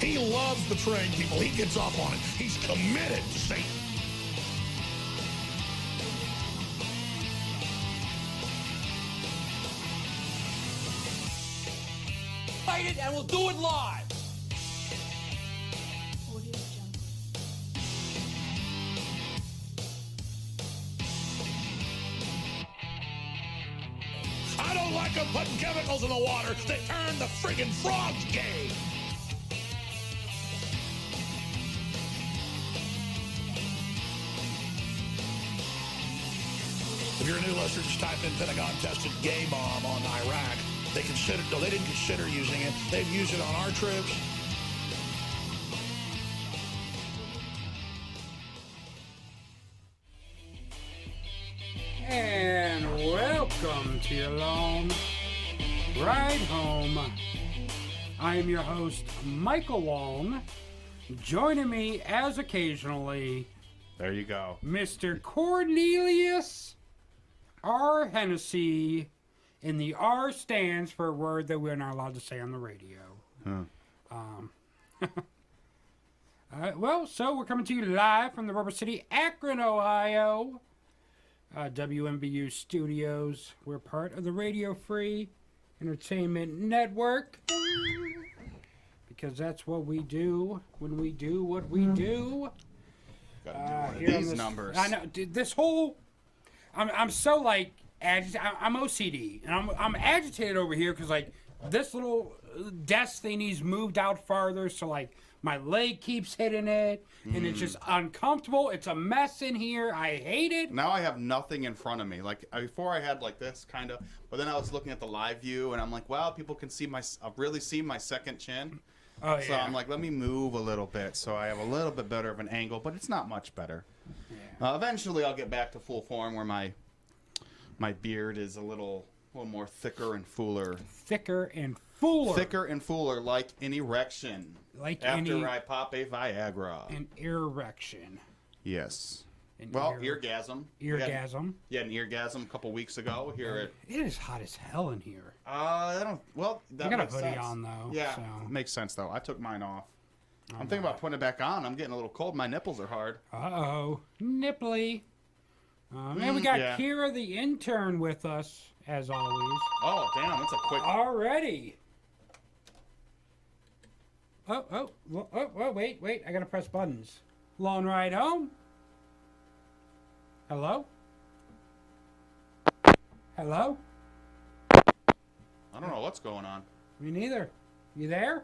He loves betraying people. He gets off on it. He's committed to Satan. Fight it, and we'll do it live. I don't like them putting chemicals in the water that turn the friggin' frogs gay. If you're a new listener, just type in Pentagon tested gay bomb on Iraq. They didn't consider using it. They've used it on our troops. And welcome to your long ride home. I am your host, Michael Wong. Joining me, as occasionally, there you go, Mr. Cornelius R. Hennessy. And the R stands for a word that we're not allowed to say on the radio. Well, so we're coming to you live from the Rubber City, Akron, Ohio. WMBU Studios. We're part of the Radio Free Entertainment Network. Because that's what we do when we do what we do. Gotta do one of these numbers. I know, dude, this whole... I'm so, like... I'm OCD, and I'm agitated over here because, like, this little desk thing needs moved out farther, so, like, my leg keeps hitting it, and it's just uncomfortable. It's a mess in here. I hate it. Now I have nothing in front of me. Like, before I had, like, this, kind of, but then I was looking at the live view, and I'm like, wow, people can see really see my second chin. Oh, yeah. So I'm like, let me move a little bit so I have a little bit better of an angle, but it's not much better. Yeah. Eventually I'll get back to full form where my beard is a little more thicker and fuller. Thicker and fuller. Thicker and fuller, like an erection. Like after I pop a Viagra. An erection. Yes. Eargasm. Eargasm. Yeah, an eargasm a couple weeks ago here at. It is hot as hell in here. I don't. Well, that I got a makes hoodie sense. on though. Yeah, so. Makes sense though. I took mine off. I'm thinking about putting it back on. I'm getting a little cold. My nipples are hard. Uh-oh. Nipply. Man, we got Kira the intern with us, as always. Oh, damn, that's a quick... Already. Oh, wait. I gotta press buttons. Long ride home? Hello? Hello? I don't know what's going on. Me neither. You there?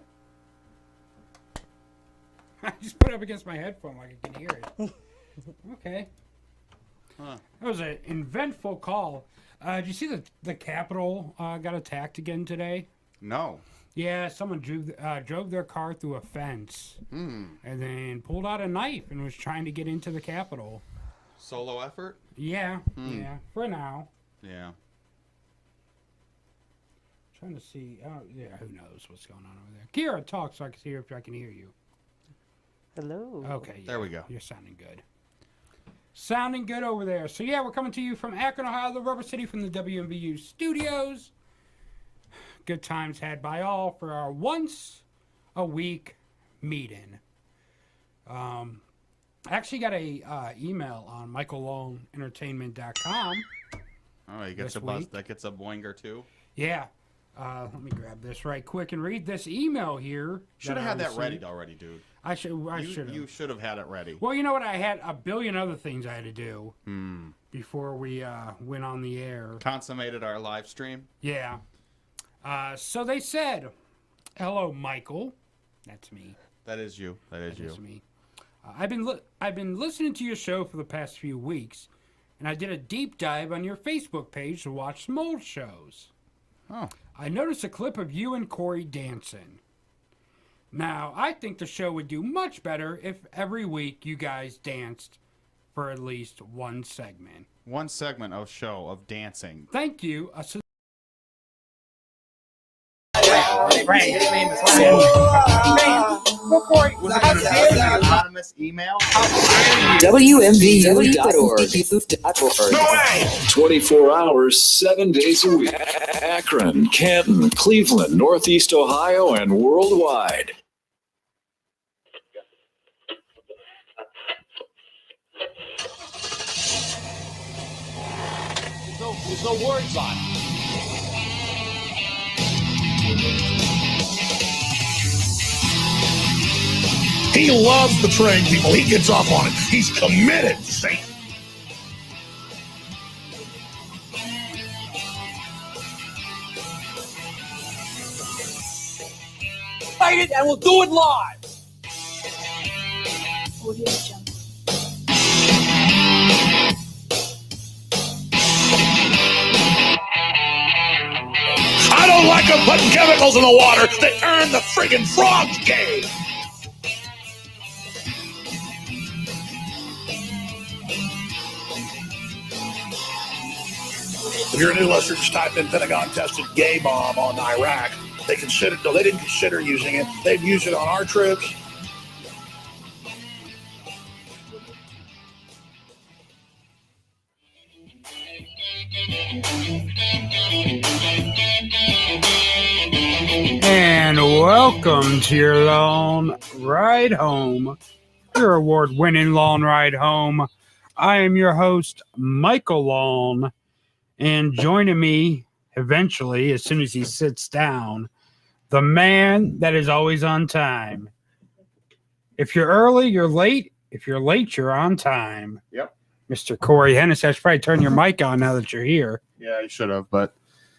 I just put it up against my headphone like I can hear it. Okay. Huh. That was an eventful call. Did you see the Capitol got attacked again today? No. Yeah, someone drove their car through a fence and then pulled out a knife and was trying to get into the Capitol. Solo effort? Yeah, yeah, for now. Yeah. Trying to see. Oh, yeah, who knows what's going on over there. Kira, talk so I can see if I can hear you. Hello. Okay. Yeah, there we go. You're sounding good. Sounding good over there. So, yeah, we're coming to you from Akron, Ohio, the Rubber City, from the WMBU Studios. Good times had by all for our once-a-week meeting. I actually got a email on michaellongentertainment.com. Oh, you get that gets a boinger, too? Yeah. Let me grab this right quick and read this email here. Should have had that ready already, dude. I should have. You should have had it ready. Well, you know what? I had a billion other things I had to do before we went on the air. Consummated our live stream? Yeah. So they said, hello, Michael. That's me. That is you. That is me. I've been listening to your show for the past few weeks, and I did a deep dive on your Facebook page to watch some old shows. Oh. I noticed a clip of you and Corey dancing. Now, I think the show would do much better if every week you guys danced for at least one segment. One segment of show of dancing. Thank you. Anonymous email. WMVU.org. No way! 24 hours, 7 days a week. Akron, Canton, Cleveland, Northeast Ohio, and worldwide. There's no words on it. He loves betraying people. He gets off on it. He's committed to Satan. Fight it and we'll do it live. I don't like them putting chemicals in the water that turn the friggin' frogs gay. If you're a new listener, just type in Pentagon-tested gay bomb on Iraq. They didn't consider using it. They've used it on our troops. And welcome to your long ride home, your award-winning long ride home. I am your host, Michael Long, and joining me eventually, as soon as he sits down, the man that is always on time. If you're early, you're late. If you're late, you're on time. Yep. Mr. Corey Hennis, I should probably turn your mic on now that you're here. Yeah, you should have, but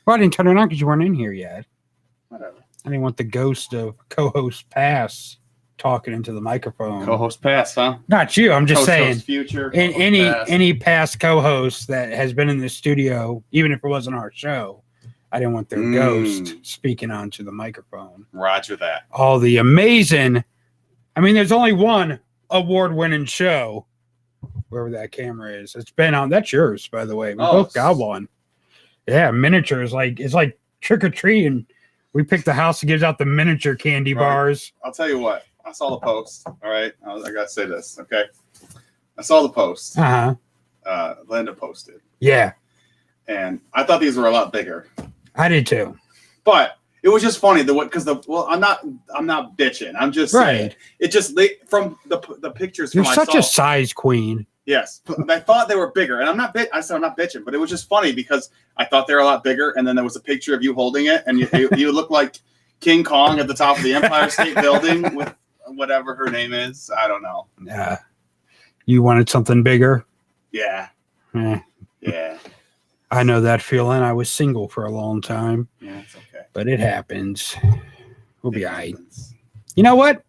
Well, I didn't turn it on because you weren't in here yet. whatever. I didn't want the ghost of co-host Pass talking into the microphone. Co-host pass, huh? Not you. I'm just Coach saying. host future. In co-host pass. any past co-host that has been in the studio, even if it wasn't our show, I didn't want their ghost speaking onto the microphone. Roger that. All the amazing. I mean, there's only one award-winning show, wherever that camera is. It's been on. That's yours, by the way. We both got one. Yeah, miniature is it's like trick or treat, and we picked the house that gives out the miniature candy bars. I'll tell you what. I saw the post. All right. I gotta say this. Okay. I saw the post. Linda posted. Yeah, And I thought these were a lot bigger. I did too. But it was just funny I'm not bitching. I'm just saying, Right. it just from the pictures. You're from such I saw, a size queen. Yes, I thought they were bigger, and I said I'm not bitching, but it was just funny because I thought they were a lot bigger, and then there was a picture of you holding it, and you look like King Kong at the top of the Empire State Building with whatever her name is. I don't know. Yeah, you wanted something bigger. Yeah, Yeah, I know that feeling. I was single for a long time, yeah, it's okay. but it happens. We'll be all right. You know what?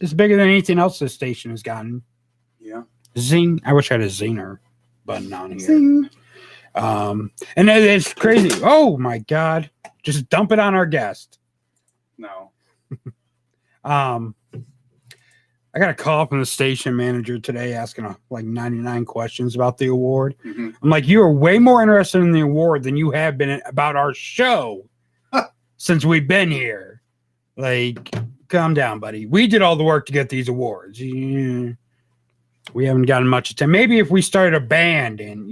It's bigger than anything else this station has gotten. Yeah. Zing. I wish I had a zinger button on here. Zing. And it's crazy. Oh my God. Just dump it on our guest. No. I got a call from the station manager today asking like 99 questions about the award. Mm-hmm. I'm like, you are way more interested in the award than you have been about our show since we've been here. Like, calm down, buddy. We did all the work to get these awards. Yeah. We haven't gotten much attention. Maybe if we started a band and,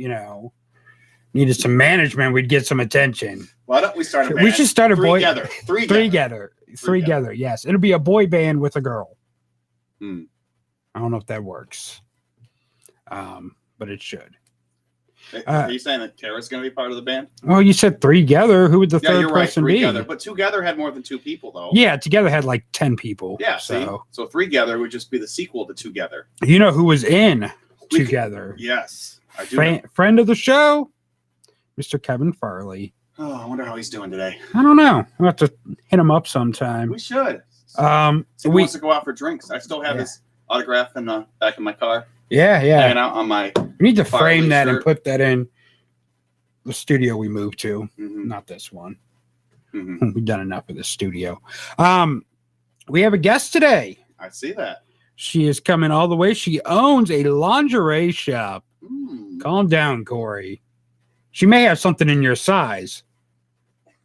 needed some management, we'd get some attention. Why don't we start a band? We should start a boy. Three together. Yes. It'll be a boy band with a girl. Hmm. I don't know if that works. But it should. Are you saying that Tara's going to be part of the band? Oh, you said three together. Who would the third you're right, person three be? together. But together had more than two people, though. Yeah, together had like 10 people. Yeah, so three together would just be the sequel to Together. You know who was in Together? Yes, I do. Friend of the show, Mr. Kevin Farley. Oh, I wonder how he's doing today. I don't know. I'll have to hit him up sometime. We should. He wants to go out for drinks. I still have his autograph in the back of my car. Yeah. Hanging out on my. We need to frame that shirt. and put that in the studio we moved to. Mm-hmm. Not this one. Mm-hmm. We've done enough of the studio. We have a guest today. I see that. She is coming all the way. She owns a lingerie shop. Mm. Calm down, Corey. She may have something in your size.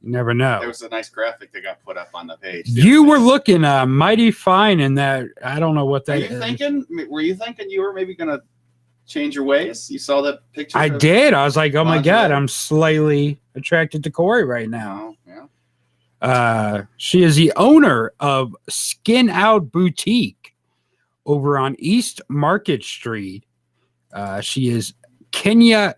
You never know. There was a nice graphic that got put up on the page. You were looking mighty fine in that. I don't know what that is. Were you thinking you were maybe going to change your ways? You saw that picture? I did. I was like, oh my lingerie? God, I'm slightly attracted to Corey right now. Oh, yeah. She is the owner of Skin Out Boutique over on East Market Street. She is Kenya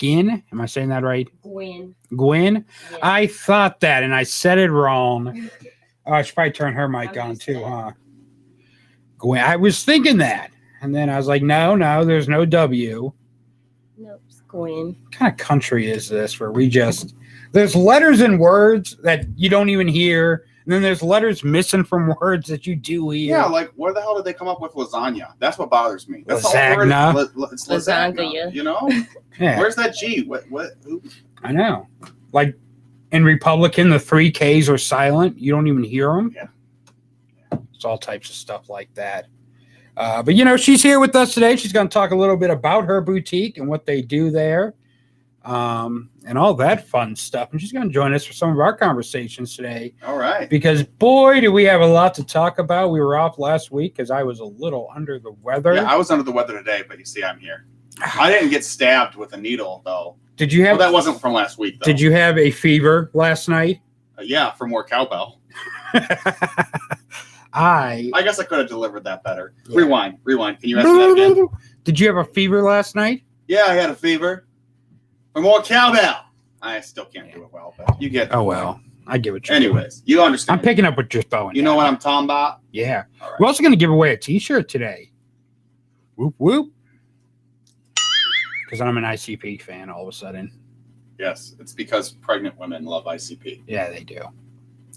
Guin. Am I saying that right? Guin. Guin? Yeah. I thought that, and I said it wrong. Oh, I should probably turn her mic on too, huh? Guin. I was thinking that. And then I was like, no, there's no W. Nope, it's Guin. What kind of country is this where there's letters and words that you don't even hear, and then there's letters missing from words that you do hear. Yeah, like where the hell did they come up with lasagna? That's what bothers me. That's Lasagna. the whole word. It's lasagna. You know? Yeah. Where's that G? Who? I know. Like in Republican, the 3 Ks are silent. You don't even hear them. Yeah. It's all types of stuff like that. But, you know, she's here with us today. She's going to talk a little bit about her boutique and what they do there and all that fun stuff. And she's going to join us for some of our conversations today. All right. Because, boy, do we have a lot to talk about. We were off last week because I was a little under the weather. Yeah, I was under the weather today, but you see, I'm here. I didn't get stabbed with a needle, though. Did you have? Well, that wasn't from last week, though. Did you have a fever last night? Yeah, for more cowbell. I guess I could have delivered that better. Yeah. Rewind. Can you ask me that again? Did you have a fever last night? Yeah, I had a fever. For more cowbell. I still can't do it well, but you get. Oh well, I get what you're Anyways, doing. You understand. I'm picking up what you're throwing. You know what I'm talking about? Yeah. Right. We're also going to give away a T-shirt today. Whoop whoop. Because I'm an ICP fan all of a sudden. Yes, it's because pregnant women love ICP. Yeah, they do.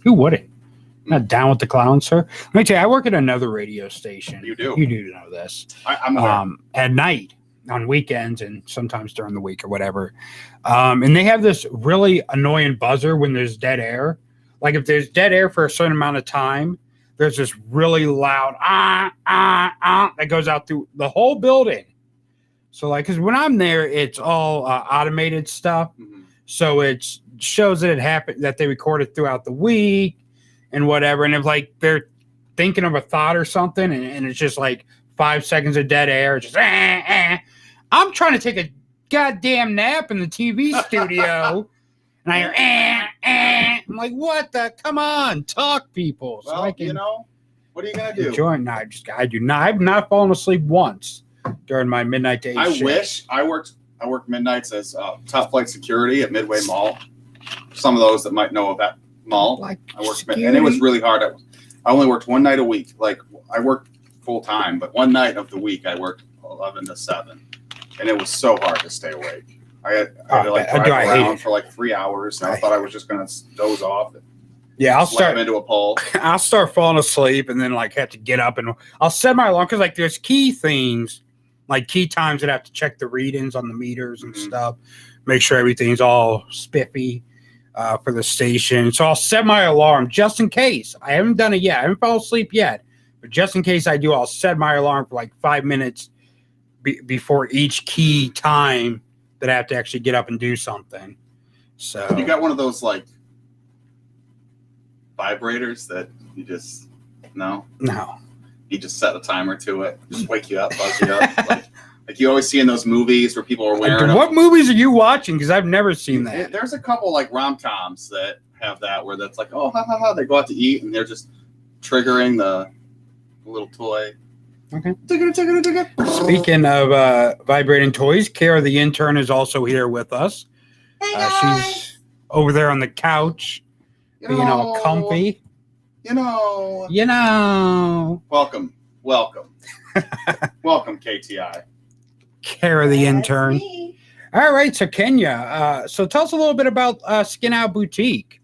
Who wouldn't? Not down with the clown, sir. Let me tell you, I work at another radio station. You do. You do know this. I'm aware. At night, on weekends, and sometimes during the week or whatever. And they have this really annoying buzzer when there's dead air. Like if there's dead air for a certain amount of time, there's this really loud that goes out through the whole building. So like, because when I'm there, it's all automated stuff. Mm-hmm. So it shows that it happened, that they recorded throughout the week and whatever. And if like they're thinking of a thought or something, and it's just like 5 seconds of dead air, just I'm trying to take a goddamn nap in the TV studio, and I hear I'm like, what the? Come on, talk, people. Well, so I can, you know, what are you gonna do? Enjoy. No, I do not. I've not fallen asleep once during my midnight day. I shift. wish I worked midnights as top flight security at Midway Mall. Some of those that might know of that mall. Like I worked, and it was really hard. I only worked one night a week. Like I worked full time, but one night of the week I worked 11 to 7, and it was so hard to stay awake. I had to like drive around for like 3 hours, and I thought I was just gonna doze off. Yeah, I'll slam start into a pole. I'll start falling asleep, and then like have to get up, and I'll set my alarm because like there's key things, like key times that I have to check the readings on the meters and stuff, make sure everything's all spiffy for the station. So I'll set my alarm just in case. I haven't done it yet. I haven't fallen asleep yet, but just in case I do, I'll set my alarm for like 5 minutes before each key time that I have to actually get up and do something. So you got one of those like vibrators that you just no. You just set a timer to it, just wake you up, buzz you up, like you always see in those movies where people are wearing. What movies are you watching? Because I've never seen that. There's a couple like rom-coms that have that where that's like, oh, ha ha ha, they go out to eat and they're just triggering the little toy. Okay. Speaking of vibrating toys, Kara the intern is also here with us. Hey guys. She's over there on the couch, being all comfy. You know. Welcome, KTI. Kara the intern. All right, so Kenya. So tell us a little bit about Skin Out Boutique.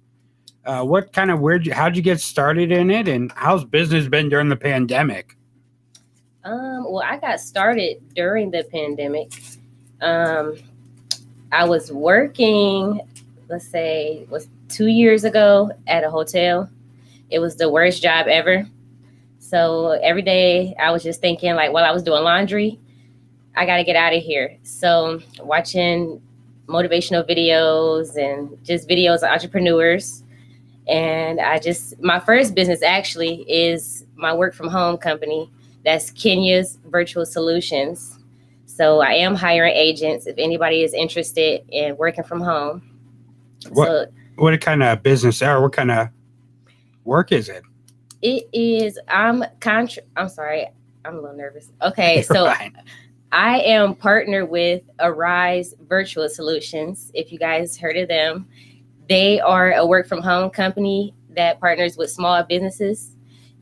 What kind of how'd you get started in it, and how's business been during the pandemic? Well, I got started during the pandemic. I was working, let's say, was 2 years ago at a hotel. It was the worst job ever. So every day I was just thinking, like, while I was doing laundry, I got to get out of here. So watching motivational videos and just videos of entrepreneurs. And my first business actually is my work from home company. That's Kenya's Virtual Solutions. So I am hiring agents if anybody is interested in working from home. What kind of business or what kind of work is it? It is, I'm sorry, I'm a little nervous. Okay, so I am partnered with Arise Virtual Solutions. If you guys heard of them, they are a work from home company that partners with small businesses.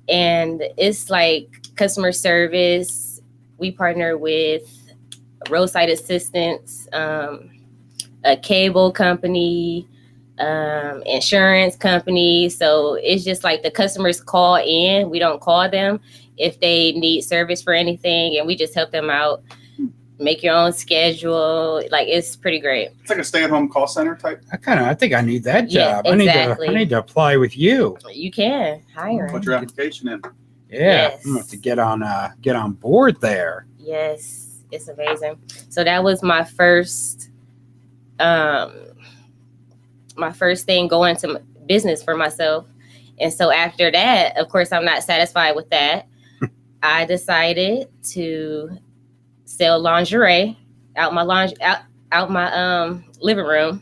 And it's like customer service. We partner with roadside assistance, a cable company, insurance company. So it's just like the customers call in. We don't call them if they need service for anything, and we just help them out. Make your own schedule. Like, it's pretty great. It's like a stay-at-home call center type. I think I need that Yeah, job. exactly. I need to apply with you. You can hire. Put your application in. Yeah, Yes. I'm gonna have to get on board there. Yes, it's amazing. So that was my first thing going to business for myself. And so after that, of course, I'm not satisfied with that. I decided to sell lingerie out my living room.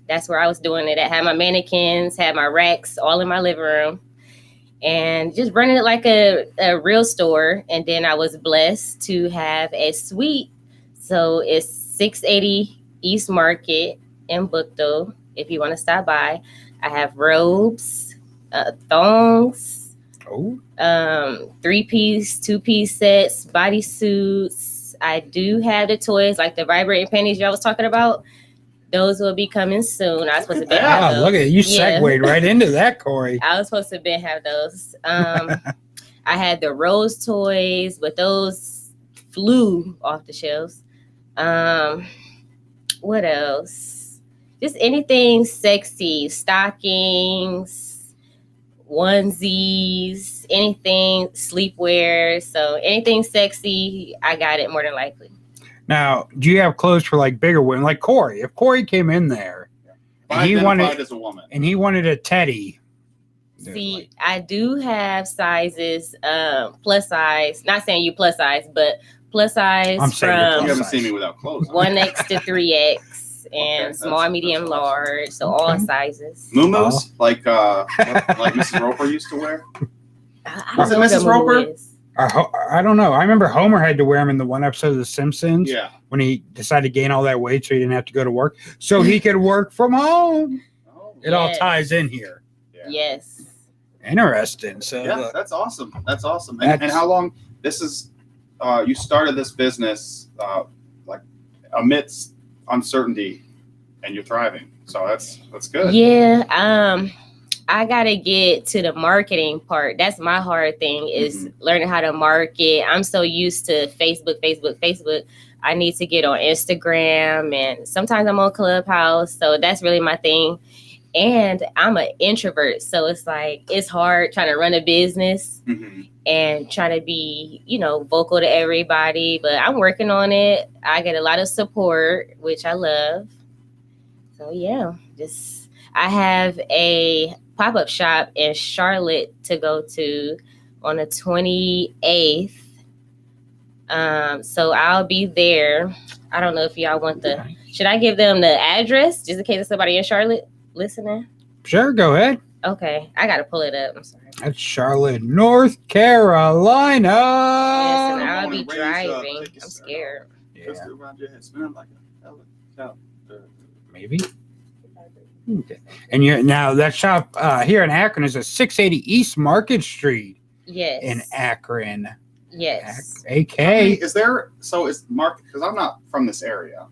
That's where I was doing it. I had my mannequins, had my racks all in my living room, and just running it like a real store. And then I was blessed to have a suite. So it's 680 East Market in Bookdale. If you want to stop by, I have robes, thongs, 3-piece, 2-piece sets, bodysuits. I do have the toys, like the vibrating panties y'all was talking about. Those will be coming soon. I was supposed to have those. Look at you, segued right into that, Corey. I was supposed to have those. I had the rose toys, but those flew off the shelves. What else? Just anything sexy, stockings, onesies, anything sleepwear. So anything sexy, I got it more than likely. Now, do you have clothes for like bigger women, like Corey? If Corey came in there and he wanted as a woman, and he wanted a teddy. See, I do have sizes, plus size. Not saying you plus size, but plus size I'm saying you're from you haven't seen me without clothes. 1X to 3X and Okay, small, medium, that's large. So all sizes. Muumuus, like Mrs. Roper used to wear. I Was it don't know Mrs. what Roper? it is. I don't know. I remember Homer had to wear them in the one episode of The Simpsons. Yeah. When he decided to gain all that weight so he didn't have to go to work, so he could work from home. Oh, It all Yes. ties in here. yeah. Yes. Interesting. So Yeah, that's awesome. That's awesome. And how long? This is. You started this business like amidst uncertainty, and you're thriving. So that's good. Yeah. I gotta get to the marketing part. That's my hard thing is learning how to market. I'm so used to Facebook. I need to get on Instagram, and sometimes I'm on Clubhouse. So that's really my thing. And I'm an introvert. So it's like, it's hard trying to run a business and trying to be, vocal to everybody. But I'm working on it. I get a lot of support, which I love. So yeah, I have a pop-up shop in Charlotte to go to on the 28th. So I'll be there. I don't know if y'all want should I give them the address just in case there's somebody in Charlotte listening? Sure, go ahead. Okay, I gotta pull it up. I'm sorry. That's Charlotte, North Carolina. Yes, and I'll be driving. I'm scared. Yeah, Around your head, spin like a maybe. Okay. And now that shop here in Akron is at 680 East Market Street Yes. in Akron. Yes. AK. Is there? So is Mark? Because I'm not from this area.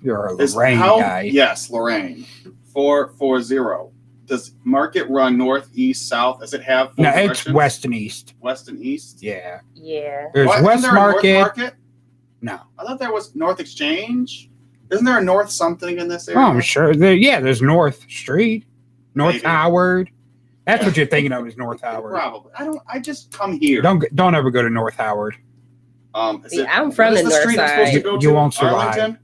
You're a Lorraine guy. Yes, Lorraine. 440. Does Market run north, east, south? Does it have? No, it's directions? west and east. West and east. Yeah. Yeah. There's What? Isn't West there a North Market. Market. No. I thought there was North Exchange. Isn't there a North something in this area? Oh, I'm sure. There's North Street, North Maybe. Howard. That's what you're thinking of is North Howard. Probably. I just come here. Don't ever go to North Howard. See, I'm from what is the north street I'm supposed to side. go You to? won't survive. Arlington?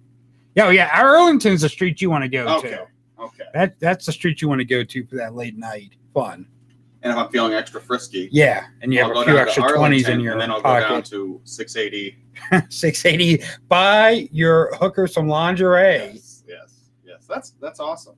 Yeah. Arlington's the street you want to go Okay. to. Okay. That's the street you want to go to for that late night fun. And if I'm feeling extra frisky, Yeah, and you I'll have go a few down to extra 20s in Arlington, your and then I'll go down pocket. to 680. 680. Buy your hooker some lingerie Yes. That's awesome.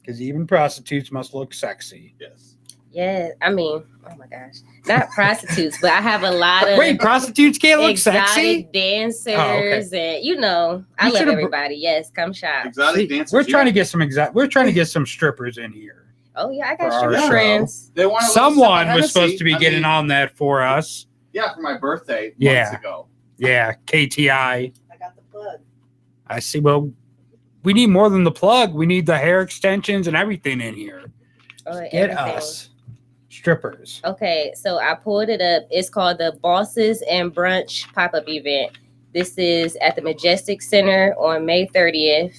because even prostitutes must look sexy. Yes. Yeah, I mean, oh my gosh, not prostitutes, but I have a lot of Wait, prostitutes can't look sexy? exotic dancers, okay. and you know, I You love should've- everybody. Yes, come shop. Exotic See, dancers. we're trying to get some We're trying to get some strippers in here. Oh yeah, I For got our stripper show. friends. They want Someone was supposed to be getting on that for us. Yeah, for my birthday Yeah. months ago. Yeah, KTI. I got the plug. I see. Well, we need more than the plug. We need the hair extensions and everything in here. Oh, Get everything. us strippers. Okay, so I pulled it up. It's called the Bosses and Brunch pop-up event. This is at the Majestic Center on May 30th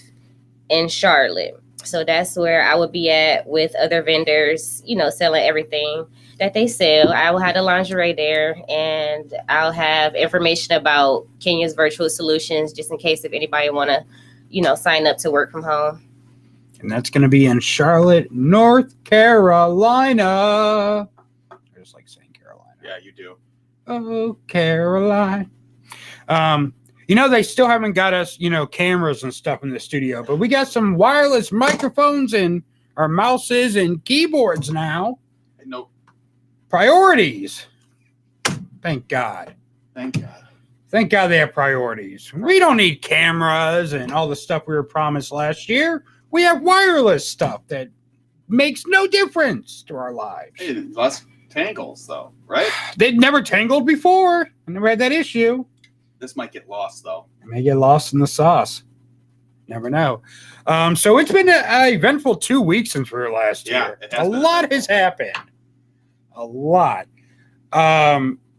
in Charlotte. So that's where I would be at with other vendors, you know, selling everything that they sell. I will have the lingerie there, and I'll have information about Kenya's virtual solutions just in case if anybody want to, you know, sign up to work from home. And that's going to be in Charlotte, North Carolina. I just like saying Carolina. Yeah, you do. Oh, Caroline. You know, they still haven't got us, you know, cameras and stuff in the studio, but we got some wireless microphones and our mouses and keyboards now. Nope. Priorities. Thank God. Thank God. Thank God they have priorities. We don't need cameras and all the stuff we were promised last year. We have wireless stuff that makes no difference to our lives. Hey, less tangles though, right? They'd never tangled before. I never had that issue. This might get lost though. It may get lost in the sauce. Never know. So it's been an eventful 2 weeks since we were last year. It has A been lot eventful. has happened. A lot.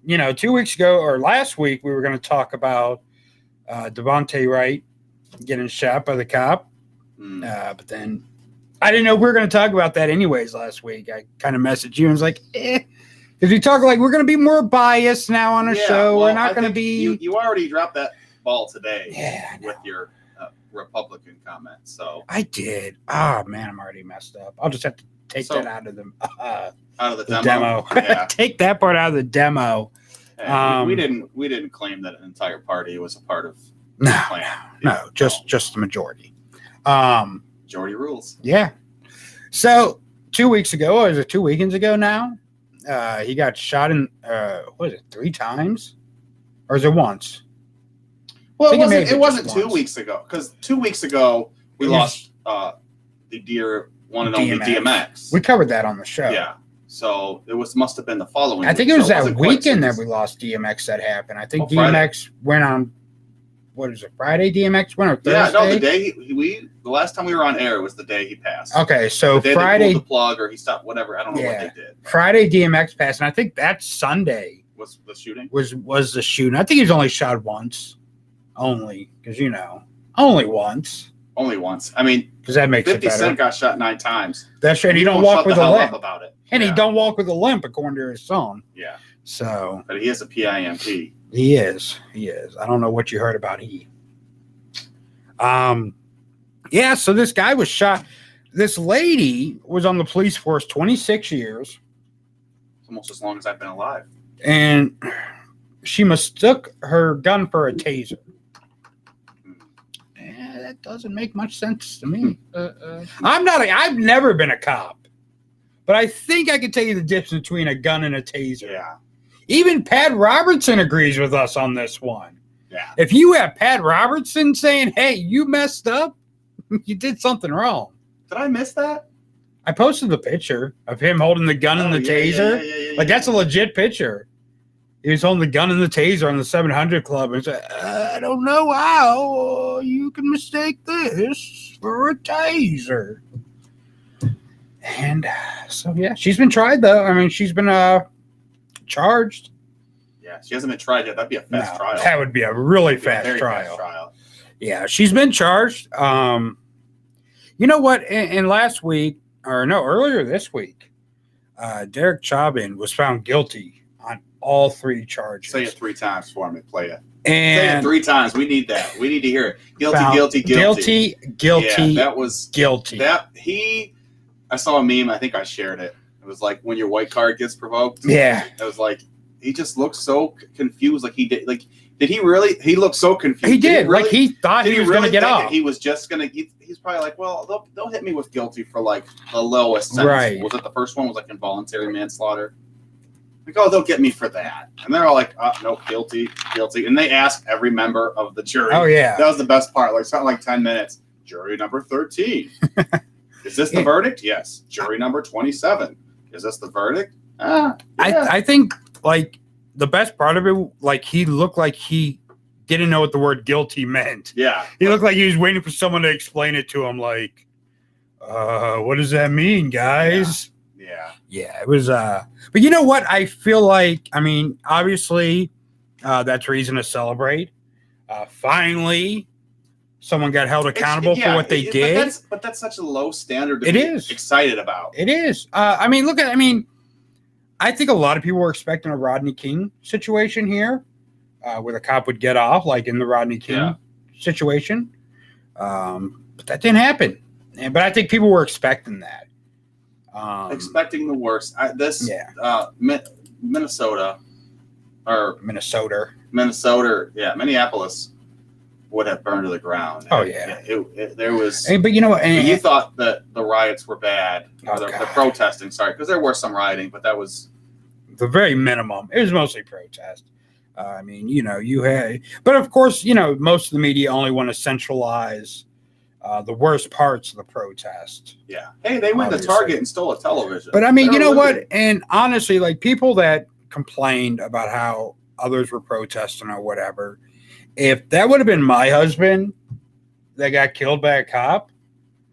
You know, 2 weeks ago or last week, we were going to talk about Devontae Wright getting shot by the cop. But then I didn't know we were going to talk about that anyways last week. I kind of messaged you and was like, because we talk like we're going to be more biased now on our show. Well, We're not going to be. You already dropped that ball today Yeah, I with your Republican comment. So I did. Oh, man, I'm already messed up. I'll just have to take that out of out of the the demo. demo. Yeah. Take that part out of the demo. Hey, we didn't claim that an entire party was a part of the No, plan. no, just the majority. Majority rules. Yeah. So 2 weeks ago, or is it 2 weekends ago now? He got shot in, what is it, 3 times? Or is it once? Well, think it may it have wasn't just 2 once. weeks ago because 2 weeks ago we It lost the dear one and only DMX. We covered that on the show. Yeah. So it must have been the following. I think week, it was so that wasn't quite weekend that soon. we lost DMX that happened. I think Oh, Friday. DMX went on, what is it, Friday DMX went or Thursday? Yeah, no, the day the last time we were on air was the day he passed. Okay, so the day Friday, they pulled the plug or he stopped, whatever. I don't know what they did. Friday DMX passed, and I think that Sunday Was the shooting? was the shooting. I think he was only shot once, because you know, only once, Only once. I mean, because that makes 50 it better. Cent got shot 9 times. That's right. He don't Don't walk shut with the a hell limp, up about it. and he Yeah. don't walk with a limp, according to his song. Yeah, So but he is a PIMP. he is. I don't know what you heard about he. Yeah. So this guy was shot. This lady was on the police force 26 years, It's almost as long as I've been alive. and she mistook her gun for a taser. That doesn't make much sense to me. I've never been a cop, but I think I can tell you the difference between a gun and a taser. Yeah, Even Pat Robertson agrees with us on this one. yeah. If you have Pat Robertson saying, hey, you messed up, you did something wrong. Did I miss that? I posted the picture of him holding the gun and the taser. Like, that's a legit picture. He was holding the gun and the taser on the 700 Club. And said, I don't know how you can mistake this for a taser. And so, yeah, she's been tried, though. I mean, she's been charged. Yeah, she hasn't been tried yet. That'd be a fast trial. That would be a really That'd be a fast very trial. fast trial. Yeah, she's been charged. You know what? In last week, or no, earlier this week, Derek Chauvin was found guilty on all 3 charges. Say it 3 times for me. Play it. Say it And 3 times. We need that. We need to hear it. Guilty, found guilty, guilty. Guilty. Yeah, that was guilty. I saw a meme. I think I shared it. It was like when your white card gets provoked. Yeah. It was like he just looked so confused. Like he Did he really? He looked so confused. He did. Really, like he thought he was really going to get think off. that he was just going to. He's probably like, well, they'll hit me with guilty for like the lowest sentence. Right. Was it the first one? Was like involuntary manslaughter. Like, oh, they'll get me for that, and they're all like, no, guilty, and they ask every member of the jury. Oh yeah, that was the best part. Like something like 10 minutes. Jury number 13. Is this the verdict? Yes. Jury number 27. Is this the verdict? Yeah. I think like the best part of it, like he looked like he didn't know what the word guilty meant. Yeah. He looked like he was waiting for someone to explain it to him. Like, what does that mean, guys? Yeah, it was. But you know what? I feel like, I mean, obviously, that's reason to celebrate. Finally, someone got held accountable for what they did. But that's such a low standard to It be is. excited about. It is. I mean, I think a lot of people were expecting a Rodney King situation here, where the cop would get off, like in the Rodney King situation. But that didn't happen. But I think people were expecting that. Expecting the worst. Minnesota, Minneapolis would have burned to the ground. Oh yeah. There was. But you know what? You thought that the riots were bad, or the protesting. Sorry, because there was some rioting, but that was the very minimum. It was mostly protest. I mean, you had, but of course, most of the media only want to centralize the worst parts of the protest. Yeah. Hey, they went to Target and stole a television. But I mean, you know what? And honestly, like people that complained about how others were protesting or whatever, if that would have been my husband that got killed by a cop,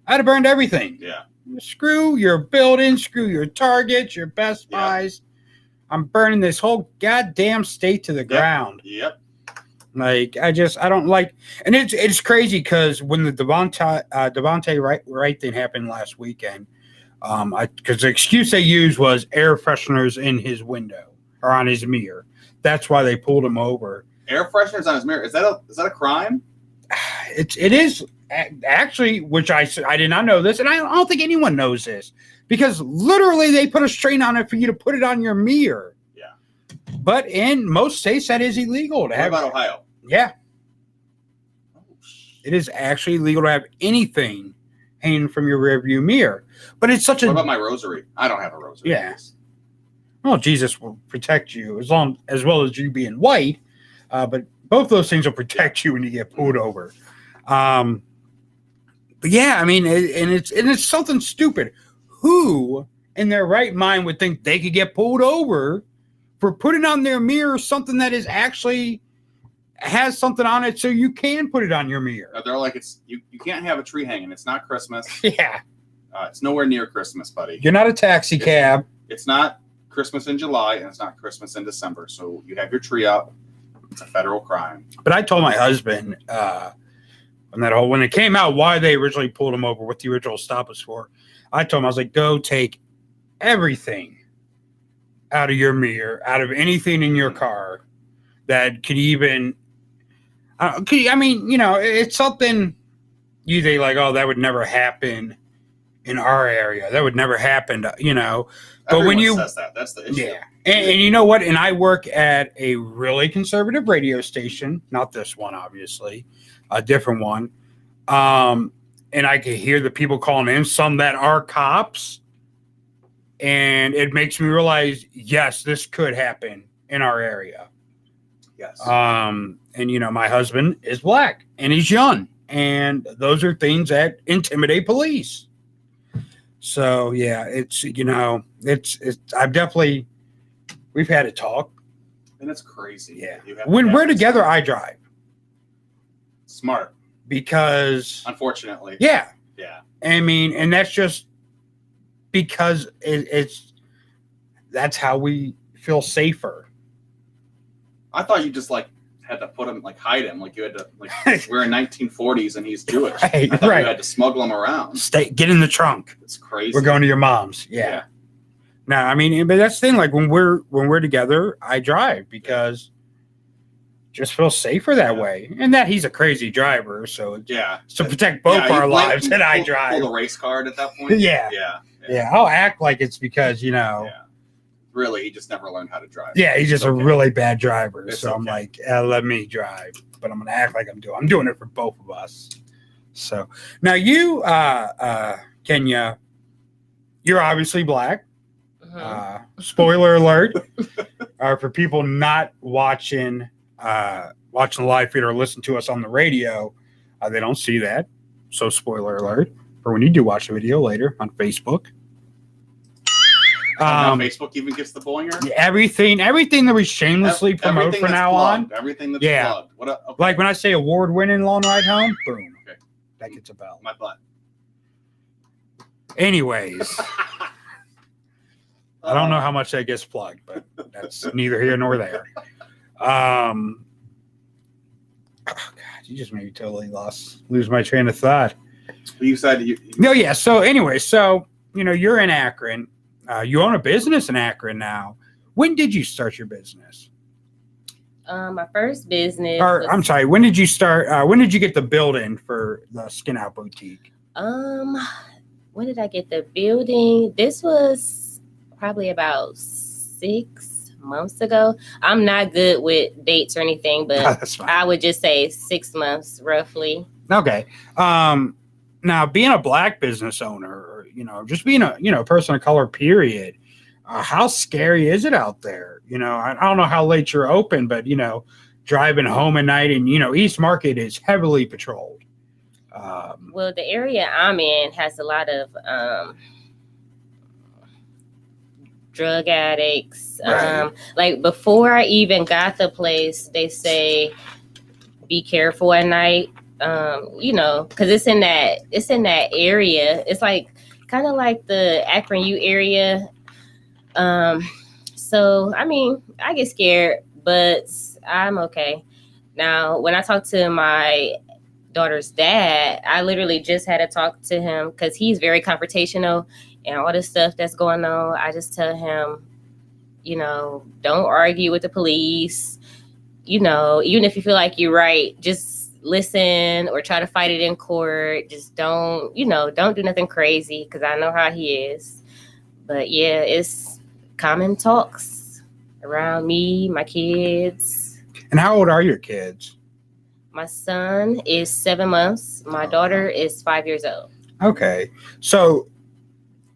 I'd have burned everything. Yeah. Screw your building, screw your Targets, your Best Buys. I'm burning this whole goddamn state to the ground. Yep. Like, I don't like, and it's crazy because when the Devontae Wright thing happened last weekend, because the excuse they used was air fresheners in his window or on his mirror. That's why they pulled him over. Air fresheners on his mirror. Is that a crime? It is actually, which I did not know this, and I don't think anyone knows this, because literally they put a strain on it for you to put it on your mirror. Yeah. But in most states, that is illegal to have. What about Ohio? Yeah. It is actually illegal to have anything hanging from your rearview mirror. But it's such What about my rosary? I don't have a rosary. Yeah. Well, Jesus will protect you as well as you being white. But both those things will protect you when you get pulled over. But yeah, I mean, it's something stupid. Who in their right mind would think they could get pulled over for putting on their mirror something that is actually has something on it so you can put it on your mirror? They're like, you can't have a tree hanging. It's not Christmas. Yeah. It's nowhere near Christmas, buddy. You're not a taxi cab. It's not Christmas in July, and it's not Christmas in December. So you have your tree up. It's a federal crime. But I told my husband when it came out why they originally pulled him over, what the original stop was for. I told him, I was like, go take everything out of your mirror, out of anything in your car that could even. I mean, it's something you think like, oh, that would never happen in our area. That would never happen, But Everyone when you says that, that's the issue. Yeah. And you know what? And I work at a really conservative radio station, not this one, obviously, a different one. And I can hear the people calling in, some that are cops. And it makes me realize, yes, this could happen in our area. Yes. And, my husband is black and he's young. And those are things that intimidate police. So, yeah, we've had a talk. And it's crazy. Yeah. When we're together, I drive. Smart. Because. Unfortunately. Yeah. Yeah. I mean, and that's just because that's how we feel safer. I thought you just had to put him, hide him. You had to, we're in 1940s and he's Jewish. Right, I thought right. you had to smuggle him around. Get in the trunk. It's crazy. We're going to your mom's. Yeah. No, I mean, but that's the thing. When we're together, I drive because just feel safer that way. And that he's a crazy driver, so to protect both our lives, and I drive. Pull the race card at that point. Yeah. I'll act like it's because Really, he just never learned how to drive. Yeah, he's just a really bad driver. It's so I'm okay. like, let me drive. But I'm going to act like I'm doing it for both of us. So now you, Kenya, you're obviously black. Spoiler alert. For people not watching the live feed or listen to us on the radio, they don't see that. So spoiler alert for when you do watch the video later on Facebook. Facebook even gets the boinger. Everything that we shamelessly promote from now on. Everything that's plugged. Okay. Like when I say award-winning Long Ride Home, boom, that gets a bell. My butt. Anyways, I don't know how much that gets plugged, but that's neither here nor there. Oh God, you just made me totally lose my train of thought. You said you. No, yeah. So anyway, you're in Akron. You own a business in Akron now. When did you start your business? My first business. I'm sorry. When did you start? When did you get the building for the Skin Out Boutique? When did I get the building? This was probably about 6 months ago. I'm not good with dates or anything, but That's fine. I would just say 6 months roughly. Okay. Now being a black business owner, or, just being a person of color, period. How scary is it out there? I don't know how late you're open, but driving home at night, and East Market is heavily patrolled. Well, the area I'm in has a lot of drug addicts. Right. Like before I even got the place, they say be careful at night. Because it's in that area. It's like kind of like the Akron U area. So I mean, I get scared, but I'm okay. Now, when I talk to my daughter's dad, I literally just had to talk to him because he's very confrontational and all this stuff that's going on. I just tell him, don't argue with the police. Even if you feel like you're right, just listen or try to fight it in court. Just don't do nothing crazy because I know how he is. But yeah, it's common talks around me, my kids. And how old are your kids? My son is 7 months. My daughter is 5 years old. Okay. So,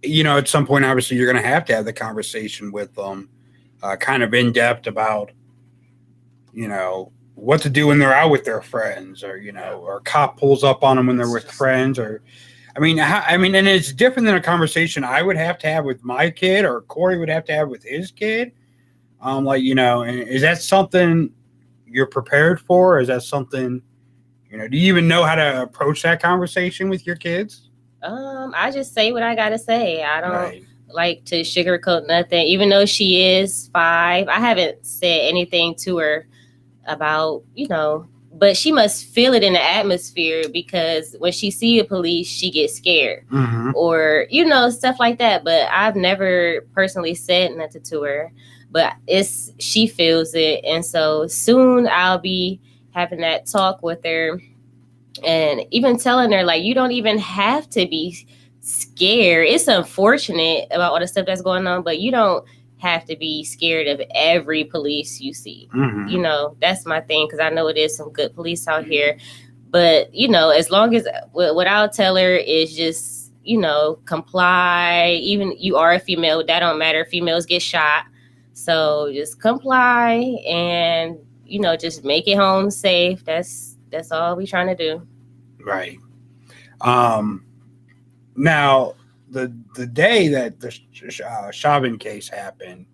at some point, obviously, you're going to have the conversation with them kind of in depth about, what to do when they're out with their friends, or, or a cop pulls up on them when they're with friends, or, and it's different than a conversation I would have to have with my kid, or Corey would have to have with his kid. Is that something you're prepared for? Or is that something, do you even know how to approach that conversation with your kids? I just say what I gotta say. I don't like to sugarcoat nothing. Even though she is 5, I haven't said anything to her about, but she must feel it in the atmosphere because when she see a police, she gets scared or, stuff like that. But I've never personally said nothing to her, but she feels it. And so soon I'll be having that talk with her and even telling her, like, you don't even have to be scared. It's unfortunate about all the stuff that's going on, but you don't have to be scared of every police you see. That's my thing, because I know it is some good police out here. But, as long as what I'll tell her is just, comply. Even you are a female, that don't matter. Females get shot. So just comply and, just make it home safe. That's all we trying to do. Right. Now, the day that the Chauvin case happened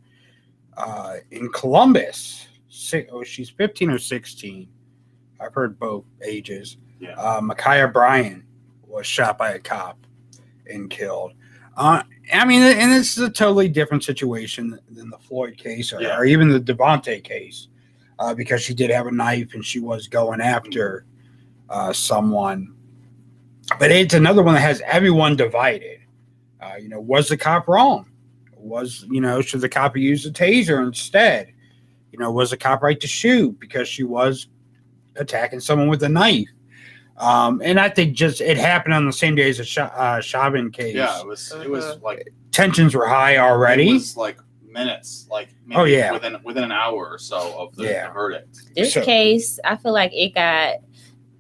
in Columbus, she's 15 or 16. I've heard both ages. Yeah. Ma'Khia Bryant was shot by a cop and killed. And this is a totally different situation than the Floyd case or even the Devontae case, because she did have a knife and she was going after someone. But it's another one that has everyone divided. Was the cop wrong? Should the cop have used a taser instead? Was the cop right to shoot because she was attacking someone with a knife? And I think it happened on the same day as the Chauvin case. Yeah, it was like tensions were high already. It was like minutes, like maybe within an hour or so of the verdict. This case, I feel like it got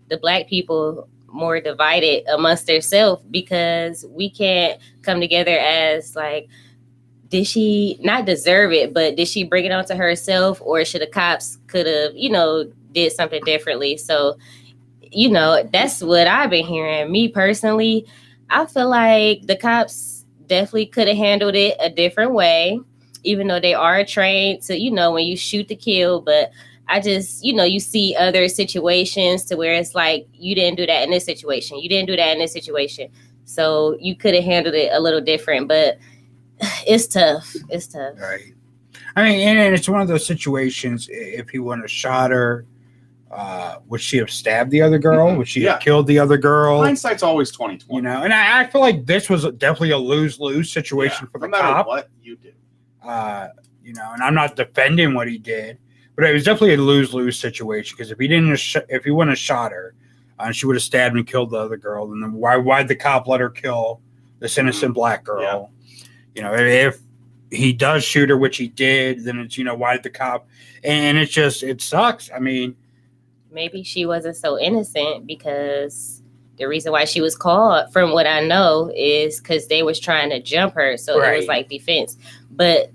the black people more divided amongst themselves because we can't come together as like, did she not deserve it, but did she bring it onto herself, or should the cops could have, did something differently? So, that's what I've been hearing. Me personally, I feel like the cops definitely could have handled it a different way, even though they are trained to, when you shoot to kill. But I just, you see other situations to where it's like, you didn't do that in this situation. You didn't do that in this situation. So you could have handled it a little different, but it's tough. It's tough. Right. I mean, and it's one of those situations, if he wouldn't have shot her, would she have stabbed the other girl? Would she have killed the other girl? Hindsight's always 20/20. And I feel like this was definitely a lose-lose situation for the cop. No matter what you do. And I'm not defending what he did, but it was definitely a lose-lose situation because if he wouldn't have shot her, she would have stabbed and killed the other girl. And then why'd the cop let her kill this innocent black girl? Yeah. If he does shoot her, which he did, then it's, why did the cop? And it's just, it sucks. I mean, maybe she wasn't so innocent because the reason why she was called, from what I know, is because they was trying to jump her. So it was like defense. But,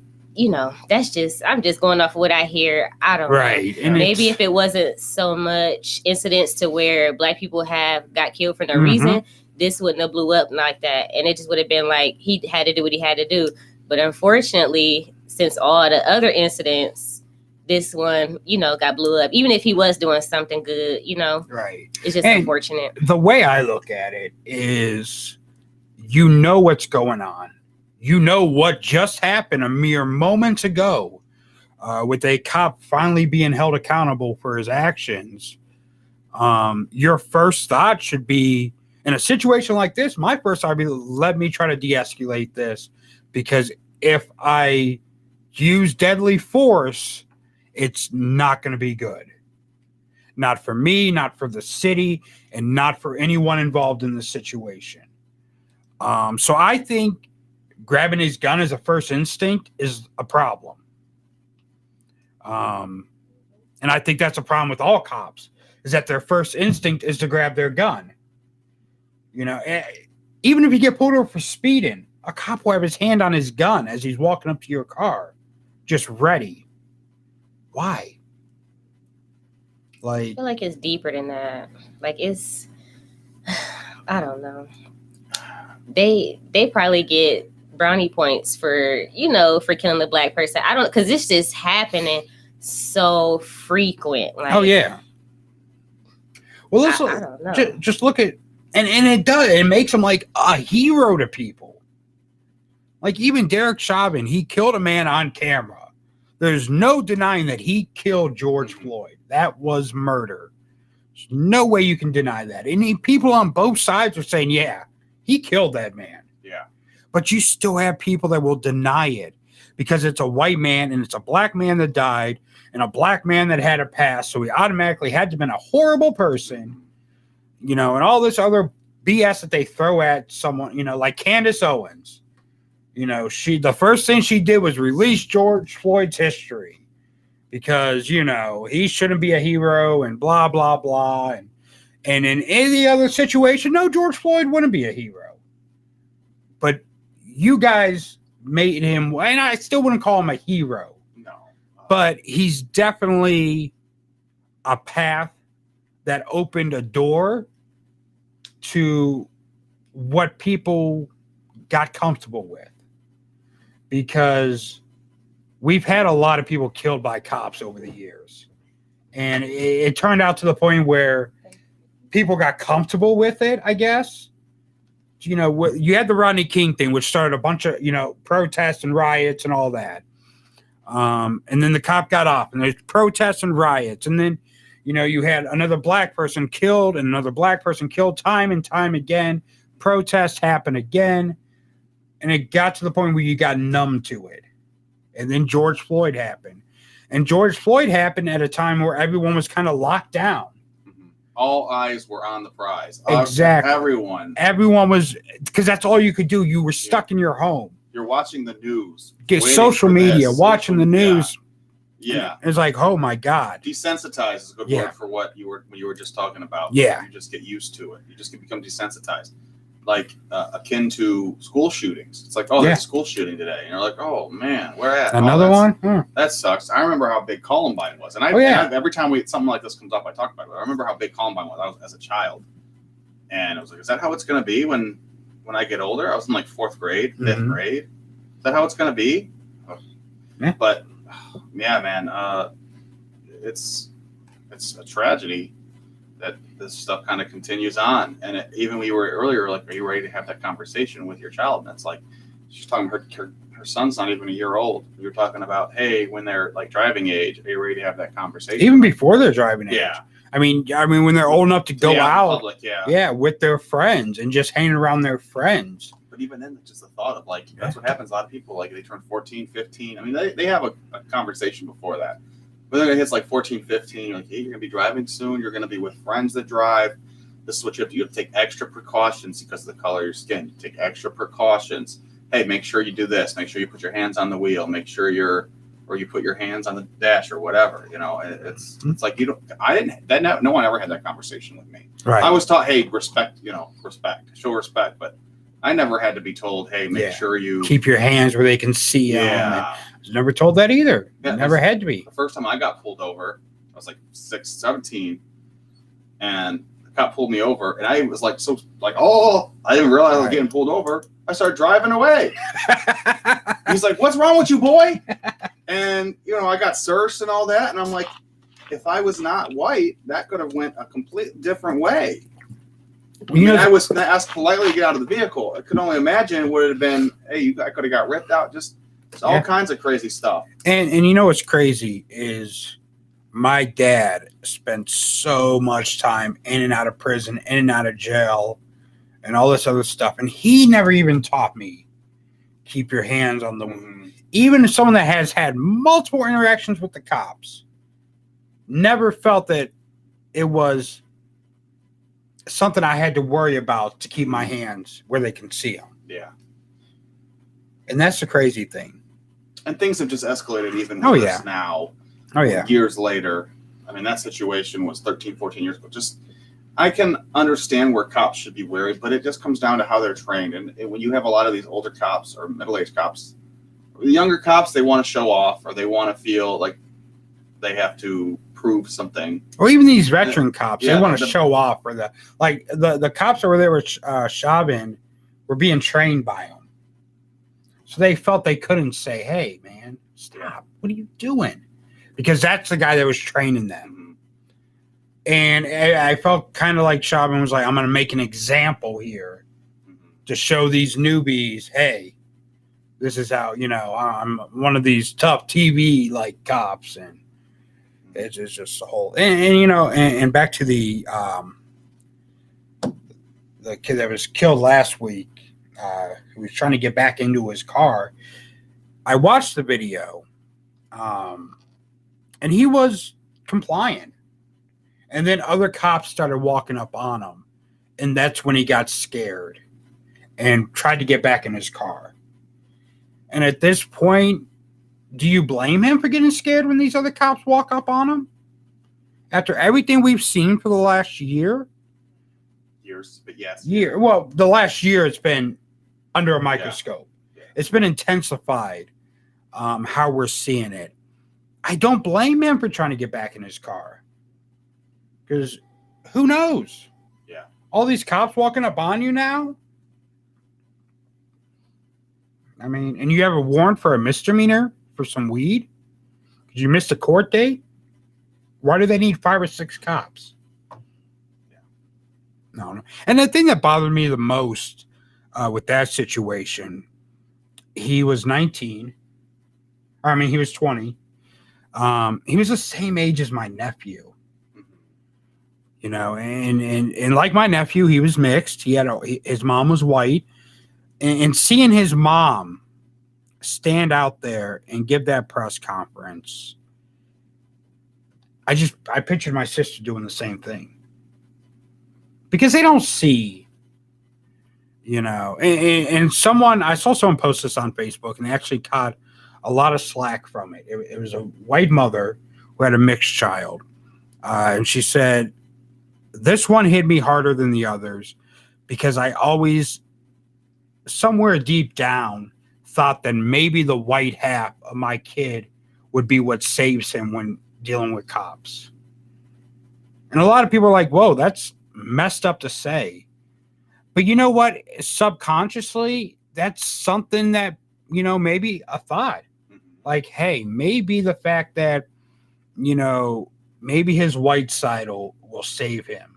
that's just, I'm just going off of what I hear. I don't know. And maybe if it wasn't so much incidents to where black people got killed for no reason, this wouldn't have blew up like that. And it just would have been like, he had to do what he had to do. But unfortunately, since all the other incidents, this one, got blew up. Even if he was doing something good, Right. It's just unfortunate. The way I look at it is, what's going on. What just happened a mere moments ago with a cop finally being held accountable for his actions. Your first thought should be, in a situation like this, my first thought would be, let me try to de-escalate this, because if I use deadly force, it's not going to be good. Not for me, not for the city, and not for anyone involved in the situation. So I think grabbing his gun as a first instinct is a problem. And I think that's a problem with all cops, is that their first instinct is to grab their gun. Even if you get pulled over for speeding, a cop will have his hand on his gun as he's walking up to your car, just ready. Why? I feel like it's deeper than that. Like, it's, I don't know. They probably get brownie points for killing the black person. I don't, because it's just happening so frequent. Like, oh yeah. Well, let's I don't know. Just look at, and it does. It makes him like a hero to people. Like even Derek Chauvin, he killed a man on camera. There's no denying that he killed George Floyd. That was murder. There's no way you can deny that. And people on both sides are saying, yeah, he killed that man. Yeah. But you still have people that will deny it because it's a white man and it's a black man that died and a black man that had a past. So he automatically had to have been a horrible person, and all this other BS that they throw at someone, like Candace Owens. The first thing she did was release George Floyd's history because, he shouldn't be a hero and blah, blah, blah. And in any other situation, no, George Floyd wouldn't be a hero. But you guys made him, and I still wouldn't call him a hero. No. But he's definitely a path that opened a door to what people got comfortable with. Because we've had a lot of people killed by cops over the years. And it turned out to the point where people got comfortable with it, I guess. You had the Rodney King thing, which started a bunch of, protests and riots and all that. And then the cop got off and there's protests and riots. And then, you had another black person killed and another black person killed time and time again. Protests happen again. And it got to the point where you got numb to it. And then George Floyd happened. And George Floyd happened at a time where everyone was kind of locked down. All eyes were on the prize. Exactly. Everyone. Everyone was, because that's all you could do. You were stuck in your home. you're watching the news. Get waiting social for media, this, watching the news. Yeah. It's like, oh my God. Desensitized is a good Yeah. word for what you were just talking about. Yeah. You just get used to it. You just become desensitized. Like akin to school shootings. It's like, oh, there's a school shooting today. And you're like, oh man, where at? Another one? That sucks. I remember how big Columbine was. And every time something like this comes up, I talk about it. I remember how big Columbine was. I was as a child. And I was like, is that how it's going to be when I get older? I was in like 4th grade, 5th grade. Is that how it's going to be? Yeah. But yeah, man, it's a tragedy that this stuff kind of continues on. And even we were earlier, like, are you ready to have that conversation with your child? And it's like, she's talking, her son's not even a year old. You're talking about, hey, when they're like driving age, are you ready to have that conversation? Even before they're driving age. Yeah. I mean, when they're old enough to go out, public, with their friends and just hanging around their friends. But even then, just the thought of like, that's what happens. A lot of people, like, they turn 14, 15. I mean, they have a conversation before that. But then it hits like 14, 15. You're like, hey, you're going to be driving soon. You're going to be with friends that drive. This is what you have to take extra precautions because of the color of your skin. You take extra precautions. Hey, make sure you do this. Make sure you put your hands on the wheel. Make sure you put your hands on the dash or whatever. You know, it's like, no one ever had that conversation with me. Right. I was taught, hey, respect, show respect. But I never had to be told, hey, make sure you keep your hands where they can see them. I was never told that either. Yeah, never had to be. The first time I got pulled over, I was like 17, and the cop pulled me over, and I was like, I didn't realize I was getting pulled over. I started driving away. He's like, what's wrong with you, boy? And, I got searched and all that, and I'm like, if I was not white, that could have went a completely different way. I was asked politely to get out of the vehicle. I could only imagine what it would have been, hey, I could have got ripped out, just all kinds of crazy stuff. And what's crazy is my dad spent so much time in and out of prison, in and out of jail, and all this other stuff. And he never even taught me, keep your hands on the even someone that has had multiple interactions with the cops, never felt that it was something I had to worry about to keep my hands where they can see them. Yeah. And that's the crazy thing. And things have just escalated even worse now. Oh, yeah. Years later. I mean, that situation was 13, 14 years ago. I can understand where cops should be wary, but it just comes down to how they're trained. And when you have a lot of these older cops or middle-aged cops, the younger cops, they want to show off or they want to feel like they have to prove something. Or even these veteran cops, they want to show off. Or the cops over there with Chauvin were being trained by him. So they felt they couldn't say, hey, man, stop. What are you doing? Because that's the guy that was training them. And I felt kind of like Chauvin was like, I'm going to make an example here to show these newbies, hey, this is how, I'm one of these tough TV cops. And it's just a whole, and back to the kid that was killed last week, who was trying to get back into his car. I watched the video, and he was compliant. And then other cops started walking up on him. And that's when he got scared and tried to get back in his car. And at this point, do you blame him for getting scared when these other cops walk up on him? After everything we've seen for the last year? Years, but yes. Well, the last year it's been under a microscope. Yeah. It's been intensified, how we're seeing it. I don't blame him for trying to get back in his car. Because who knows? Yeah. All these cops walking up on you now? I mean, and you have a warrant for a misdemeanor for some weed? Because you missed a court date? Why do they need 5 or 6 cops? Yeah. No. And the thing that bothered me the most with that situation, he was 19. He was 20. He was the same age as my nephew. And like my nephew, he was mixed. His mom was white. And seeing his mom stand out there and give that press conference, I pictured my sister doing the same thing. Because they don't see And someone, I saw someone post this on Facebook, and they actually caught a lot of slack from it. It was a white mother who had a mixed child. And she said, this one hit me harder than the others because I always, somewhere deep down, thought that maybe the white half of my kid would be what saves him when dealing with cops. And a lot of people are like, whoa, that's messed up to say. But you know what? Subconsciously, that's something that, maybe a thought. Like, hey, maybe the fact that, maybe his white side will save him.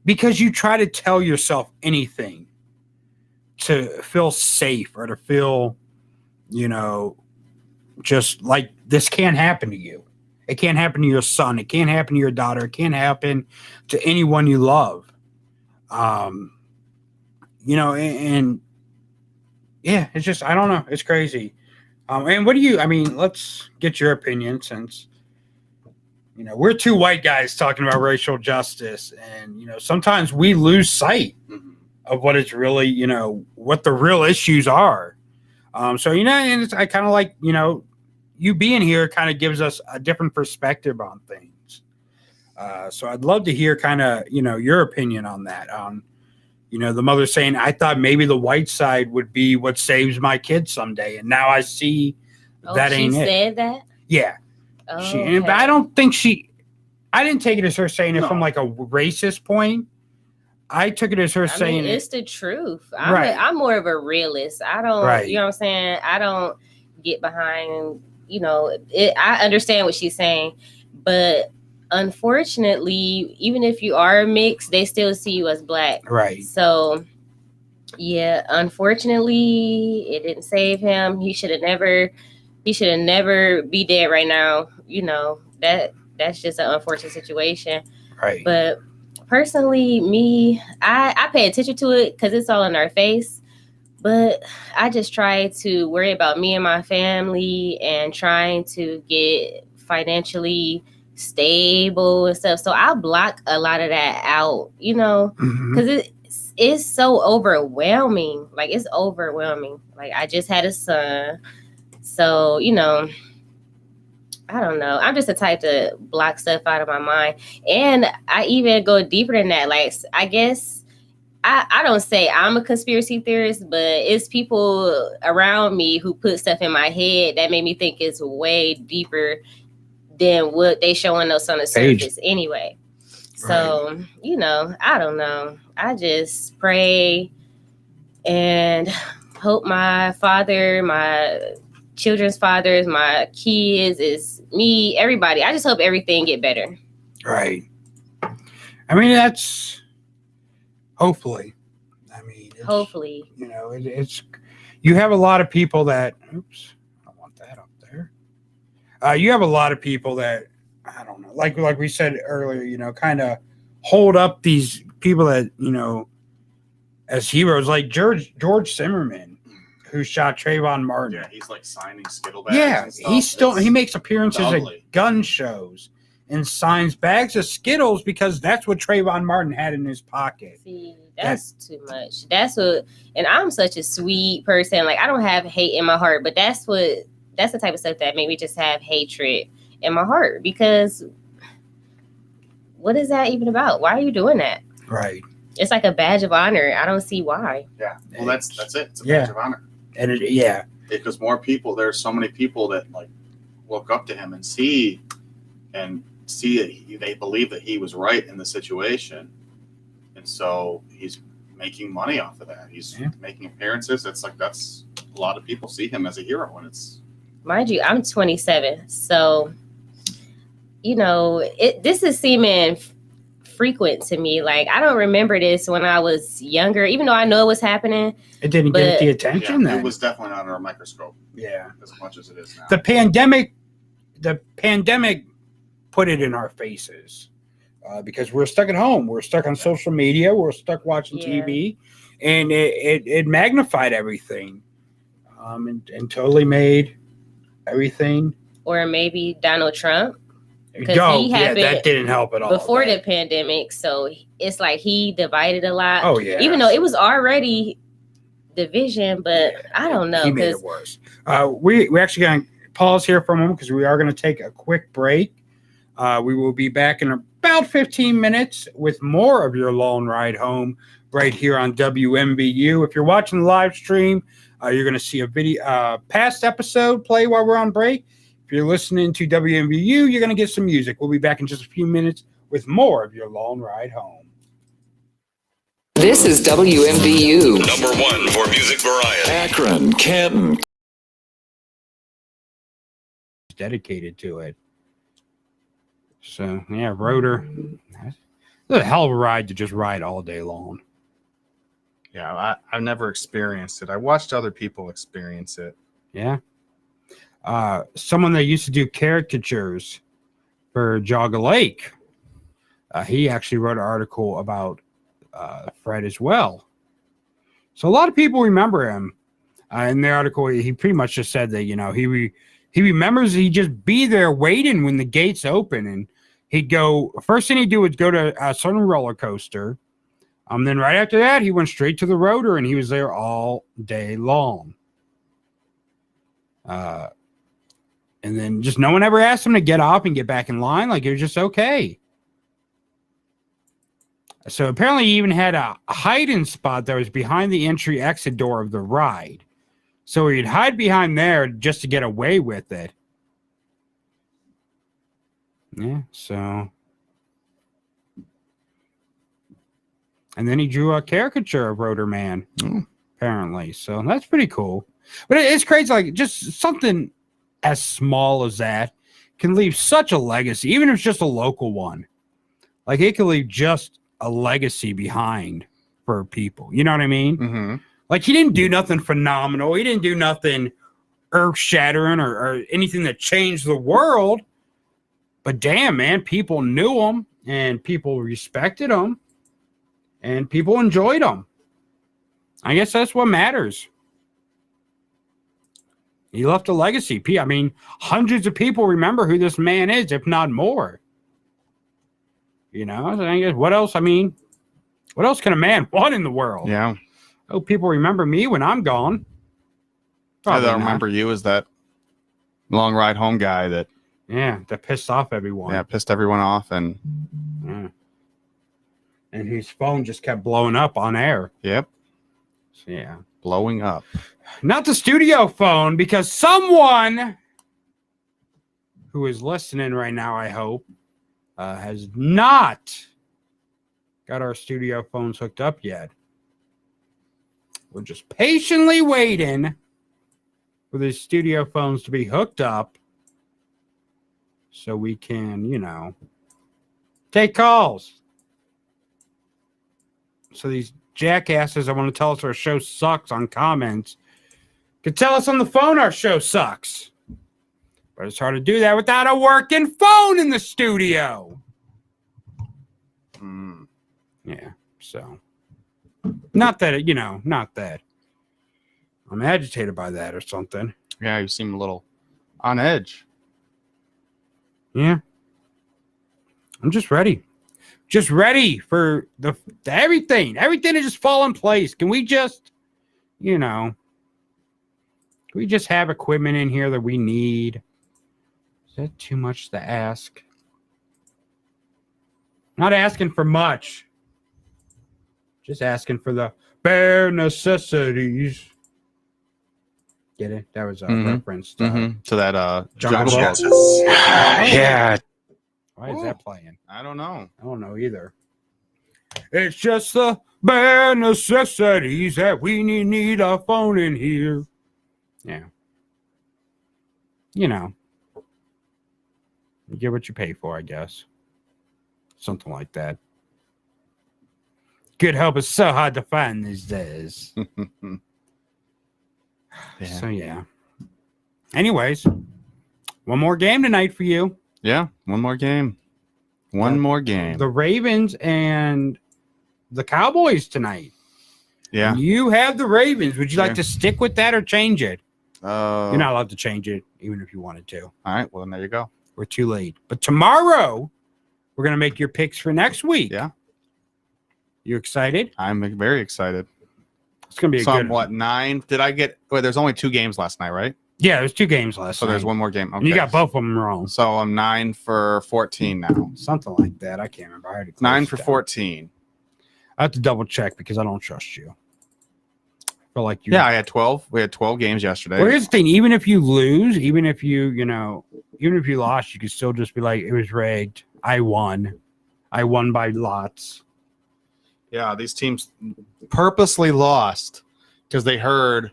Because you try to tell yourself anything to feel safe or to feel, just like this can't happen to you. It can't happen to your son. It can't happen to your daughter. It can't happen to anyone you love. And yeah, it's just, I don't know. It's crazy. And let's get your opinion since, we're two white guys talking about racial justice. And, sometimes we lose sight of what it's really, what the real issues are. So, and it's, I kind of like, you being here kind of gives us a different perspective on things. So I'd love to hear kind of, your opinion on that. The mother saying, I thought maybe the white side would be what saves my kid someday. And now I see that ain't it. She said that? Yeah. Oh, but I don't think I didn't take it as her saying it from like a racist point. I took it as her saying it's the truth. I'm more of a realist. I don't, you know what I'm saying? I don't get behind, I understand what she's saying, but unfortunately, even if you are mixed, they still see you as black. Right. So, yeah, unfortunately, it didn't save him. He should have never be dead right now. That's just an unfortunate situation. Right. But personally, me, I pay attention to it because it's all in our face. But I just try to worry about me and my family and trying to get financially stable and stuff. So I block a lot of that out, because it's so overwhelming. Like, it's overwhelming. Like, I just had a son. So, I don't know. I'm just the type to block stuff out of my mind. And I even go deeper than that. Like, I guess I don't say I'm a conspiracy theorist, but it's people around me who put stuff in my head that made me think it's way deeper than what they showing us on the surface anyway. So, I don't know. I just pray and hope my father, my children's fathers, my kids, is me, everybody. I just hope everything get better. Right. That's hopefully. Hopefully. It's you have a lot of people that, oops, I don't want that up there. You have a lot of people that, I don't know, like we said earlier, kind of hold up these people that, as heroes, like George Zimmerman, who shot Trayvon Martin. Yeah, he's like signing Skittle bags. Yeah, he makes appearances at gun shows and signs bags of Skittles because that's what Trayvon Martin had in his pocket. See, that's too much. And I'm such a sweet person. Like, I don't have hate in my heart, but that's the type of stuff that made me just have hatred in my heart, because what is that even about? Why are you doing that? Right. It's like a badge of honor. I don't see why. Yeah. Well, that's it. It's a badge of honor. And because more people, there's so many people that like look up to him and see they believe that he was right in the situation. And so he's making money off of that. He's making appearances. It's like, that's a lot of people see him as a hero, and it's, mind you, I'm 27. So, this is seeming frequent to me. Like, I don't remember this when I was younger, even though I know it was happening. It didn't get the attention then. It was definitely not under a microscope. Yeah. As much as it is now. The pandemic put it in our faces because we're stuck at home. We're stuck on social media. We're stuck watching TV, and it magnified everything and totally made everything. Or maybe Donald Trump. because he happened that didn't help at all. before the pandemic. So it's like he divided a lot. Oh yeah, even though it was already division, but I don't know. He made it worse. We actually going to pause here for a moment because we are going to take a quick break. We will be back in about 15 minutes with more of your long ride home right here on WMBU. If you're watching the live stream, you're going to see a video, past episode play while we're on break. If you're listening to WMBU, you're going to get some music. We'll be back in just a few minutes with more of your long ride home. This is WMBU. Number one for music variety. Akron, Canton. Dedicated to it. So, yeah, Rotor. It's a hell of a ride to just ride all day long. Yeah, I've never experienced it. I watched other people experience it. Yeah. Someone that used to do caricatures for Jogga Lake, he actually wrote an article about Fred as well. So a lot of people remember him. In the article, he pretty much just said that, he remembers he'd just be there waiting when the gates open, and he'd go, first thing he'd do was go to a certain roller coaster. Then right after that, he went straight to the Rotor, and he was there all day long. And then just no one ever asked him to get off and get back in line. Like, it was just okay. So apparently he even had a hiding spot that was behind the entry exit door of the ride. So he'd hide behind there just to get away with it. Yeah, so. And then he drew a caricature of Rotor Man, apparently. So that's pretty cool. But it's crazy, like, just something as small as that can leave such a legacy, even if it's just a local one. Like, it can leave just a legacy behind for people. You know what I mean? Mm-hmm. Like, he didn't do nothing phenomenal. He didn't do nothing earth-shattering or anything that changed the world. But damn, man, people knew him, and people respected him, and people enjoyed him. I guess that's what matters. He left a legacy. I mean, hundreds of people remember who this man is, if not more. I guess what else? I mean, what else can a man want in the world? Yeah. Oh, people remember me when I'm gone. I don't remember you as that long ride home guy that pissed off everyone. Yeah, pissed everyone off, and his phone just kept blowing up on air. Yep. So, yeah. Blowing up. Not the studio phone, because someone who is listening right now, I hope, has not got our studio phones hooked up yet. We're just patiently waiting for the studio phones to be hooked up so we can, take calls. So these jackasses that want to tell us our show sucks on comments could tell us on the phone our show sucks. But it's hard to do that without a working phone in the studio. Yeah, so. Not that, not that I'm agitated by that or something. Yeah, you seem a little on edge. Yeah. I'm just ready. Just ready for the everything to just fall in place. Can we just, can we just have equipment in here that we need? Is that too much to ask? Not asking for much. Just asking for the bare necessities. Get it? That was a reference to that Jungle Book. Yeah. Why is that playing? I don't know. I don't know either. It's just the bare necessities that we need a phone in here. Yeah. You get what you pay for, I guess. Something like that. Good help is so hard to find these days. Yeah. So, yeah. Anyways, one more game tonight for you. Yeah, one more game. One more game. The Ravens and the Cowboys tonight. Yeah. And you have the Ravens. Would you like to stick with that or change it? You're You're not allowed to change it, even if you wanted to. All right, well, then there you go. we're too late. But tomorrow, we're going to make your picks for next week. Yeah. You excited? I'm very excited. It's going to be a good what, 9? Did I get... Wait, there's only 2 games last night, right? Yeah, there's 2 games last night. So there's one more game. Okay. And you got both of them wrong. So I'm 9 for 14 now. Something like that. I can't remember. I already 9 for down. 14. I have to double check because I don't trust you. I feel like you. Yeah, I had 12. We had 12 games yesterday. Well, here's the thing. Even if you lose, even if you lost, you could still just be like, it was rigged. I won. I won by lots. Yeah, these teams purposely lost because they heard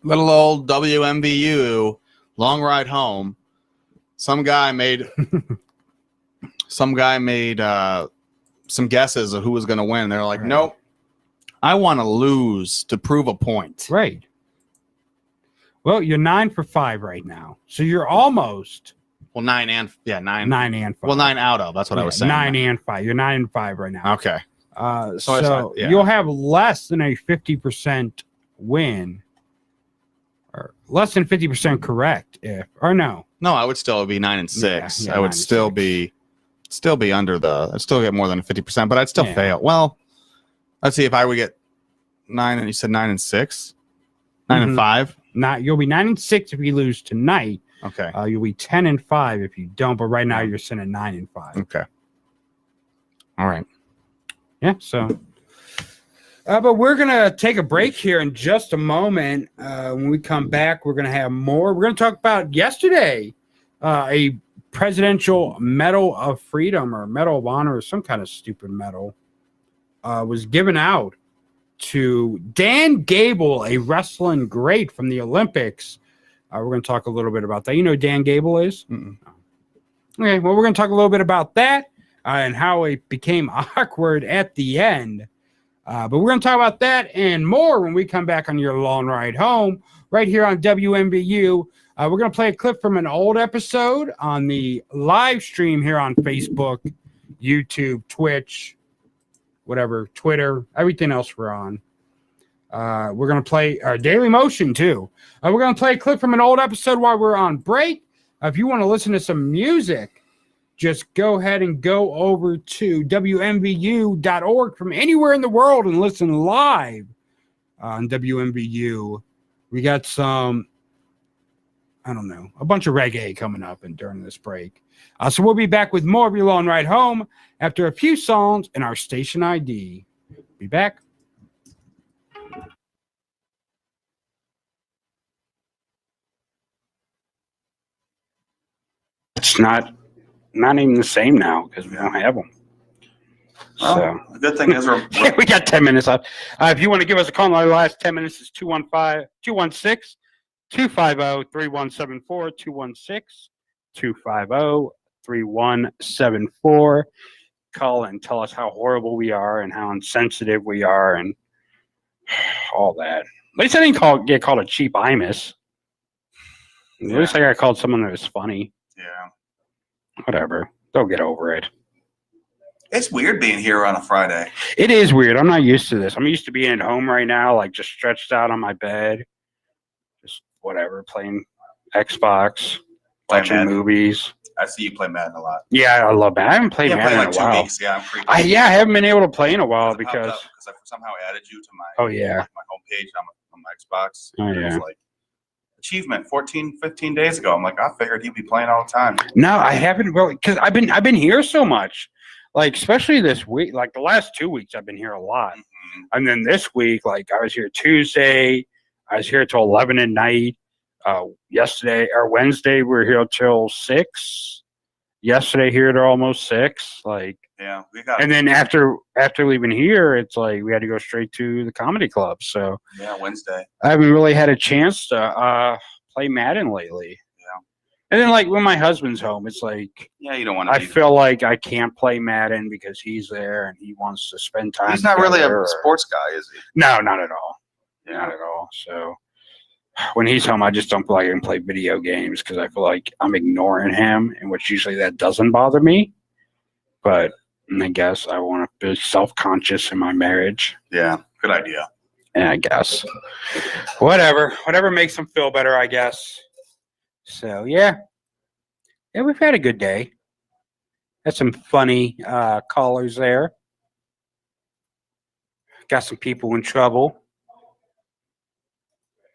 little old WMBU long ride home. Some guy made some guesses of who was going to win. They're like, nope, I want to lose to prove a point. Right. Well, you're 9 for 5 right now, so you're almost. Well, 9 and 5. 9 and 5. Well, 9 out of. That's what I was saying. 9 and 5. You're 9 and 5 right now. Okay. So you'll have less than a 50% win, or less than 50% correct. No, I would still be 9 and 6. Yeah, I would still be under the. I'd still get more than 50%, but I'd still fail. Well, let's see if I would get 9, and you said 9 and 6, 9 and 5. You'll be 9 and 6 if you lose tonight. Okay. You'll be 10 and 5 if you don't. But right now you're sitting at 9 and 5. Okay. All right. Yeah. So. But we're going to take a break here in just a moment. When we come back, we're going to have more. We're going to talk about yesterday, a Presidential Medal of Freedom or Medal of Honor or some kind of stupid medal was given out to Dan Gable, a wrestling great from the Olympics. We're going to talk a little bit about that. You know who Dan Gable is? Mm-mm. Okay, well, we're going to talk a little bit about that and how it became awkward at the end. But we're going to talk about that and more when we come back on your long ride home right here on WMBU. We're going to play a clip from an old episode on the live stream here on Facebook, YouTube, Twitch, whatever, Twitter, everything else we're on. We're going to play our Daily Motion, too. We're going to play a clip from an old episode while we're on break. If you want to listen to some music, just go ahead and go over to WMVU.org from anywhere in the world and listen live on WMVU. We got some, a bunch of reggae coming up and during this break. So we'll be back with more of your long ride home after a few songs and our station ID. Be back. It's not even the same now because we don't have them. Well, the good thing is we got 10 minutes left. If you want to give us a call in the last 10 minutes, it's 216-250-3174, 250-3174. Call and tell us how horrible we are and how insensitive we are and all that. At least I didn't get called a cheap Imus. At least I got called someone that was funny. Yeah. Whatever. They'll get over it. It's weird being here on a Friday. It is weird. I'm not used to this. I'm used to being at home right now, like just stretched out on my bed. Just whatever, playing Xbox, watching movies. I see you play Madden a lot. Yeah, I love Madden. I haven't played Madden in a while. 2 weeks. Yeah, I'm freaking. I haven't been able to play in a while because I somehow added you to my my homepage on my Xbox. Oh, It was like achievement 15 days ago. I'm like, I figured he'd be playing all the time. No, I haven't really because I've been here so much. Like especially this week, like the last 2 weeks I've been here a lot. Mm-hmm. And then this week, like I was here Tuesday, I was here till 11 at night. Yesterday or Wednesday we were here till 6. Yesterday here till almost 6. Like yeah, we got. And then after leaving here, it's like we had to go straight to the comedy club. So yeah, Wednesday. I haven't really had a chance to play Madden lately. Yeah. And then like when my husband's home, it's like you don't want to. I feel like I can't play Madden because he's there and he wants to spend time. He's not really a sports guy, is he? No, not at all. Yeah. Not at all. So when he's home, I just don't feel like I can play video games because I feel like I'm ignoring him, and which usually that doesn't bother me. But I guess I want to be self-conscious in my marriage. Yeah, good idea. Yeah, I guess. Whatever makes him feel better, I guess. So, yeah. Yeah, we've had a good day. Had some funny callers there. Got some people in trouble.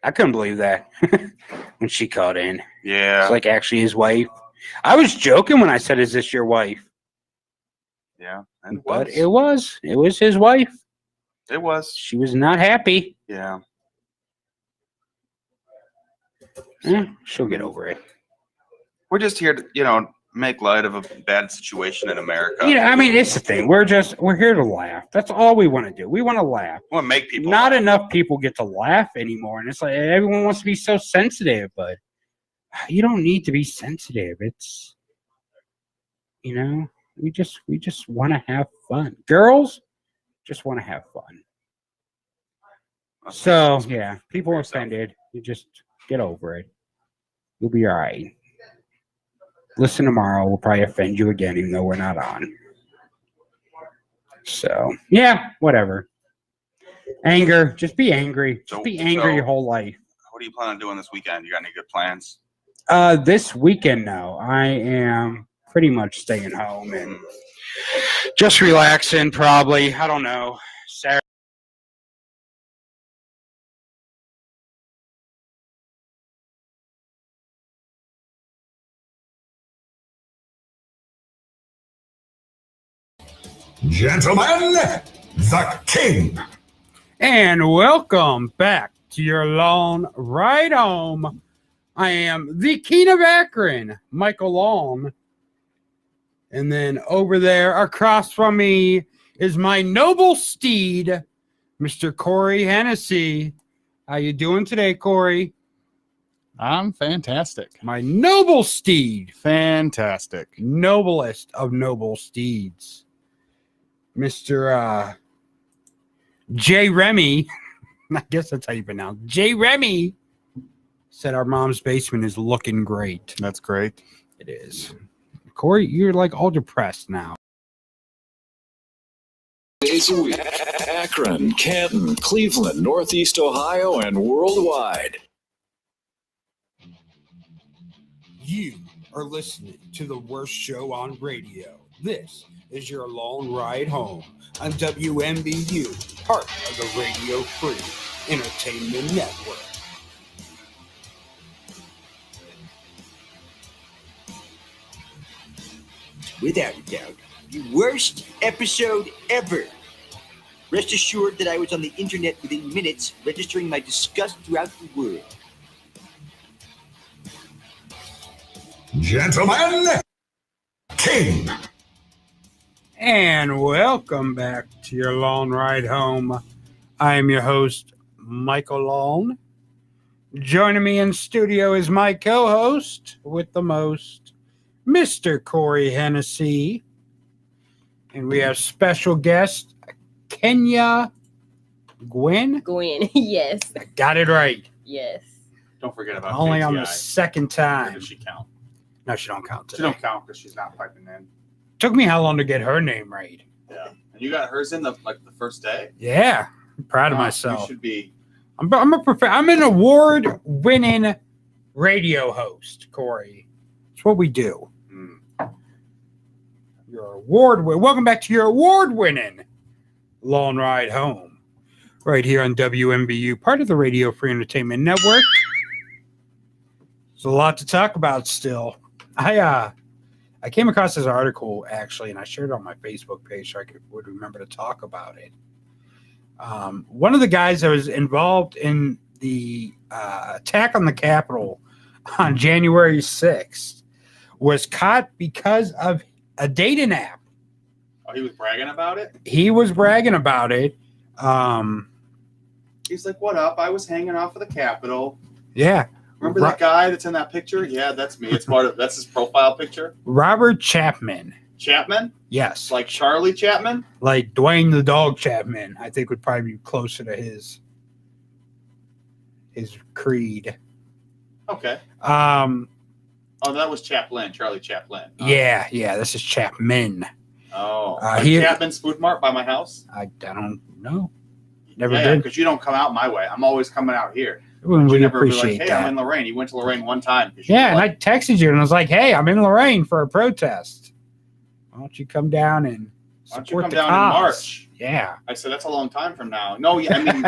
I couldn't believe that when she called in. Yeah. It's like actually his wife. I was joking when I said, "Is this your wife?" Yeah. And But it was. It was his wife. It was. She was not happy. Yeah. She'll get over it. We're just here to, make light of a bad situation in America. I mean, it's the thing. We're here to laugh. That's all we want to do. We want to laugh. We want to make people Not laugh. enough people get to laugh anymore. And it's like everyone wants to be so sensitive, but you don't need to be sensitive. It's, we just want to have fun. Girls just want to have fun. So, yeah, people are offended. You just get over it. You'll be all right. Listen tomorrow. We'll probably offend you again, even though we're not on. So, yeah, whatever. Anger. Just be angry. Just be angry your whole life. What are you planning on doing this weekend? You got any good plans? This weekend, no. I am pretty much staying home and just relaxing, probably. I don't know. Saturday. Gentlemen, the king. And welcome back to your long ride home. I am the King of Akron, Michael Long. And then over there across from me is my noble steed, Mr. Corey Hennessy. How you doing today, Corey? I'm fantastic. My noble steed. Fantastic. Noblest of noble steeds. Mr. J. Remy, I guess that's how you pronounce it. J. Remy said our mom's basement is looking great. That's great. It is. Corey, you're like all depressed now. Days a week. Akron, Canton, Cleveland, Northeast Ohio, and worldwide. You are listening to the worst show on radio. This is your long ride home on WMBU, part of the Radio Free Entertainment Network. Without a doubt, the worst episode ever. Rest assured that I was on the internet within minutes, registering my disgust throughout the world. Gentlemen, king. And welcome back to your long ride home. I am your host, Michael Long. Joining me in studio is my co-host with the most, Mr. Corey Hennessy. And we have special guest, Kenya Guin. Guin, yes. I got it right. Yes. Don't forget about Only KTI. on the second Or time. does she count? No, she don't count She today. don't count because she's not piping in. Took me how long to get her name right? Yeah. And you got hers in the first day? Yeah. I'm proud of You myself. should be. I'm an award-winning radio host, Corey. It's what we do. Welcome back to your award-winning long ride home, right here on WMBU, part of the Radio Free Entertainment Network. There's a lot to talk about still. I came across this article actually, and I shared it on my Facebook page so I would remember to talk about it. One of the guys that was involved in the attack on the Capitol on January 6th was caught because of a dating app. Oh, he was bragging about it? He was bragging about it. He's like, what up? I was hanging off of the Capitol. Yeah. Remember that guy that's in that picture? Yeah, that's me. That's his profile picture. Robert Chapman. Chapman? Yes. Like Charlie Chapman? Like Dwayne the Dog Chapman, I think would probably be closer to his creed. Okay. Oh, that was Chaplin, Charlie Chaplin. Yeah, this is Chapman. Oh. He Chapman's Food Mart by my house? I don't know. Never Yeah, did. because you don't come out my way. I'm always coming out here. We You never be appreciate like, hey, I'm that. in Lorraine. You went to Lorraine one time. Yeah, and I texted you and I was like, hey, I'm in Lorraine for a protest. Why don't you come down and Why don't you support come the down cause? in March? Yeah. I said, that's a long time from now. No, I mean,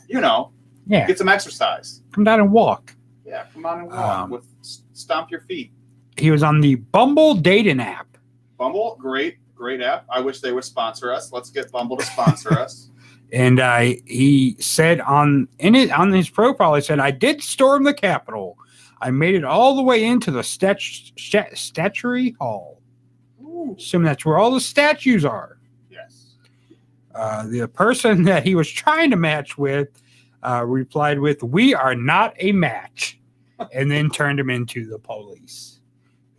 Yeah. get some exercise. Come down and walk. Yeah, come on and walk. Stomp your feet. He was on the Bumble dating app. Bumble, great app. I wish they would sponsor us. Let's get Bumble to sponsor us. And he said on his profile, he said, I did storm the Capitol. I made it all the way into the statuary hall. Ooh. Assuming that's where all the statues are. Yes. The person that he was trying to match with replied with, we are not a match. And then turned him into the police,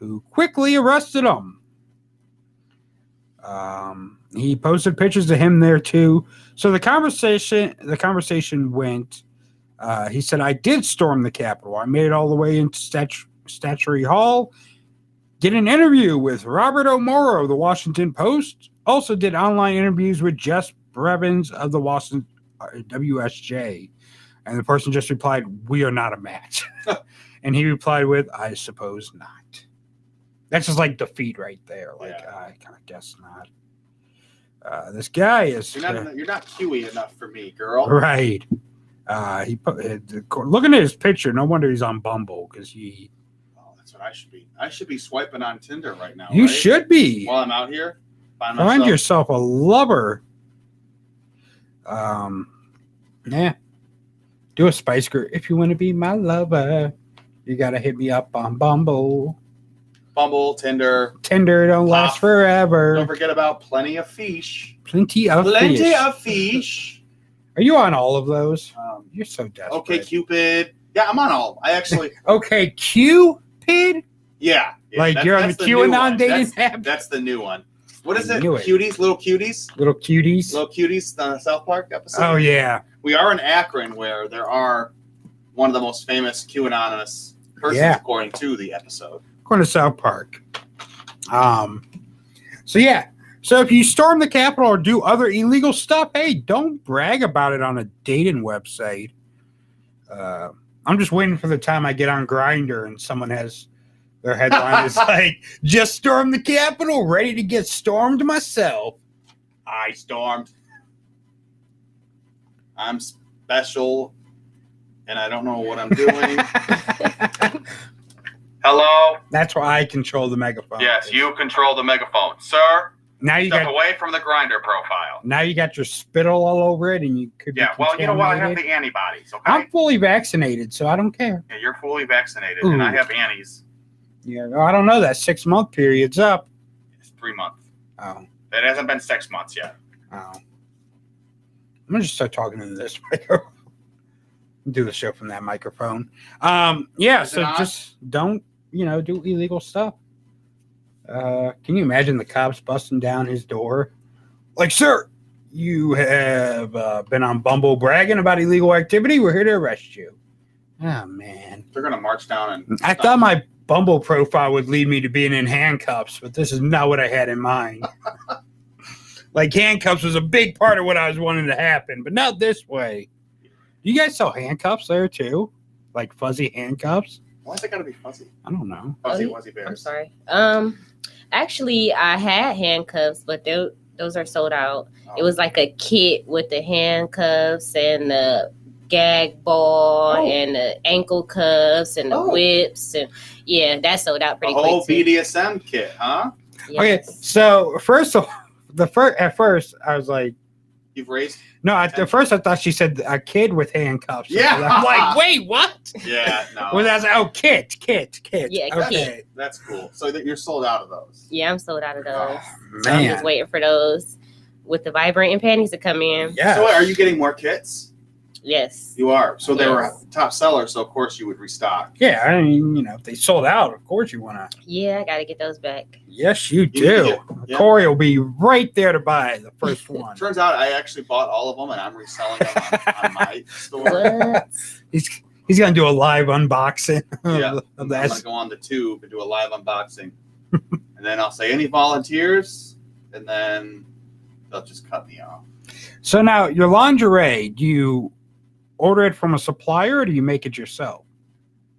who quickly arrested him. He posted pictures of him there too. So the conversation went. He said, "I did storm the Capitol. I made it all the way into Statuary Hall. Did an interview with Robert O. Morrow of the Washington Post. Also did online interviews with Jess Brevins of the Washington WSJ." And the person just replied, "We are not a match." And he replied with, "I suppose not." That's just like defeat right there. Like, Yeah. I kind of guess not. This guy is You're not QE enough for me, girl. right. He put looking at his picture. No wonder he's on Bumble because he. Oh, that's what I should be. I should be swiping on Tinder right now. You right? should be. While I'm out here, Find yourself a lover. Yeah. Do a Spice Girl. If you want to be my lover, you gotta hit me up on Bumble. Bumble, Tinder. Tinder don't last forever. Don't forget about Plenty of Fish. Plenty of Fish. Are you on all of those? You're so desperate. Okay, Cupid. Yeah, I'm on all. I actually. Okay, Cupid. Yeah. Like you're on the QAnon dating app. That's the new one. What is I it? knew it. Cuties, little cuties. Little cuties. Little cuties. The South Park episode. Oh yeah. We are in Akron, where there are one of the most famous QAnonous persons, Yeah. according to the episode. According to South Park. So yeah. So if you storm the Capitol or do other illegal stuff, hey, don't brag about it on a dating website. I'm just waiting for the time I get on Grindr and someone has their headline is like, just stormed the Capitol, ready to get stormed myself. I stormed. I'm special, and I don't know what I'm doing. Hello? That's why I control the megaphone. Yes, you control the megaphone. Sir, Now you step got away from the Grinder profile. now you got your spittle all over it, and you could Yeah, be well, you know what? I have contaminated. the antibodies, okay? I'm fully vaccinated, so I don't care. Yeah, you're fully vaccinated, and I Ooh. have anties. Yeah, I don't know. That 6-month period's up. It's 3 months. Oh, It hasn't been 6 months yet. oh. I'm gonna just start talking into this microphone. Do the show from that microphone. Yeah. Is it So on? just don't do illegal stuff. Can you imagine the cops busting down his door? Like, sir, you have been on Bumble bragging about illegal activity. We're here to arrest you. Oh, man. They're going to march down and... I thought my Bumble profile would lead me to being in handcuffs, but this is not what I had in mind. Like, handcuffs was a big part of what I was wanting to happen, but not this way. You guys sell handcuffs there, too? Like fuzzy handcuffs? Why's it got to be fuzzy? I don't know. Fuzzy, wuzzy bears. I'm sorry. Actually, I had handcuffs, but those are sold out. Oh. It was like a kit with the handcuffs and the gag ball and the ankle cuffs and the whips, and yeah, that sold out pretty The whole quick. too. BDSM kit, huh? Okay, so at first I was like, You've raised... no, at first I thought she said a kid with handcuffs. Yeah. I'm like, wait, what? Yeah, no. Well, that's kit. Yeah, okay. kit. That's cool. So that you're sold out of those. Yeah, I'm sold out of those. Oh, So I'm just man. waiting for those with the vibrating panties to come in. Yeah. So are you getting more kits? Yes. You are. So they were Yes. top sellers, so of course you would restock. Yeah, I mean, if they sold out, of course you want to. Yeah, I gotta get those back. Yes, you need to do. get- Corey will be right there to buy the first one. Turns out I actually bought all of them, and I'm reselling them on my store. What? He's gonna do a live unboxing of Yeah. the- I'm of the going to go on the tube and do a live unboxing. And then I'll say, any volunteers? And then they'll just cut me off. So now your lingerie, do you order it from a supplier or do you make it yourself?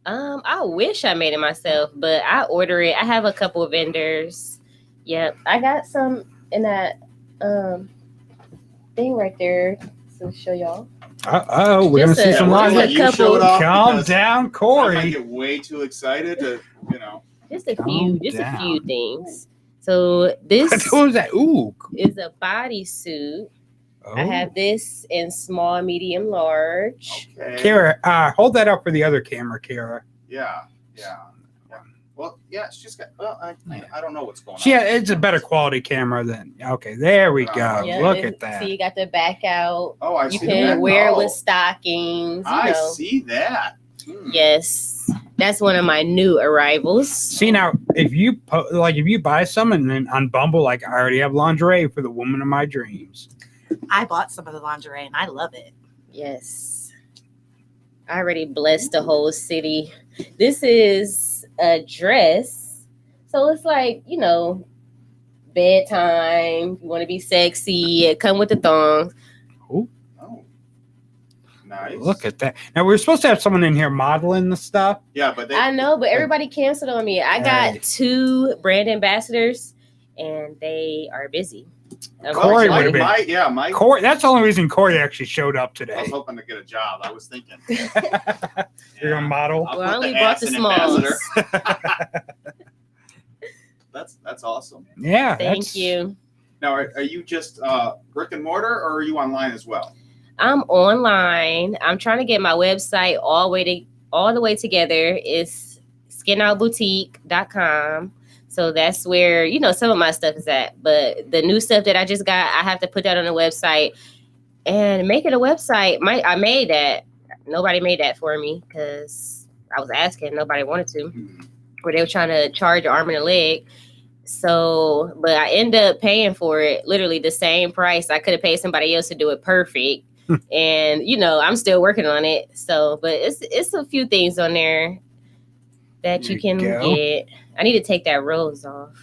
I wish I made it myself, but I order it. I have a couple of vendors. Yep, I got some in that thing right there to show y'all. Oh, we're gonna Just see a- some just live. a couple- Calm down, I might Corey. get way too excited to, Just a Calm few, just a few down. things. So this What was that? Ooh. is a bodysuit. Oh. I have this in small, medium, large. Okay. Kara, hold that up for the other camera, Kara. Yeah. Well, yeah, she's got. Well, I don't know what's going on. Yeah, it's a better quality camera than. Okay, there we go. Yeah, Look and at that. See, you got the back out. Oh, I You see can that. wear it Oh, with stockings. You I know. see that. Yes, that's one of my new arrivals. See now, if you if you buy some and then on Bumble, like I already have lingerie for the woman of my dreams. I bought some of the lingerie and I love it. Yes, I already blessed the whole city. This is a dress, so it's like bedtime. You want to be sexy. It come with the thongs. Oh, nice. Look at that. Now we were supposed to have someone in here modeling the stuff. Yeah, but I know, but everybody canceled on me. I got 2 brand ambassadors, and they are busy. Corey would have been. Mike. Corey, that's the only reason Corey actually showed up I today. was hoping to get a job. I was thinking. You're gonna model. I'll Well, I put only the brought ass the in smalls. ambassador. That's awesome. Yeah. Thank you. Now, are you just brick and mortar, or are you online as well? I'm online. I'm trying to get my website all the way together. It's skinoutboutique.com. So that's where, some of my stuff is at. But the new stuff that I just got, I have to put that on the website and make it a website. I made that. Nobody made that for me because I was asking. Nobody wanted to. Or they were trying to charge an arm and a leg. So, but I end up paying for it literally the same price. I could have paid somebody else to do it perfect. And, I'm still working on it. So, but it's a few things on there that you can get. I need to take that rose off.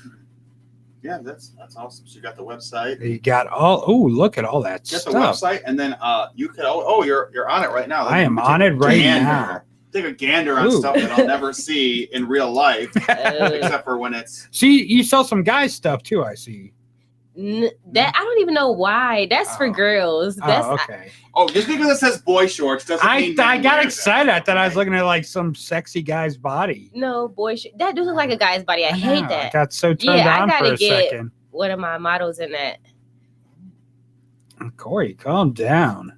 Yeah, that's awesome. So you got the website. You got all. Oh, look at all that You got stuff. the website, and then you could. Oh, you're on it right now. I am on it right now. Take a gander on stuff that I'll never see in real life, except for when it's. See, you sell some guys stuff too. I see. That I don't even know why. That's for girls. That's okay. Just because it says boy shorts doesn't mean. I got excited. I thought I was looking at like some sexy guy's body. No, boy, that does look like a guy's body. I hate that. I got so turned on for a second. One of my models in that. Corey, calm down.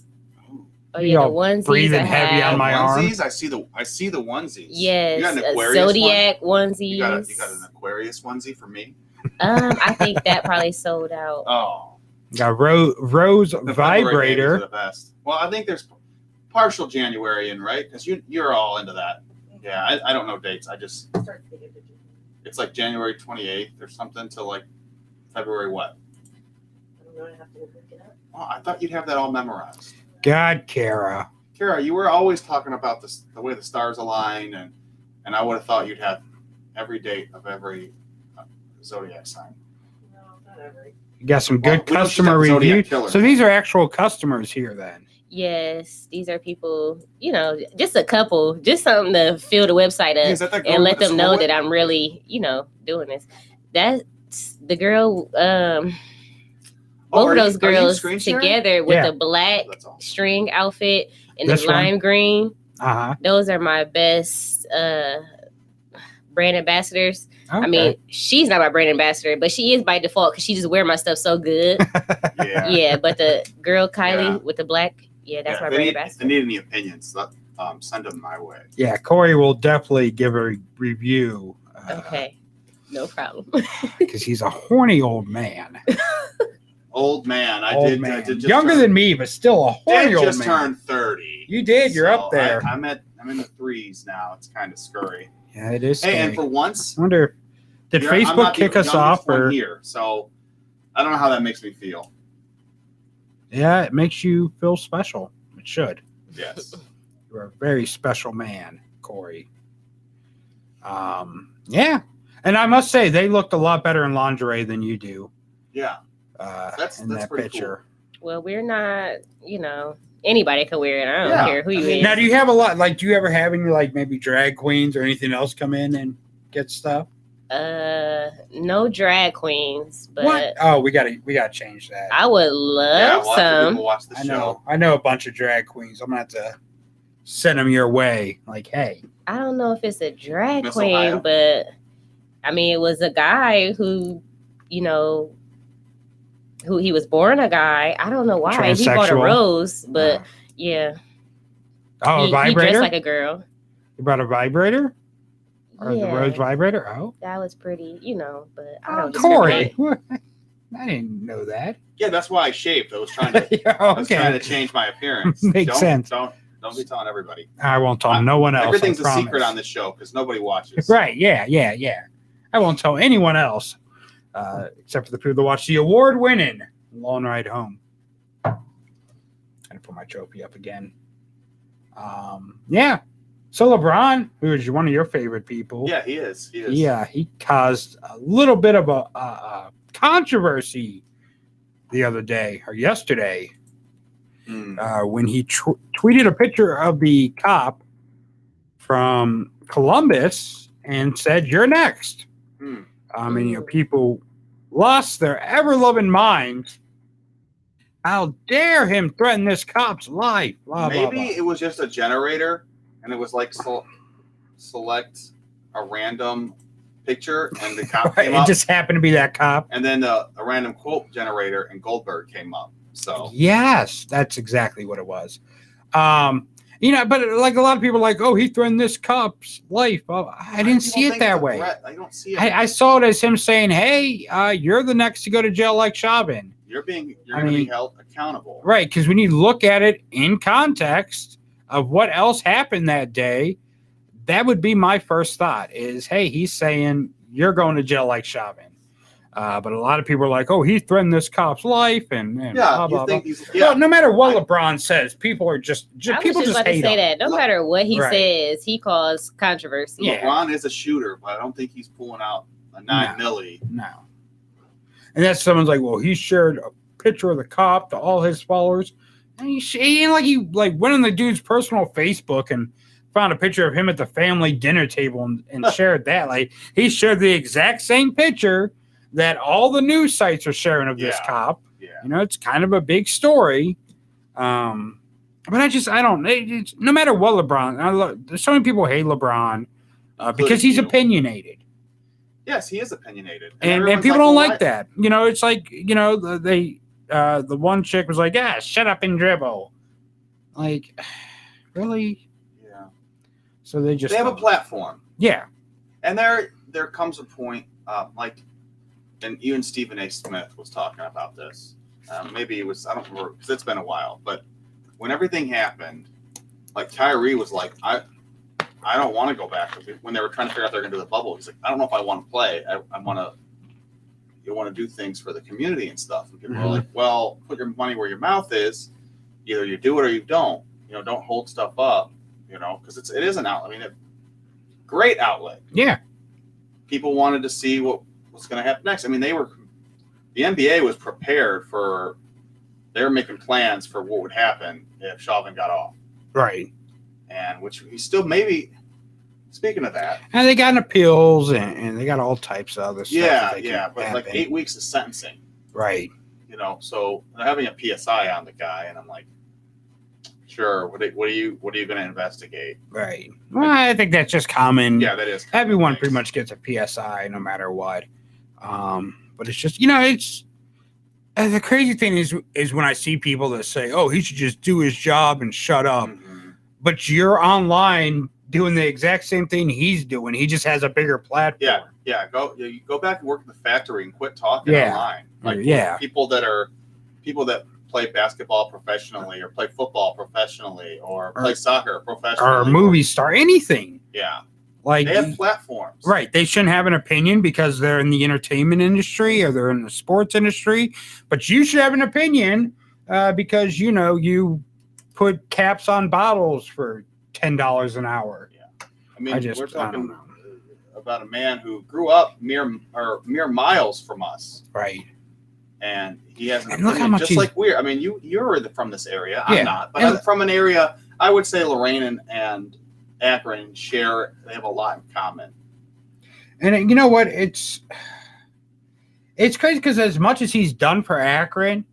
Oh yeah, the onesies. Breathing heavy on my arm. I see the onesies. Yes, you got an a Aquarius Zodiac one? onesie. You got an Aquarius onesie for me. I think that probably sold out. Oh, got Rose the vibrator. The best. Well, I think there's partial January in, right? Because you're all into that. Yeah, I don't know dates. I just it's like January 28th or something to like February what? I don't know. I have to look it up. Oh, I thought you'd have that all memorized. God, Kara. Kara, you were always talking about the way the stars align, and I would have thought you'd have every date of every zodiac sign. No, not every. You got some good customer reviews. So these are actual customers here then. Yes, these are people, just a couple, just something to fill the website up and let them know that I'm really, doing this. That's the girl, both of those girls together with the black string outfit and the lime green. Uh-huh. Those are my best brand ambassadors. Okay. I mean, she's not my brand ambassador, but she is by default because she just wear my stuff so good. Yeah, but the girl Kylie with the black, that's my brand ambassador. If they need any opinions, send them my way. Yeah, Corey will definitely give a review. Okay, no problem. Because he's a horny old man. Old man. I did just younger than me, but still a horny old man. Just turned 30. You did. You're up there. I'm in the threes now. It's kind of scurry. Yeah, it is. Hey, scary. and for once, I wonder, did Facebook kick us off or here? So I don't know how that makes me feel. Yeah, it makes you feel special. It should. Yes. You're a very special man, Corey. Yeah, and I must say they looked a lot better in lingerie than you do. Yeah. That's that picture. Well, we're not, Anybody can wear it. I don't care who you is. Now, do you have a lot? Like, do you ever have any like maybe drag queens or anything else come in and get stuff? No drag queens, but what? Oh, we gotta change that. I would love some. Watch the show. I know a bunch of drag queens. I'm gonna have to send them your way. Like, hey. I don't know if it's a drag queen, but I mean, it was a guy who, who he was born a guy. I don't know why. He bought a rose, but yeah. Oh, a vibrator? He dressed like a girl. You bought a vibrator? Or the rose vibrator? Oh. That was pretty, but I don't Corey. I didn't know that. Yeah, that's why I shaved. I was trying to, I was trying to change my appearance. Makes sense. Don't be telling everybody. I won't tell no one else. Everything's a secret on this show because nobody watches. Right, yeah. I won't tell anyone else except for the people that watch the award-winning Long Ride Home. I had to put my trophy up again. So LeBron, who is one of your favorite people. Yeah, he is. Yeah, he caused a little bit of a controversy the other day or yesterday when he tweeted a picture of the cop from Columbus and said, "You're next." And people lost their ever-loving minds. How dare him threaten this cop's life? Blah, Maybe blah, blah. it was just a generator, and it was like select a random picture, and the cop came up. It just happened to be that cop. And then a random quote generator, and Goldberg came up. So yes, that's exactly what it was. But like a lot of people are like, oh, he threatened this cop's life. I didn't see it that way. I don't see it. I saw it as him saying, hey, you're the next to go to jail like Chauvin. You're going to be held accountable. Right, because when you look at it in context of what else happened that day, that would be my first thought is, hey, he's saying you're going to jail like Chauvin. But a lot of people are like, oh, he threatened this cop's life and blah, blah, blah. Well, no matter what LeBron says, people are just people just about to hate say him. that. No matter what he says, he caused controversy. LeBron is a shooter, but I don't think he's pulling out a 9 milli. No. And that's someone's like, well, he shared a picture of the cop to all his followers. And he went on the dude's personal Facebook and found a picture of him at the family dinner table and shared that. Like, he shared the exact same picture that all the news sites are sharing of this cop. Yeah. It's kind of a big story. But I don't. No matter what LeBron, there's so many people hate LeBron because he's opinionated. Yes, he is opinionated, and people don't like that. It's like the one chick was like, "Yeah, shut up and dribble." Like, really? Yeah. So they have a platform. Yeah. And there comes a point, and even Stephen A. Smith was talking about this. Maybe it was, I don't remember, because it's been a while. But when everything happened, like Kyrie was like, I don't want to go back. When they were trying to figure out they're going to do the bubble, he's like, I don't know if I want to play. I want to. You want to do things for the community and stuff. And people are like, well, put your money where your mouth is. Either you do it or you don't. Don't hold stuff up. Because it is an outlet. I mean, great outlet. Yeah. People wanted to see what was going to happen next. I mean, the NBA was prepared for. They were making plans for what would happen if Chauvin got off. Right. And which he still maybe. Speaking of that, and they got appeals and they got all types of other stuff. Yeah, but like 8 weeks of sentencing, right? So they're having a PSI on the guy, and I'm like, sure. What are you going to investigate? Right. Well, I think that's just common. Yeah, that is. Everyone pretty much gets a PSI no matter what. But it's just it's the crazy thing is when I see people that say, "Oh, he should just do his job and shut up," but you're online doing the exact same thing he's doing. He just has a bigger platform. Yeah. You go back and work at the factory and quit talking online. Like people that play basketball professionally or play football professionally or play soccer professionally or movie star, anything. Yeah. Like they have platforms. Right. They shouldn't have an opinion because they're in the entertainment industry or they're in the sports industry, but you should have an opinion because you put caps on bottles for $10 an hour. Yeah, I mean, we're talking about a man who grew up mere miles from us, right? and he has an And look how opinion, much just he's- like we're. I mean, you're from this area. Yeah. I'm not, but And- I'm from an area. I would say Lorraine and Akron share. They have a lot in common. And you know what? It's crazy because as much as he's done for Akron,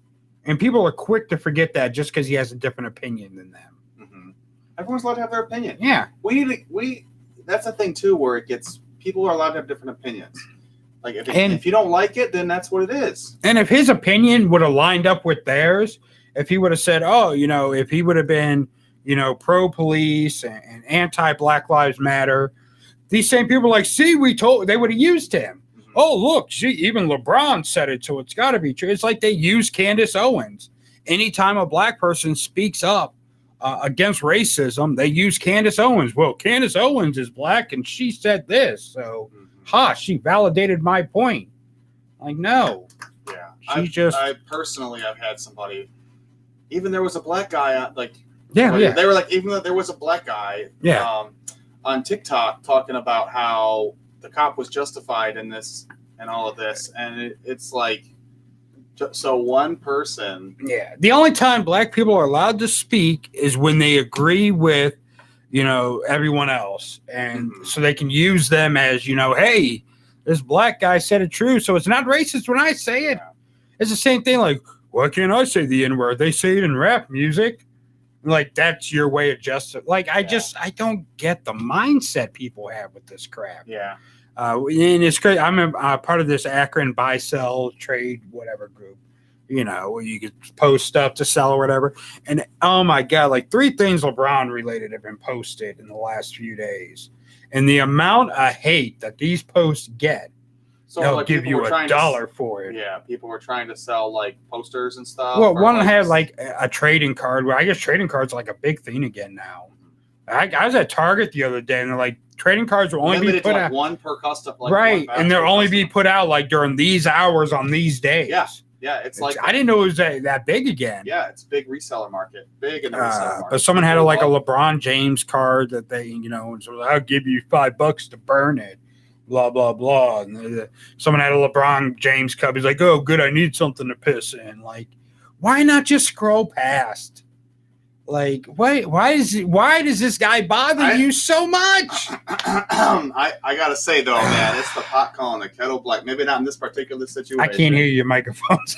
and people are quick to forget that just because he has a different opinion than them. Mm-hmm. Everyone's allowed to have their opinion. Yeah. We that's a thing too, where it gets people are allowed to have different opinions. Like And- if you don't like it, then that's what it is. And if his opinion would have lined up with theirs, if he would have said, oh, if he would have been, pro-police and anti-Black Lives Matter, these same people are like, see, they would have used him. Mm-hmm. Oh, look, even LeBron said it, so it's got to be true. It's like they use Candace Owens. Anytime a black person speaks up against racism, they use Candace Owens. Well, Candace Owens is black, and she said this, so she validated my point. Like, no. Yeah, I personally, I've had somebody. Even there was a black guy Yeah. They were like, even though there was a black guy, on TikTok talking about how the cop was justified in this and all of this, and it's like, so one person. Yeah, the only time black people are allowed to speak is when they agree with, everyone else, and so they can use them as, hey, this black guy said it true, so it's not racist when I say it. Yeah. It's the same thing. Like, why can't I say the N-word? They say it in rap music. Like, that's your way of justice. Like, I don't get the mindset people have with this crap. Yeah. And it's great. I'm a part of this Akron buy, sell, trade, whatever group, where you could post stuff to sell or whatever. And oh my God, like 3 things LeBron related have been posted in the last few days. And the amount of hate that these posts get, So they'll like, give people you were $1 for it. Yeah, people were trying to sell like posters and stuff. Well, or, one like, had like a trading card. Where I guess trading cards are like a big thing again now. I was at Target the other day, and they're like, trading cards will only be limited put to like out one per custom, like right, one and they'll per only custom. be put out like during these hours on these days. Yeah, it's like I didn't know it was that big again. Yeah, it's a big reseller market, big in the reseller market. But someone had People like a love- LeBron James card that they, and so I'll give you $5 to burn it, blah blah blah. And someone had a LeBron James cup. He's like, oh, good, I need something to piss in. Like, why not just scroll past? Like, why does this guy bother you so much? I gotta say though, man, it's the pot calling the kettle black. Maybe not in this particular situation. I can't hear your microphones.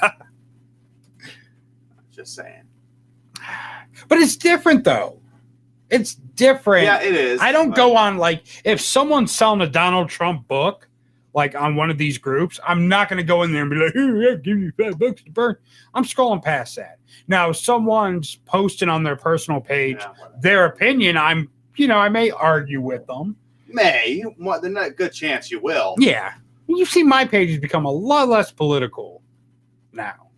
Just saying. But it's different though. It's different. Yeah, it is. I don't go on like if someone's selling a Donald Trump book, like on one of these groups, I'm not going to go in there and be like, "Here, I'll give you $5 to burn." I'm scrolling past that. Now, if someone's posting on their personal page their opinion, I may argue with them. There's not a good chance you will. Yeah, you see, my page has become a lot less political now.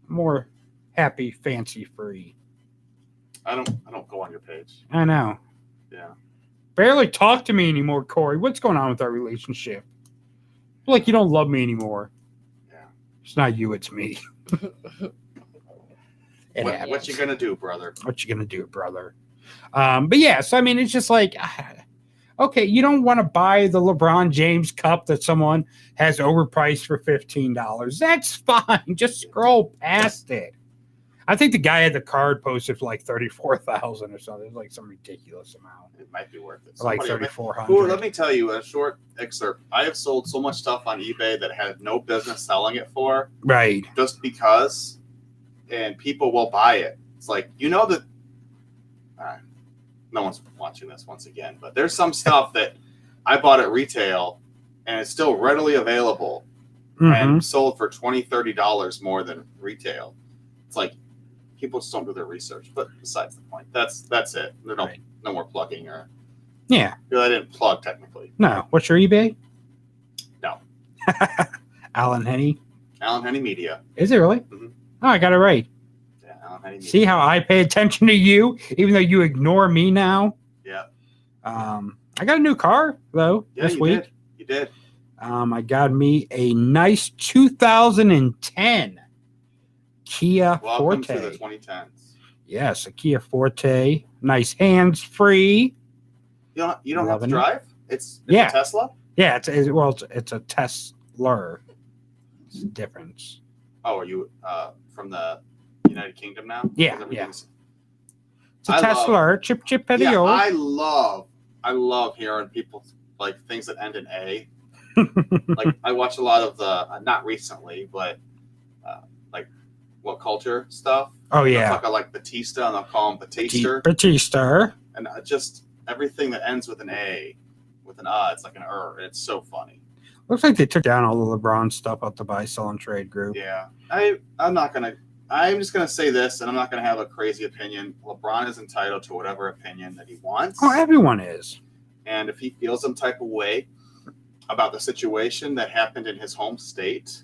More happy, fancy free. I don't go on your page. I know. Yeah. Barely talk to me anymore, Corey. What's going on with our relationship? I feel like you don't love me anymore. Yeah. It's not you, it's me. What you gonna do, brother? What you gonna do, brother? But yeah, so I mean, it's just like, okay, you don't want to buy the LeBron James cup that someone has overpriced for $15. That's fine. Just scroll past it. I think the guy had the card posted for like 34,000 or something. It's like some ridiculous amount. It might be worth it. Like Somebody- 3,400. Ooh, let me tell you a short excerpt. I have sold so much stuff on eBay that I had no business selling it for. Right. Just because, and people will buy it. It's like, that. No one's watching this once again, but there's some stuff that I bought at retail and it's still readily available and sold for $20, $30 more than retail. It's like people just don't do their research. But besides the point, that's it. There's no more plugging or. Yeah. I didn't plug technically. No. What's your eBay? No. Alan Henny. Alan Henny Media. Is it really? Mhm. Oh, I got it right. Yeah, Alan Henny Media. See how I pay attention to you, even though you ignore me now? Yeah. I got a new car, though, this week. You did. I got me a nice 2010 Kia Welcome Forte. to the 2010s. Yes, a Kia Forte. Nice hands-free. You don't have to Loving it. drive? It's Yeah. a Tesla? Yeah, it's a Tesla. difference. Oh, are you from the United Kingdom now? Yeah, Everything's- It's a Tesla. Chip Yeah, video. I love hearing people like things that end in A. Like I watch a lot of the not recently, but like what culture stuff. Oh yeah, they'll talk like Batista, and they'll call him Batista. Batista. And just everything that ends with an A, with an it's like an and it's so funny. Looks like they took down all the LeBron stuff out the buy, sell, and trade group. Yeah, I'm just gonna say this, and I'm not gonna have a crazy opinion. LeBron is entitled to whatever opinion that he wants. Oh, everyone is. And if he feels some type of way about the situation that happened in his home state,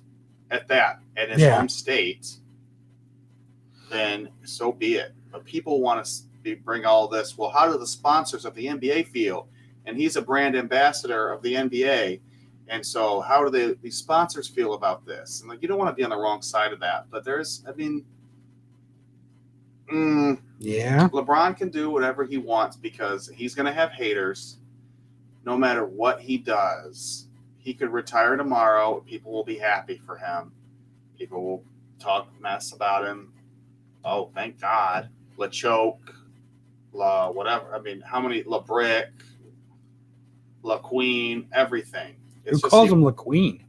home state, then so be it. But people want to bring all this. Well, how do the sponsors of the NBA feel? And he's a brand ambassador of the NBA. And so how do these sponsors feel about this? And like, you don't want to be on the wrong side of that. But LeBron can do whatever he wants because he's going to have haters no matter what he does. He could retire tomorrow. People will be happy for him. People will talk mess about him. Oh, thank God. LeChoke, whatever. I mean, how many? LeBrick, LaQueen, everything. Who calls him LaQueen?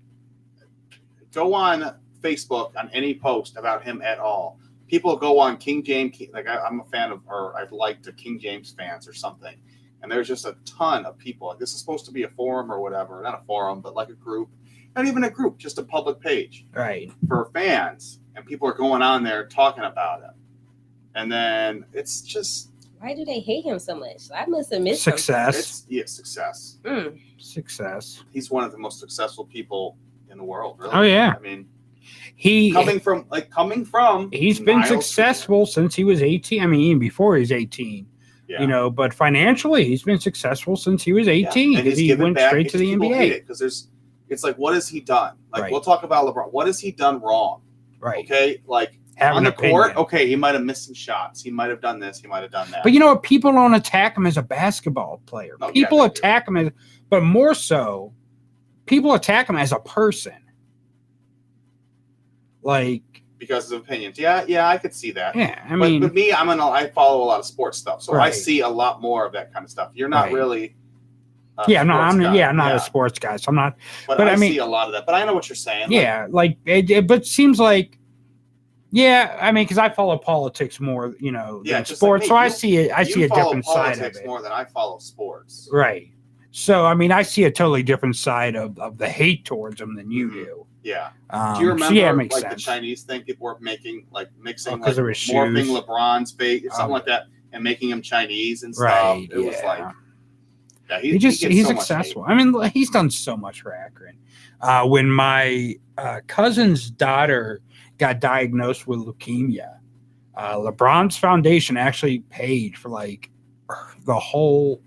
Go on Facebook on any post about him at all. People go on King James, like I'm a fan of, or I'd like the King James fans or something. And there's just a ton of people. Like this is supposed to be a forum or whatever. Not a forum, but like a group. Not even a group, just a public page. Right. For fans. And people are going on there talking about him. And then it's just... Why do they hate him so much? I must have missed success. Success. Success. He's one of the most successful people in the world, really. Oh, yeah. I mean... He's been successful since he was 18. I mean, even before he was 18. Yeah. You know, but financially, he's been successful since he was 18 because he went straight to the NBA. Because it's like, what has he done? Like, we'll talk about LeBron. What has he done wrong? Right. Okay. Like, on the court, okay, he might have missed some shots. He might have done this. He might have done that. But you know what? People don't attack him as a basketball player. People attack him but more so, people attack him as a person. Like, because of opinions. Yeah, I could see that. Yeah, I mean, but me, I follow a lot of sports stuff, so I see a lot more of that kind of stuff. You're not really. I'm not a sports guy, so I'm not. But I mean, see a lot of that. But I know what you're saying. Yeah, but it seems like. Yeah, I mean, because I follow politics more, than sports, so I see it. I see a different side of it more than I follow sports. Right. So I mean, I see a totally different side of the hate towards them than you do. Yeah. Do you remember the Chinese thing people were mixing morphing LeBron's face or something like that and making him Chinese and stuff? Right, it was like he's successful. I mean, he's done so much for Akron. When my cousin's daughter got diagnosed with leukemia, LeBron's foundation actually paid for their whole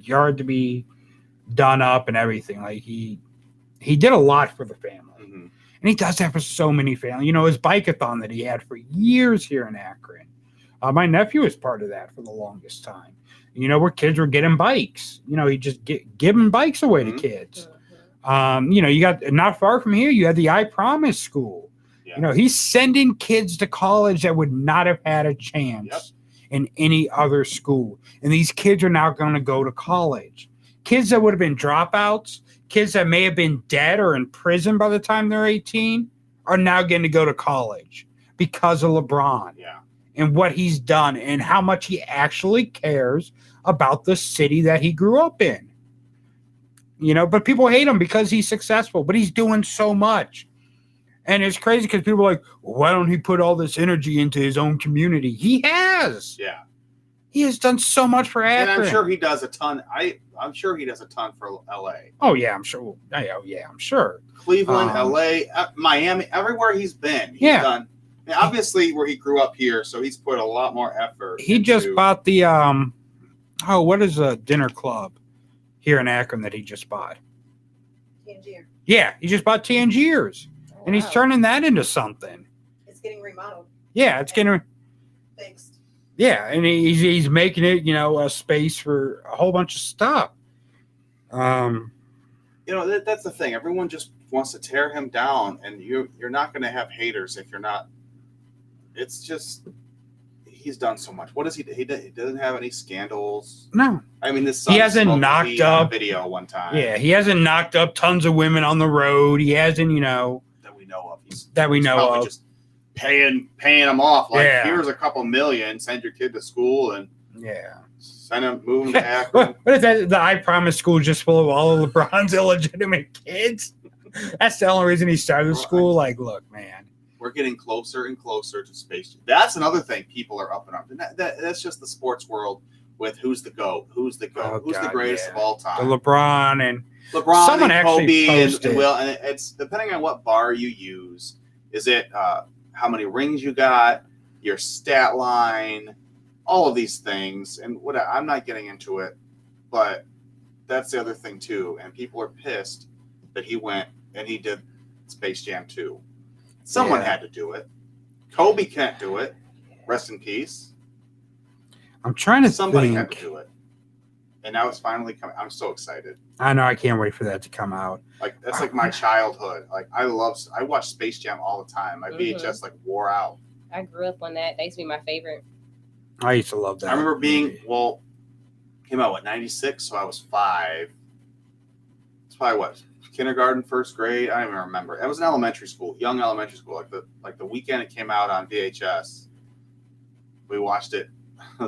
yard to be done up and everything. Like he did a lot for the family. Mm-hmm. And he does that for so many families. His bike-a-thon that he had for years here in Akron. My nephew was part of that for the longest time. Where kids were getting bikes. He just giving bikes away to kids. You got not far from here, you had the I Promise school. Yeah. He's sending kids to college that would not have had a chance in any other school. And these kids are now going to go to college. Kids that would have been dropouts, kids that may have been dead or in prison by the time they're 18 are now getting to go to college because of LeBron and what he's done and how much he actually cares about the city that he grew up in. But people hate him because he's successful, but he's doing so much. And it's crazy because people are like, well, why don't he put all this energy into his own community? He has. Yeah. He has done so much for Akron. And I'm sure he does a ton. I'm sure he does a ton for LA. Oh, yeah, I'm sure. I'm sure. Cleveland, LA, Miami, everywhere he's been. He's done. And obviously, where he grew up here, so he's put a lot more effort. He just bought the, what is a dinner club here in Akron that he just bought? Tangier. Yeah, he just bought Tangiers. Oh, and he's turning that into something. It's getting remodeled. Yeah, it's getting fixed. Yeah, and he's making it, a space for a whole bunch of stuff. That's the thing. Everyone just wants to tear him down, and you're not going to have haters if you're not. It's just he's done so much. What does he? He doesn't have any scandals. No, I mean, this he hasn't knocked up video one time. Yeah, he hasn't knocked up tons of women on the road. He hasn't, that we know of. He's of. Just paying them off. Like, here's a couple million. Send your kid to school and send him, move him to Akron. What is that? The I Promise school just full of all of LeBron's illegitimate kids? That's the only reason he started school. Like, look, man. We're getting closer and closer to space Jam. That's another thing people are up and up. And that's just the sports world with who's the GOAT, who's the greatest of all time. The LeBron and someone and Kobe and it's depending on what bar you use. Is it how many rings you got, your stat line, all of these things? And I'm not getting into it, but that's the other thing too. And people are pissed that he went and he did Space Jam 2. Someone had to do it. Kobe can't do it. Rest in peace. I'm trying to Somebody think. had to do it. And now it's finally coming. I'm so excited. I know. I can't wait for that to come out. Like, that's like my childhood. Like, I watch Space Jam all the time. My VHS like wore out. I grew up on that. That used to be my favorite. I used to love that. I remember came out 96, so I was 5. It's probably kindergarten, first grade. I don't even remember. It was an elementary school, young elementary school. Like the weekend it came out on VHS, we watched it.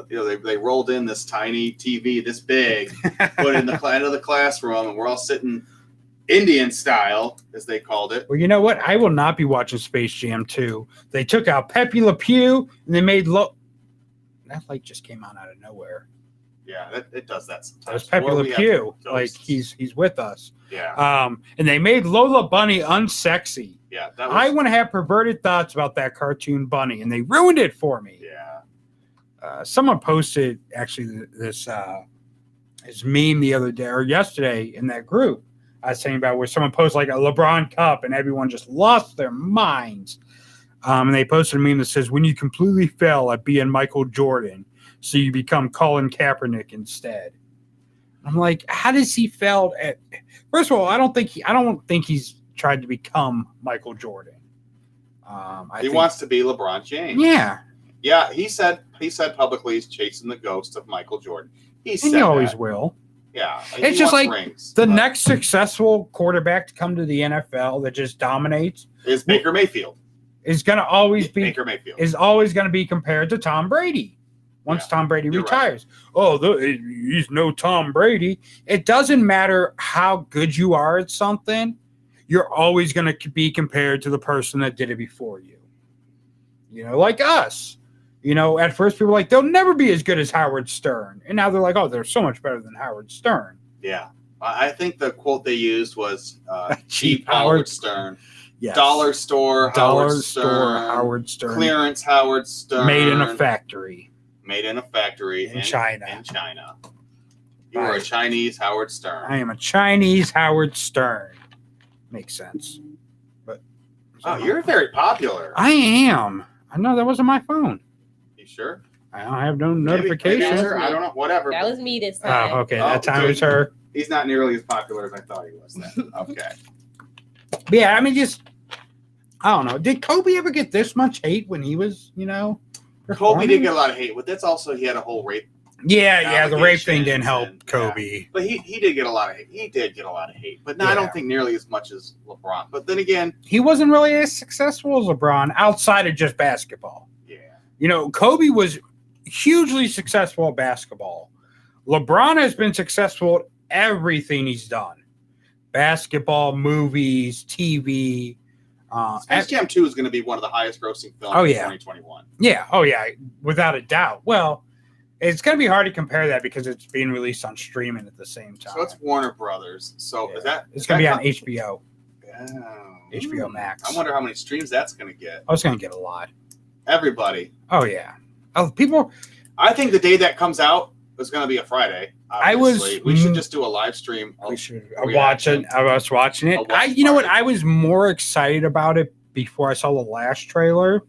They rolled in this tiny TV, this big, put it in the end of the classroom, and we're all sitting Indian style, as they called it. Well, you know what? I will not be watching Space Jam 2. They took out Pepe Le Pew, and they made that light just came out of nowhere. Yeah, it does that sometimes. That was Pepe Le Pew. Like, he's with us. Yeah. And they made Lola Bunny unsexy. Yeah. I want to have perverted thoughts about that cartoon bunny, and they ruined it for me. Yeah. Someone posted actually this meme the other day or yesterday in that group. I was saying about where someone posted like a LeBron cup, and everyone just lost their minds. And they posted a meme that says, "When you completely fail at being Michael Jordan, so you become Colin Kaepernick instead." I'm like, how does he fail at? First of all, I don't think he's tried to become Michael Jordan. He wants to be LeBron James. Yeah. Yeah, he said publicly he's chasing the ghost of Michael Jordan. He always will. Yeah. It's just like the next successful quarterback to come to the NFL that just dominates is Baker Mayfield. Is going to always be Baker Mayfield. Is always going to be compared to Tom Brady. Once Tom Brady retires. Right. He's no Tom Brady. It doesn't matter how good you are at something. You're always going to be compared to the person that did it before you. Like us. At first people were like, they'll never be as good as Howard Stern. And now they're like, oh, they're so much better than Howard Stern. Yeah. I think the quote they used was cheap Howard Stern. Yes. Dollar store Howard Stern. Clearance Howard Stern. Made in a factory. In China. You are a Chinese Howard Stern. I am a Chinese Howard Stern. Makes sense. But you're very popular. I am. I know that wasn't my phone. You sure? I have no notifications. I don't know. Whatever. That was me this time. Oh, okay. That time was her. He's not nearly as popular as I thought he was then. Okay. But yeah, I mean, I don't know. Did Kobe ever get this much hate when he was, Kobe did get a lot of hate, but that's also he had a whole rape. Yeah, the rape thing didn't help Kobe. Yeah. But he did get a lot of hate. He did get a lot of hate, but I don't think nearly as much as LeBron. But then again, he wasn't really as successful as LeBron outside of just basketball. Yeah. Kobe was hugely successful at basketball. LeBron has been successful at everything he's done. Basketball, movies, TV. Space Jam 2 is going to be one of the highest grossing films in 2021. Yeah. Oh, yeah. Without a doubt. Well, it's going to be hard to compare that because it's being released on streaming at the same time. So it's Warner Brothers. So is that... It's going to be on HBO. Oh. HBO Max. I wonder how many streams that's going to get. Oh, it's going to get a lot. Everybody. Oh, yeah. people. I think the day that comes out is going to be a Friday. Obviously. We should just do a live stream. We should watch it. I was watching it. You know what? I was more excited about it before I saw the last trailer.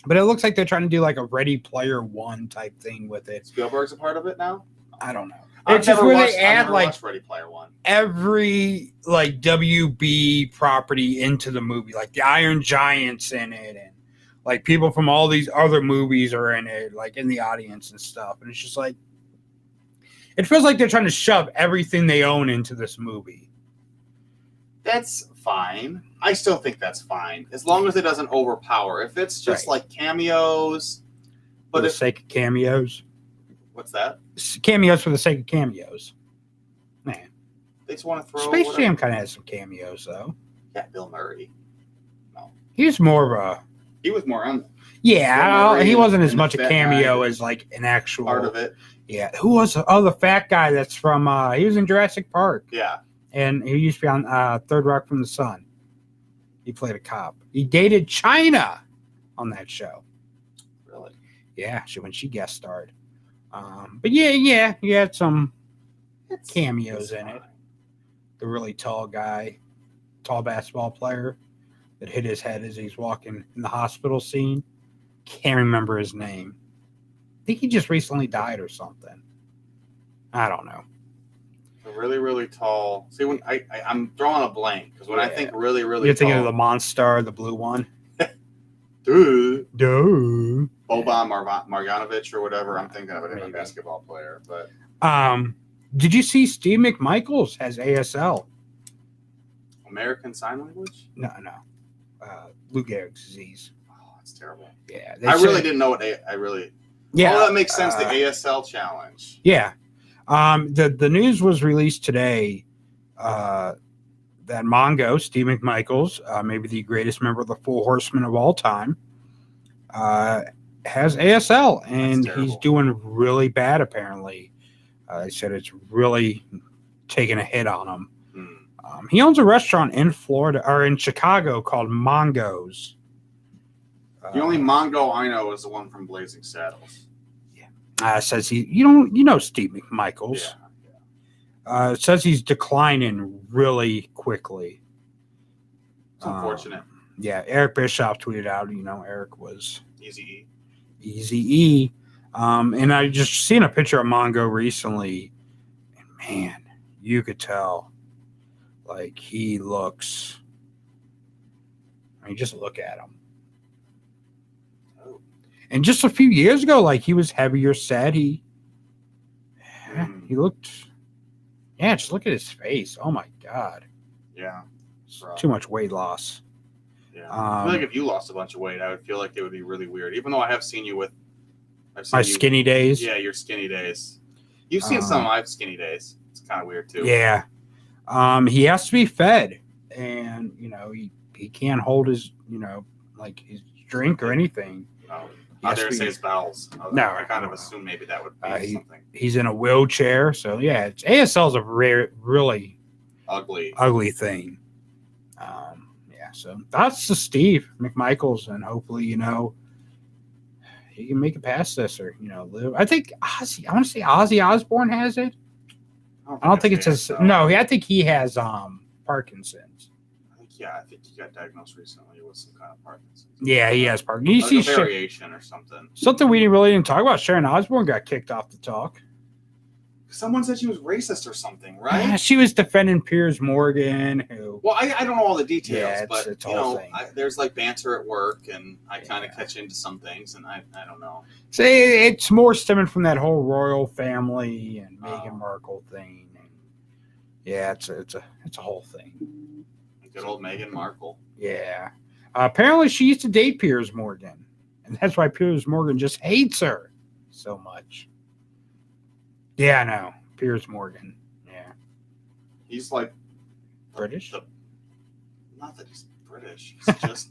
But it looks like they're trying to do like a Ready Player One type thing with it. Spielberg's a part of it now? I don't know. It's just where they add never like watched Ready Player One. every like WB property into the movie, like the Iron Giant's in it, and like people from all these other movies are in it, like in the audience and stuff. And it's just like it feels like they're trying to shove everything they own into this movie. That's fine. I still think that's fine as long as it doesn't overpower. If it's just like cameos, For the sake of cameos. What's that? Cameos for the sake of cameos. Man. They just want to throw Space Jam kind of has some cameos, though. Yeah, Bill Murray. He was more of a... He was more on... Yeah, he wasn't as much a cameo as like an actual... Part of it. Yeah. Who was... Oh, the fat guy that's from... he was in Jurassic Park. Yeah. And he used to be on Third Rock from the Sun. He played a cop. He dated China on that show. Really? Yeah, when she guest starred. But yeah, he had some cameos in it. The really tall guy, tall basketball player that hit his head as he's walking in the hospital scene. Can't remember his name. I think he just recently died or something. I don't know. The really, really tall. See, when I'm drawing a blank because when I think really, really You're tall. thinking of the Monster, the blue one? Duh. Duh. Boban Marjanovic or whatever. I'm thinking of a different basketball player. But did you see Steve McMichaels has ASL? American Sign Language? No. Lou Gehrig's disease. Oh, that's terrible. Yeah. I really didn't know what I really... Yeah. Oh, that makes sense. The ASL challenge. Yeah. The news was released today that Mongo, Steve McMichaels, maybe the greatest member of the Four Horsemen of all time, has ASL, and he's doing really bad, apparently. They said it's really taking a hit on him. He owns a restaurant in Florida, or in Chicago, called Mongo's. The only Mongo I know is the one from Blazing Saddles. Says you know Steve McMichaels. Yeah. Says he's declining really quickly. It's unfortunate. Yeah, Eric Bischoff tweeted out, Eric was Easy E. And I just seen a picture of Mongo recently, and man, you could tell, like he looks. I mean, just look at him. And just a few years ago, like he was heavier set. He looked. Yeah, just look at his face. Oh my God. Yeah. Too much weight loss. Yeah. I feel like if you lost a bunch of weight, I would feel like it would be really weird. Even though I have seen you with my skinny days. Yeah, your skinny days. You've seen some of my skinny days. It's kind of weird too. Yeah. He has to be fed, and he can't hold his like his drink or anything. No. I dare say his bowels. No, I kind of assume maybe that would be something. He's in a wheelchair, so yeah, ASL is a really ugly thing. Yeah, so that's to Steve McMichaels, and hopefully he can make it past this, or live. I think Ozzy. I want to say Ozzy Osbourne has it. I don't think it says no. I think he has Parkinson's. I think he got diagnosed recently with some kind of Parkinson's. Yeah, he has Parkinson's. You see variation or something. Something we didn't talk about. Sharon Osbourne got kicked off the talk. Someone said she was racist or something, right? Yeah, she was defending Piers Morgan. Well, I don't know all the details, yeah, but it's thing. There's like banter at work, and I kind of catch into some things, and I don't know. So it's more stemming from that whole royal family and Meghan Markle thing. And yeah, it's a whole thing. Good old Meghan Markle. Yeah. Apparently, she used to date Piers Morgan, and that's why Piers Morgan just hates her so much. Yeah, I know. Piers Morgan. Yeah. He's like British? Not that he's British. He's just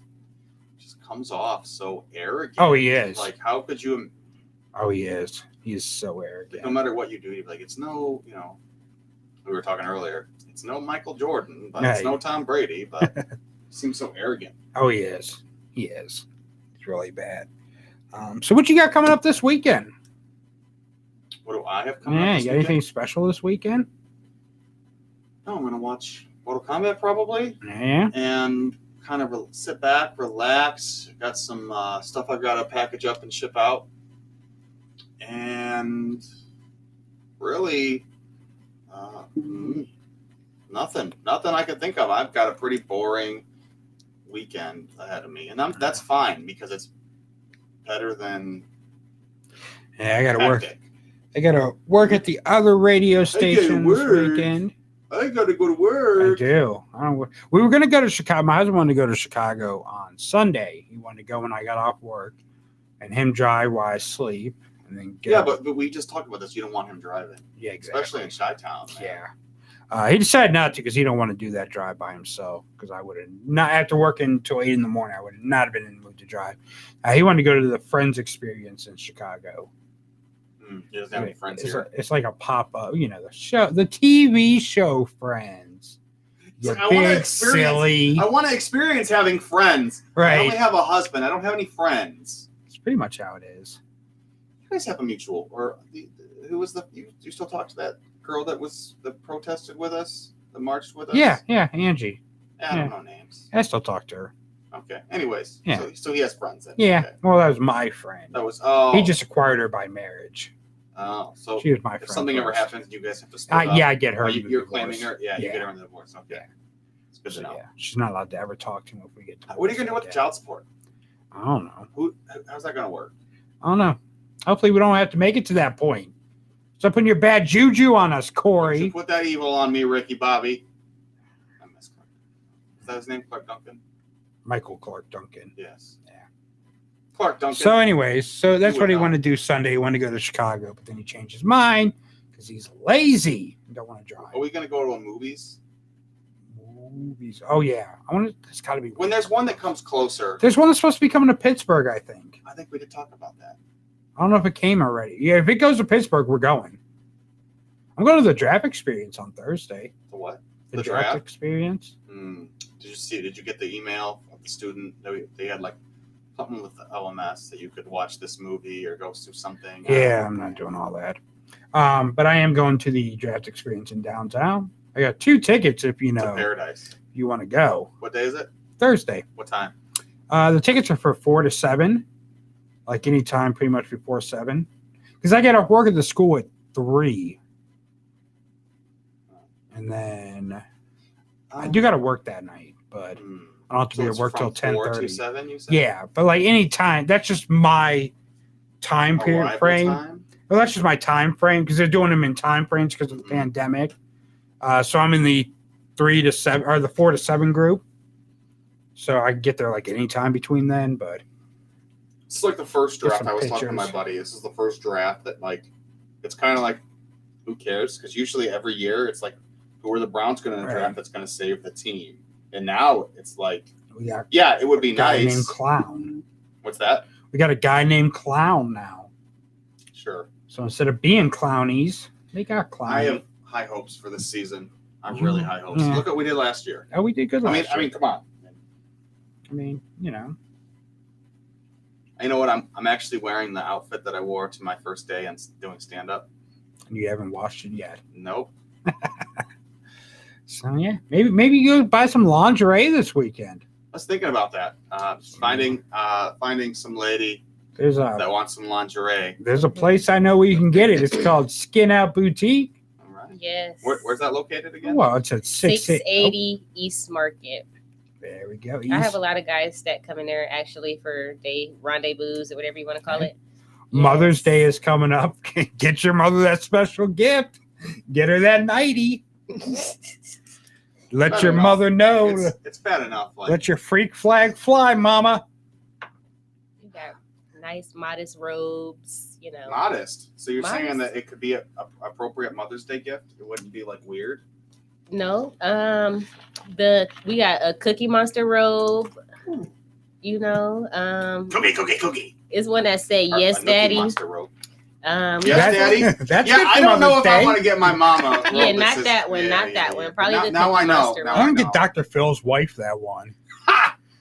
comes off so arrogant. Oh, he is. Like, how could you... Oh, he is. He is so arrogant. No matter what you do, you'd be like, it's no, we were talking earlier, it's no Michael Jordan, but it's no Tom Brady, but he seems so arrogant. Oh, he is. He is. It's really bad. So what you got coming up this weekend? What do I have coming up this you got weekend? anything special this weekend? No, I'm going to watch Mortal Kombat probably. Yeah. And kind of sit back, relax. Got some stuff I've got to package up and ship out. And really Nothing I can think of. I've got a pretty boring weekend ahead of me, and that's fine because it's better than. Yeah, I got to work. hectic. I got to work at the other radio station this weekend. I got to go to work. I do. We were going to go to Chicago. My husband wanted to go to Chicago on Sunday. He wanted to go when I got off work, and him drive while I sleep, and then go. Yeah, but we just talked about this. You don't want him driving. Yeah, exactly. Especially in Chi-Town. Yeah. He decided not to because he don't want to do that drive by himself. Because I would have not after working until 8 in the morning. I would not have been in the mood to drive. He wanted to go to the Friends experience in Chicago. He doesn't have any friends here. It's like a pop up, the show, the TV show Friends. You big silly. I want to experience having friends. Right. I only have a husband. I don't have any friends. It's pretty much how it is. You guys have a mutual, or who was you still talk to that girl that protested with us, that marched with us? Yeah, Angie. I don't know names. I still talk to her. Okay. Anyways, yeah. So he has friends then. Yeah. Okay. Well, that was my friend. That was He just acquired her by marriage. Oh, so she was my friend. If something ever happens, you guys have to split up. Yeah, I get her. You're claiming her. Yeah, you get her in the divorce. Okay. Yeah. It's good to know. Yeah. She's not allowed to ever talk to him if we get divorced. What are you gonna do with the child support? I don't know. How's that gonna work? I don't know. Hopefully, we don't have to make it to that point. Stop putting your bad juju on us, Corey. You put that evil on me, Ricky Bobby. I miss Clark. Is that his name, Clark Duncan? Michael Clark Duncan. Yes. Yeah. Clark Duncan. So, anyways, that's what he wanted to do Sunday. He wanted to go to Chicago, but then he changed his mind because he's lazy and don't want to drive. Are we going to go to movies? Movies. Oh, yeah. There's got to be one. When there's one that comes closer. There's one that's supposed to be coming to Pittsburgh, I think. I think we did talk about that. I don't know if it came already. Yeah, if it goes to Pittsburgh, we're going. I'm going to the draft experience on Thursday. The what? The draft experience. Did you get the email of the student? They had like something with the LMS that you could watch this movie or go through something. Yeah, I'm not doing all that. But I am going to the draft experience in downtown. I got 2 tickets if you know. To Paradise. If you want to go. What day is it? Thursday. What time? The tickets are for 4 to 7. Like any time pretty much before 7. Because I get off work at the school at 3. And then I do got to work that night, but I don't have to be at work till 10:30. 4 to 7, you said? Yeah, but like any time, that's just my time period frame. Time? Well, that's just my time frame because they're doing them in time frames because of the pandemic. So I'm in the 3 to 7 or the 4 to 7 group. So I can get there like any time between then, but it's like the first draft. I was talking to my buddy. This is the first draft that it's kind of like, who cares? Because usually every year it's like, who are the Browns going to draft that's going to save the team? And now it's like, it would be nice. Guy named Clown. What's that? We got a guy named Clown now. Sure. So instead of being clownies, they got Clown. I have high hopes for this season. I have really high hopes. Look what we did last year. Oh, we did good last year. I mean, come on. I mean, You know what? I'm actually wearing the outfit that I wore to my first day and doing stand-up. And you haven't washed it yet? Nope. So yeah, maybe you go buy some lingerie this weekend. I was thinking about that. Finding some lady that wants some lingerie. There's a place I know where you can get it. It's called Skin Out Boutique. All right. Yes. Where's that located again? Well, it's at 680 East Market. There we go. I have a lot of guys that come in there actually for day rendezvous or whatever you want to call it. Mother's Day is coming up. Get your mother that special gift. Get her that nightie. Let your mother know. It's bad enough. Let your freak flag fly, mama. You got nice, modest robes, Modest. So you're saying that it could be an appropriate Mother's Day gift? It wouldn't be like weird? No. We got a Cookie Monster robe. Cookie. It's one that say yes, Daddy. Monster robe. Yes, Daddy. I don't know if I want to get my mama. Yeah, not that one. Not that one. Probably the now Cookie I know. Monster Now I'm robe. gonna get Dr. Phil's wife that one.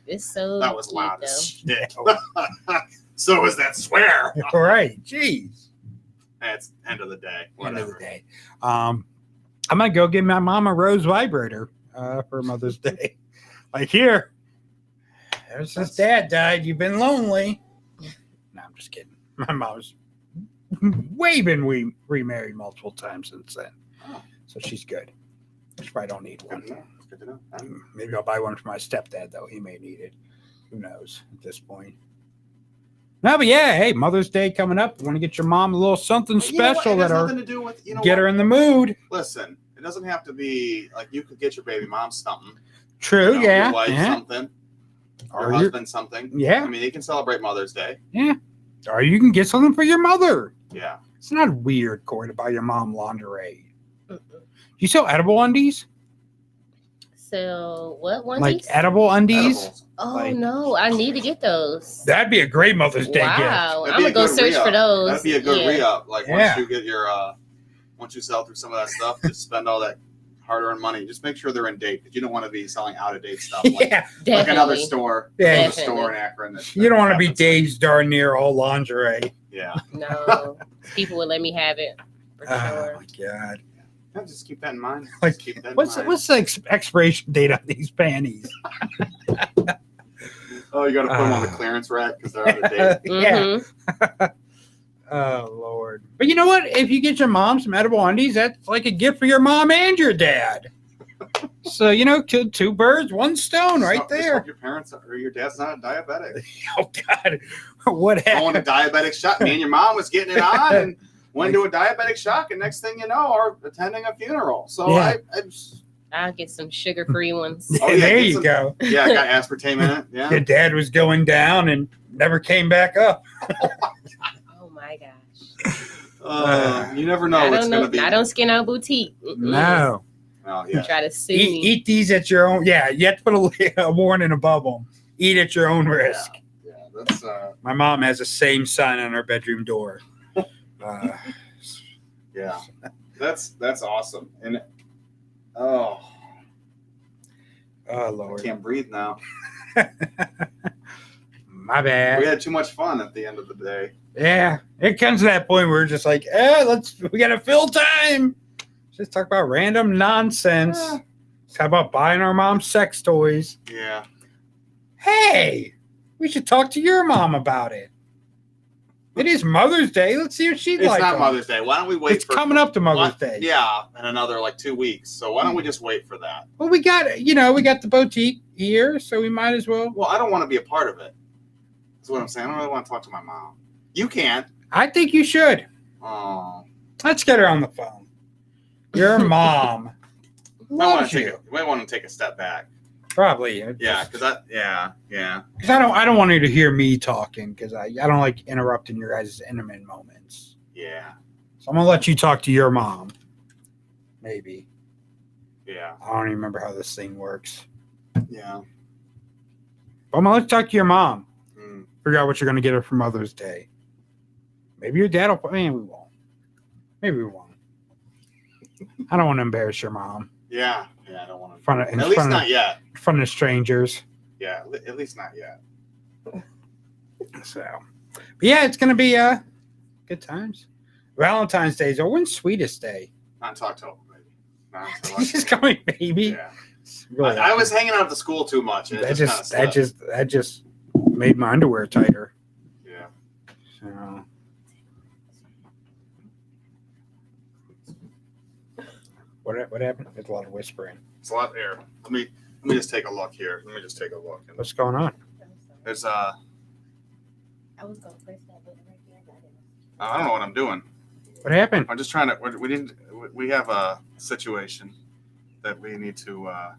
It's so that was cute, loud though. as shit. So is that swear? All right, jeez. It's end of the day. End Whatever. of the day. I might go get my mom a Rose vibrator for Mother's Day. Like here, ever since Dad died, you've been lonely. No, I'm just kidding. My mom's been remarried multiple times since then. So she's good. She probably don't need one. It's good to know. Maybe I'll buy one for my stepdad, though. He may need it. Who knows at this point. No, but yeah, hey, Mother's Day coming up. You want to get your mom a little something special that that nothing to do with, get her in the mood. Listen, it doesn't have to be like you could get your baby mom something. True, yeah. Your wife yeah. something. Or Your husband something. Yeah. I mean, they can celebrate Mother's Day. Yeah. Or you can get something for your mother. Yeah. It's not weird, Corey, to buy your mom lingerie. You sell edible undies? So what one? Like edible undies? Edibles. Oh like- no, I need to get those. That'd be a great Mother's Day gift. Wow, That'd I'm be gonna a go good search re-up. for those. That'd be a good re-up. Like Yeah. once you get your, once you sell through some of that stuff, just spend all that hard-earned money. Just make sure they're in date because you don't want to be selling out-of-date stuff. Like, Yeah. like another Definitely. store. Yeah. Another Definitely. store in Akron. That You don't want to be happens. Dave's darn near all lingerie. Yeah. No, people would let me have it for Oh sure. my god! Yeah, just keep that in mind. Like, Just keep that in what's mind. what's the expiration date on these panties? Oh, you got to put them on the clearance rack because they're out of date. Yeah. Mhm. Oh Lord! But you know what? If you get your mom some edible undies, that's like a gift for your mom and your dad. So kill two birds, one stone, right Just there. hope your parents or your dad's not a diabetic. Oh God! What Going to happened? diabetic shock. Me and your mom was getting it on and went to a diabetic shock, and next thing you know, are attending a funeral. So Yeah. I'll get some sugar-free ones. Oh, yeah, there get you some- go. yeah, I got aspartame in it. Your Yeah. dad was going down and never came back up. Oh my gosh! You never know I what's don't going know. to be. I don't skin out boutique. Mm-mm. No. Oh, yeah. Try to sue me. Eat these at your own. Yeah, you have to put a warning above them. Eat at your own risk. Yeah, that's My mom has the same sign on her bedroom door. yeah. That's awesome. And oh, Oh I Lord, can't breathe now. my bad. We had too much fun at the end of the day. Yeah, it comes to that point where we're just like, we got to fill time. Just talk about random nonsense. Yeah. How about buying our mom sex toys? Yeah. Hey, we should talk to your mom about it. It is Mother's Day. Let's see what she'd It's like. not on. Mother's Day. Why don't we wait It's for coming up to Mother's Day. Yeah, in another like 2 weeks. So why don't we just wait for that? Well, we got the boutique here, so we might as well. Well, I don't want to be a part of it. That's what I'm saying. I don't really want to talk to my mom. You can't. I think you should. Oh. Let's get her on the phone. Your mom. Might want loves to you. take a step back. Probably. Yeah, because yeah. Because I don't want you to hear me talking because I don't like interrupting your guys' intimate moments. Yeah. So I'm gonna let you talk to your mom. Maybe. Yeah. I don't even remember how this thing works. Yeah. But I'm gonna let you talk to your mom. Mm. Figure out what you're gonna get her for Mother's Day. Maybe your dad will. Maybe we won't. Maybe we won't. I don't want to embarrass your mom Yeah. Yeah. I don't want to. in front of strangers. Yeah. At least not yet. So, but yeah, it's gonna be good times. Valentine's Day is when's Sweetest Day? Not until October, maybe. Not until This is October. coming, baby. Yeah. It's really- I was hanging out at the school too much. And it that just made my underwear tighter. Yeah. So. What happened? There's a lot of whispering. It's a lot here. Let me just take a look here. Let me just take a look. What's going on? There's I was gonna press that button right there. I don't know what I'm doing. What happened? I'm just trying to. We have a situation that we need to. I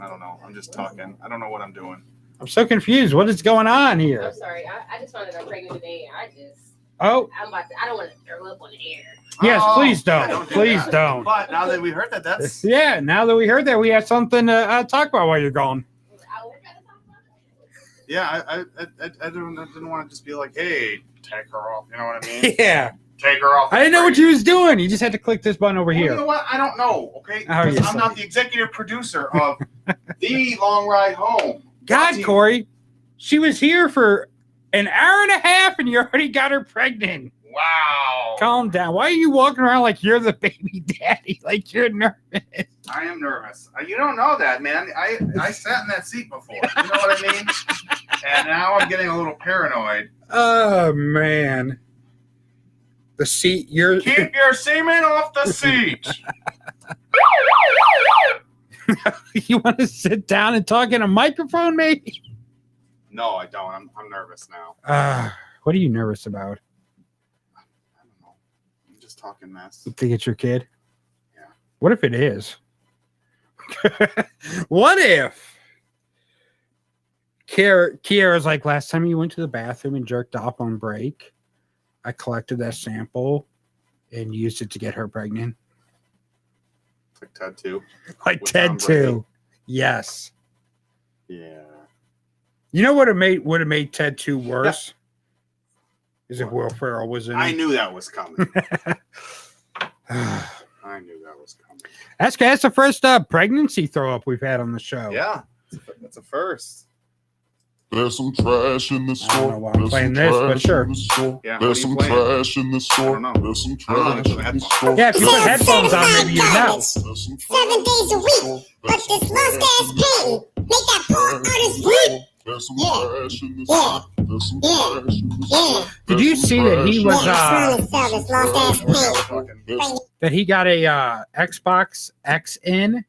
don't know. I'm just talking. I don't know what I'm doing. I'm so confused. What is going on here? I'm sorry. I just found out I'm pregnant today. I Oh, don't want to throw up on the air. yes, Oh, please yeah, don't. do Please that. don't. But now that we heard that, that's Yeah, now that we heard that, we have something to talk about while you're gone. yeah. I didn't want to just be like, hey, take her off. You know what I mean? Yeah. Take her off. I didn't know what you was doing. You just had to click this button over Well, here. you know what? I don't know. Okay, Oh, because yes, I'm not the executive producer of the Long Ride Home. God, Corey, she was here for an hour and a half, and you already got her pregnant. Wow. Calm down. Why are you walking around like you're the baby daddy? Like you're nervous. I am nervous. You don't know that, man. I sat in that seat before. You know what I mean? And now I'm getting a little paranoid. Oh man, the seat. You're Keep your semen off the seat. You want to sit down and talk in a microphone, maybe? No, I don't. I'm nervous now. What are you nervous about? I don't know. I'm just talking mess. You think it's your kid? Yeah. What if it is? What if Kiara's like, last time you went to the bathroom and jerked off on break, I collected that sample and used it to get her pregnant. Like Ted 2. Like With Ted Tom Brady. 2. Yes. Yeah. You know what would have made Ted 2 worse? Is if Will Ferrell was in it. I knew that was coming. I knew that was coming. That's the first pregnancy throw up we've had on the show. Yeah. That's a first. There's some trash in the I don't know store. why I'm There's playing some this, but trash sure. in the store. Yeah, There's some what are you playing? trash in the store. I don't know. There's some I don't know, trash it's in the headphones. store. Yeah, if you put headphones on, maybe you know. There's some 7 days a week, but this lost ass pain make that poor artist weep. There's some trash in the store. There's some trash in the store. Did you see that he was Trying to sell this lost ass pain. that he got a Xbox X in?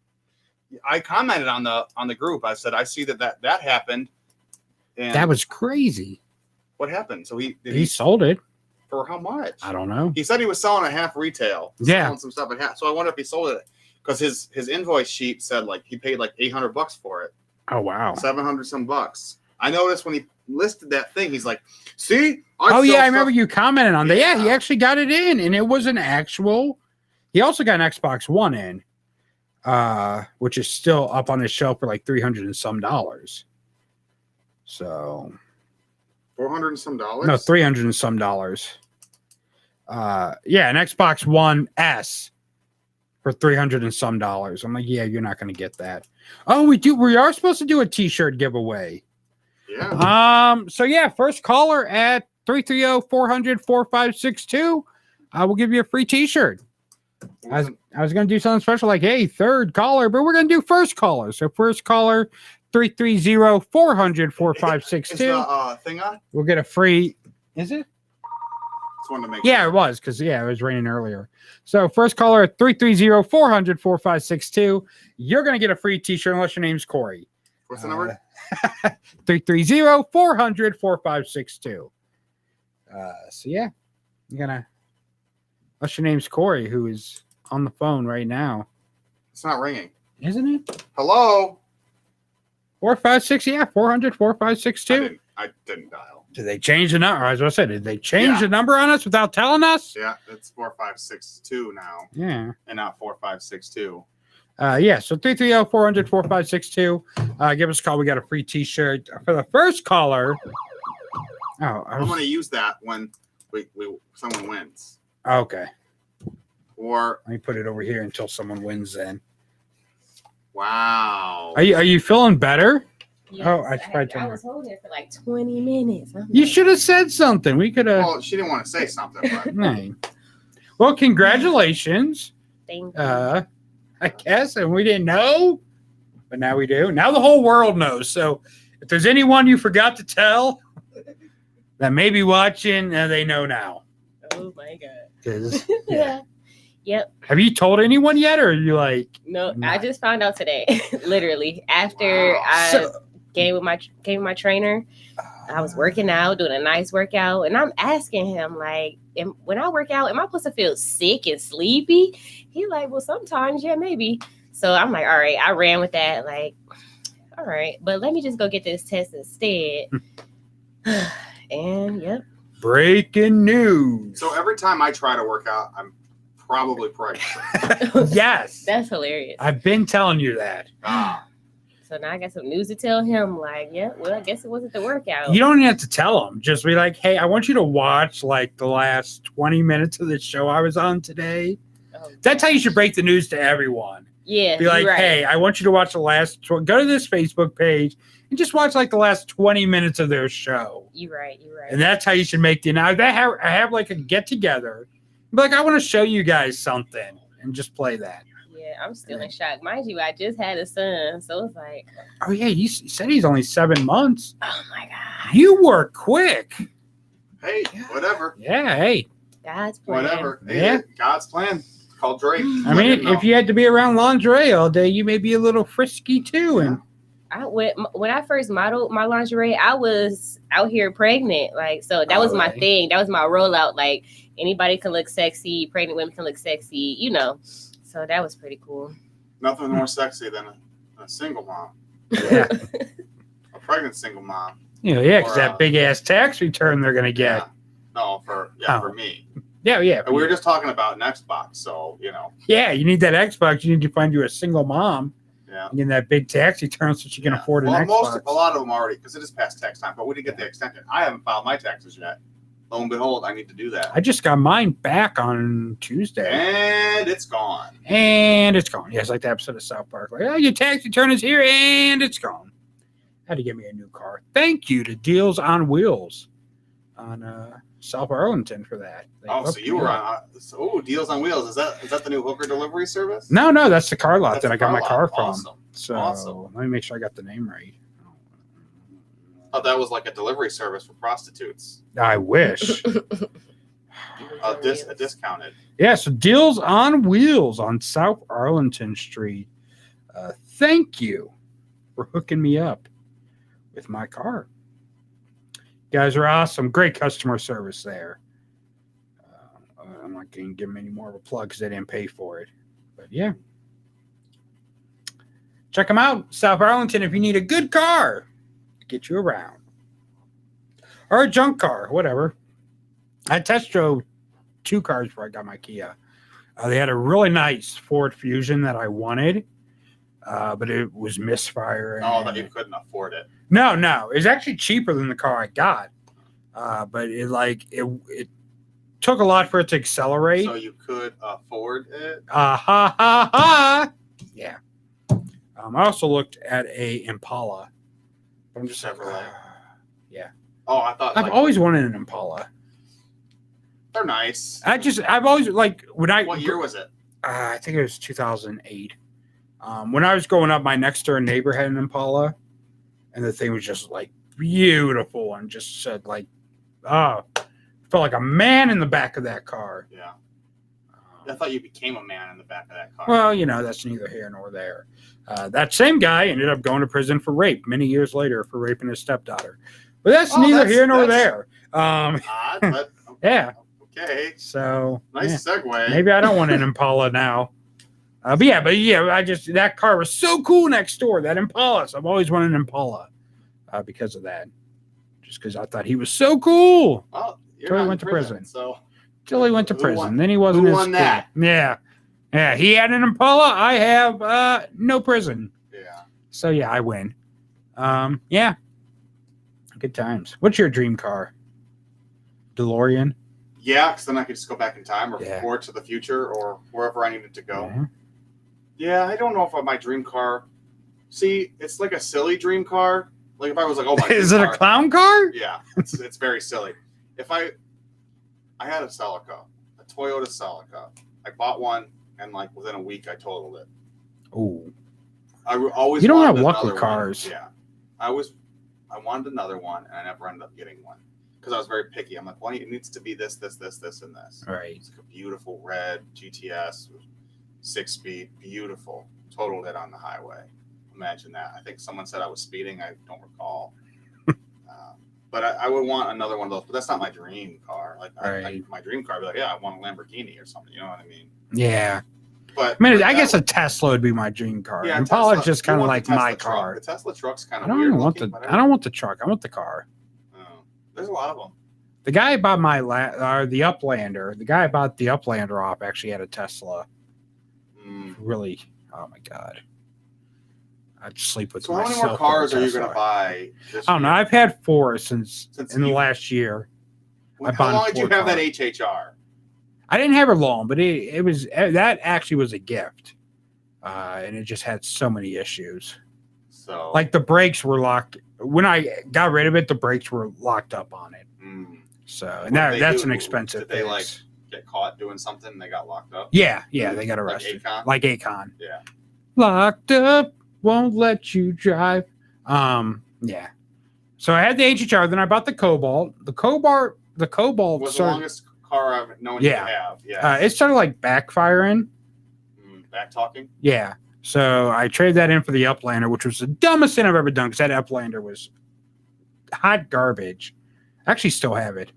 I commented on the group. I said I see that happened. And That was crazy. what happened? So He sold it. for how much? I don't know. He said he was selling at half retail. Yeah. Selling some stuff at half. So I wonder if he sold it because his invoice sheet said like he paid like $800 for it. Oh wow. 700 some bucks. I noticed when he listed that thing, he's like, "See, Oh yeah, I remember you commented on that. Yeah, he actually got it in, and it was an actual. He also got an Xbox One in, which is still up on his shelf for like $300 and some. So 400 and some dollars. no, $300 and some. Yeah, an Xbox One S for $300 and some. I'm like, yeah, you're not going to get that. Oh, we are supposed to do a T-shirt giveaway. Yeah. So yeah, first caller at 330-400-4562. We'll give you a free T-shirt. I was going to do something special like, hey, third caller, but we're going to do first caller. So first caller, 330-400-4562. Is the thing on? We'll get a free. Is it? Just wanted to make Yeah, it was because it was raining earlier. So first caller at 330-400-4562. You're going to get a free T-shirt unless your name's Corey. What's the number? 330-400-4562. So yeah, you're gonna. What's your name's Corey, who is on the phone right now? It's not ringing, isn't it? Hello. 456. Yeah, 400-4562. I didn't dial. Did they change the number? As I said, did they change the number on us without telling us? Yeah, it's 4562 now. Yeah, and not 4562. Yeah, so 330-400-4562. Give us a call. We got a free T-shirt for the first caller. Oh, I'm going to use that when someone wins. Okay. Or let me put it over here until someone wins. Then. Wow. Are you feeling better? Yes, oh, I tried to. I was holding it for like 20 minutes. You should have said something. We could have. Well, she didn't want to say something. But... Right. Well, congratulations. Thank you. I guess, and we didn't know, but now we do. Now the whole world knows. So if there's anyone you forgot to tell that may be watching, they know now. Oh my God. Yeah. Yep. Have you told anyone yet, or are you like? No, I just found out today. Literally after I came with my trainer. I was working out, doing a nice workout, and I'm asking him like, when I work out, am I supposed to feel sick and sleepy? He like, well, sometimes, yeah, maybe. So I'm like, all right, I ran with that. Like, all right, but let me just go get this test instead. And yep. Breaking news. So every time I try to work out, I'm probably pregnant. Yes. That's hilarious. I've been telling you that. So now I got some news to tell him. Like, yeah, well, I guess it wasn't the workout. You don't even have to tell him. Just be like, hey, I want you to watch like the last 20 minutes of the show I was on today. Oh, that's how you should break the news to everyone. Yeah. Be like, right. hey, I want you to watch the last, go to this Facebook page and just watch like the last 20 minutes of their show. You're right. And that's how you should make the, now I have like a get together. Be like, I want to show you guys something and just play that. Yeah, I'm still in shock. Mind you, I just had a son, so it's like, oh yeah, you said he's only 7 months. Oh my God. You were quick. Hey, whatever. Yeah, hey. God's plan. Whatever. Yeah. God's plan. called Drake. I mean, if you had to be around lingerie all day, you may be a little frisky too. And when I first modeled my lingerie, I was out here pregnant. Like, so that was my thing. That was my rollout. Like, anybody can look sexy. Pregnant women can look sexy, you know. So that was pretty cool. Nothing more sexy than a single mom. Yeah. A pregnant single mom. Because that big ass tax return they're gonna get. Yeah. No, for me. Yeah. And we were just talking about an Xbox, so you know. Yeah, you need that Xbox. You need to find you a single mom. Yeah. And get that big tax return so she can afford an Xbox. A lot of them already, because it is past tax time, but we didn't get the extension. I haven't filed my taxes yet. Lo and behold, I need to do that. I just got mine back on Tuesday. And it's gone. Yeah, it's like the episode of South Park. Like, your tax return is here and it's gone. Had to get me a new car. Thank you to Deals on Wheels on South Arlington for that. So you were on Deals on Wheels. Is that the new hooker delivery service? No, that's the car lot that I got my car from. Awesome. So let me make sure I got the name right. Oh, that was like a delivery service for prostitutes. I wish. Discounted. Yeah, so Deals on Wheels on South Arlington Street. Thank you for hooking me up with my car. You guys are awesome. Great customer service there. I'm not going to give them any more of a plug because they didn't pay for it. But yeah. Check them out. South Arlington, if you need a good car, get you around. Or a junk car, whatever. I test drove 2 cars before I got my Kia. They had a really nice Ford Fusion that I wanted, but it was misfiring. Oh, that you couldn't afford it. No. It was actually cheaper than the car I got. But it took a lot for it to accelerate. So you could afford it? Yeah. I also looked at a Impala. I'm just yeah. Oh, I thought I've always wanted an Impala. They're nice. I've always What year was it? I think it was 2008. When I was growing up, my next door neighbor had an Impala, and the thing was just like beautiful and just said like, felt like a man in the back of that car. Yeah. I thought you became a man in the back of that car. Well, that's neither here nor there. That same guy ended up going to prison for rape many years later for raping his stepdaughter. But that's neither here nor there. Odd, but yeah. Okay. So nice segue. Maybe I don't want an Impala now. But yeah, that car was so cool next door. That Impala. So I've always wanted an Impala because of that. Just because I thought he was so cool. Well, until he went to prison. Till he went to prison. Then he wasn't who as won cool. that? Yeah. He had an Impala. I have no prison. Yeah. So yeah, I win. Yeah. Good times. What's your dream car? DeLorean? Yeah, because then I could just go back in time or forward to the future or wherever I needed to go. Yeah, I don't know if my dream car. See, it's like a silly dream car. Like if I was like, oh my, is it a clown car? Yeah, it's very silly. If I had a Celica, a Toyota Celica. I bought one, and like within a week, I totaled it. Oh, I always. You don't wanted have luck with another cars. One. Yeah, I wanted another one, and I never ended up getting one because I was very picky. I'm like, well, it needs to be this, and this. Right. It's like a beautiful red GTS, 6-speed, beautiful. Totaled it on the highway. Imagine that. I think someone said I was speeding. I don't recall. But I would want another one of those. But that's not my dream car. Like my dream car, I'd be like, yeah, I want a Lamborghini or something. You know what I mean? Yeah. But I guess a Tesla would be my dream car. Yeah, Impala's just kind of like my truck. car. The Tesla truck's kind I of don't weird. I don't want the truck. I want the car. There's a lot of them. The guy I bought the Uplander. The guy I bought the Uplander off actually had a Tesla. Really? Oh my god. I'd sleep with myself. So how many more cars are you going to buy this I don't know. year? I've had 4 since in the last year. How long did you have that HHR? I didn't have it long, but it was that actually was a gift, and it just had so many issues. So like the brakes were locked when I got rid of it. The brakes were locked up on it. So and that's an expensive. Did they like get caught doing something and they got locked up? Yeah, they got arrested. Like Akon. Yeah. Locked up, won't let you drive. Yeah. So I had the HHR, then I bought the Cobalt. The Cobalt was the longest car I've known Yeah. you have. Yeah. It started like backfiring. Back talking? Yeah. So I traded that in for the Uplander, which was the dumbest thing I've ever done because that Uplander was hot garbage. I actually still have it.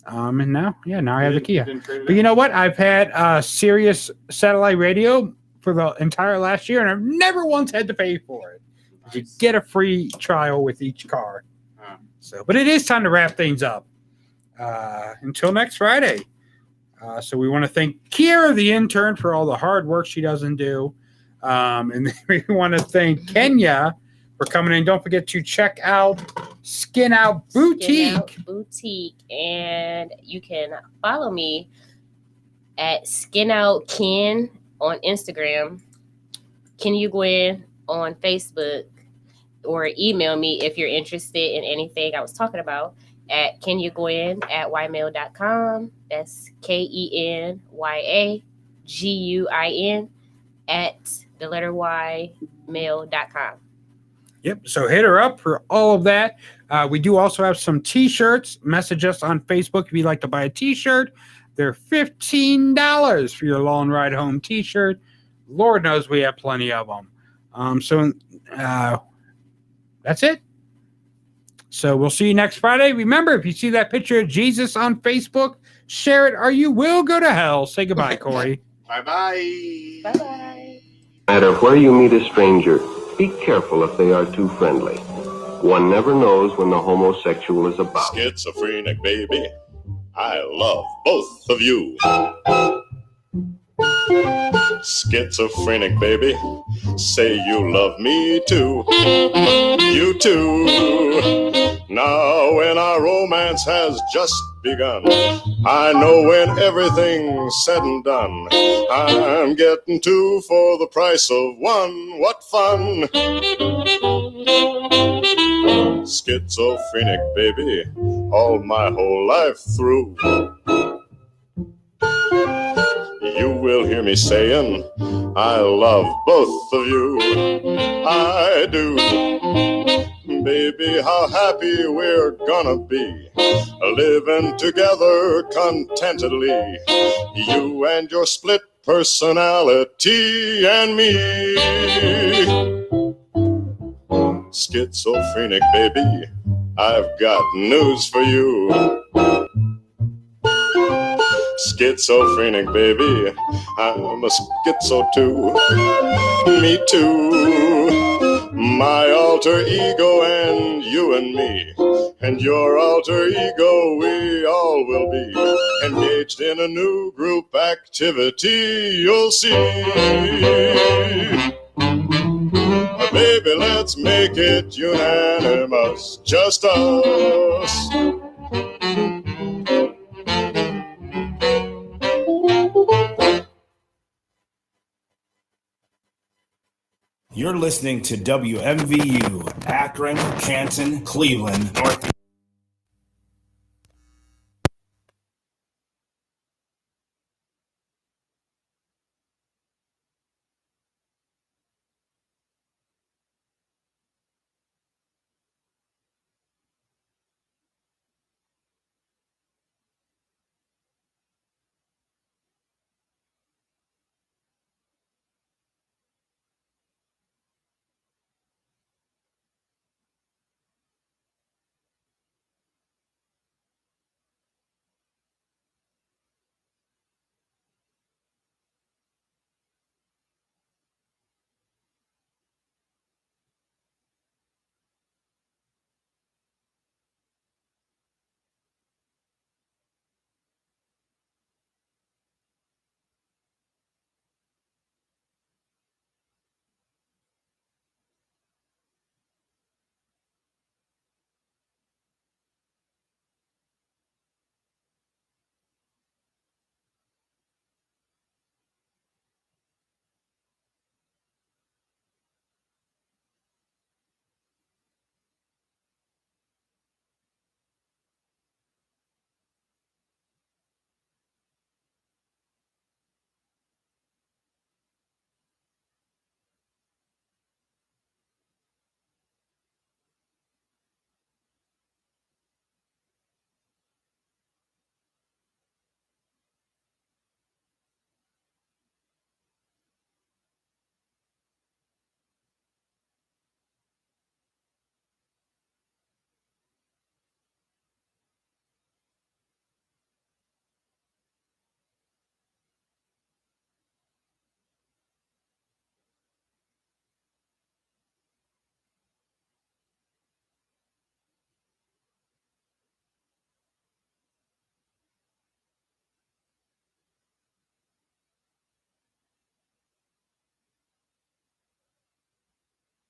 And now I have the Kia. But you know what? I've had Sirius satellite radio for the entire last year, and I've never once had to pay for it. Nice. You get a free trial with each car. So, but it is time to wrap things up. Until next Friday. So we want to thank Kiera, the intern, for all the hard work she doesn't do. And we want to thank Kenya for coming in. Don't forget to check out Skin Out Boutique. Skin Out Boutique. And you can follow me at Skin Out Ken on Instagram, Kenya Guin on Facebook, or email me if you're interested in anything I was talking about at kenyaguin@ymail.com. That's KENYAGUIN @Y mail.com. Yep. So hit her up for all of that. We do also have some T-shirts. Message us on Facebook if you'd like to buy a T-shirt. They're $15 for your long ride home T-shirt. Lord knows we have plenty of them. So that's it. So we'll see you next Friday. Remember, if you see that picture of Jesus on Facebook, share it or you will go to hell. Say goodbye, Corey. Bye-bye. Bye-bye. No matter where you meet a stranger, be careful if they are too friendly. One never knows when the homosexual is about. Schizophrenic, baby. I love both of you. Schizophrenic, baby. Say you love me too. You too. Now when our romance has just begun, I know when everything's said and done, I'm getting two for the price of one. What fun! Schizophrenic, baby, all my whole life through. You will hear me saying, I love both of you. I do. Baby, how happy we're gonna be, living together contentedly. You and your split personality and me. Schizophrenic, baby, I've got news for you. Schizophrenic, baby, I'm a schizo too. Me too. My alter ego and you and me, and your alter ego, we all will be engaged in a new group activity, you'll see. Baby, let's make it unanimous, just us. You're listening to WMVU, Akron, Canton, Cleveland, North.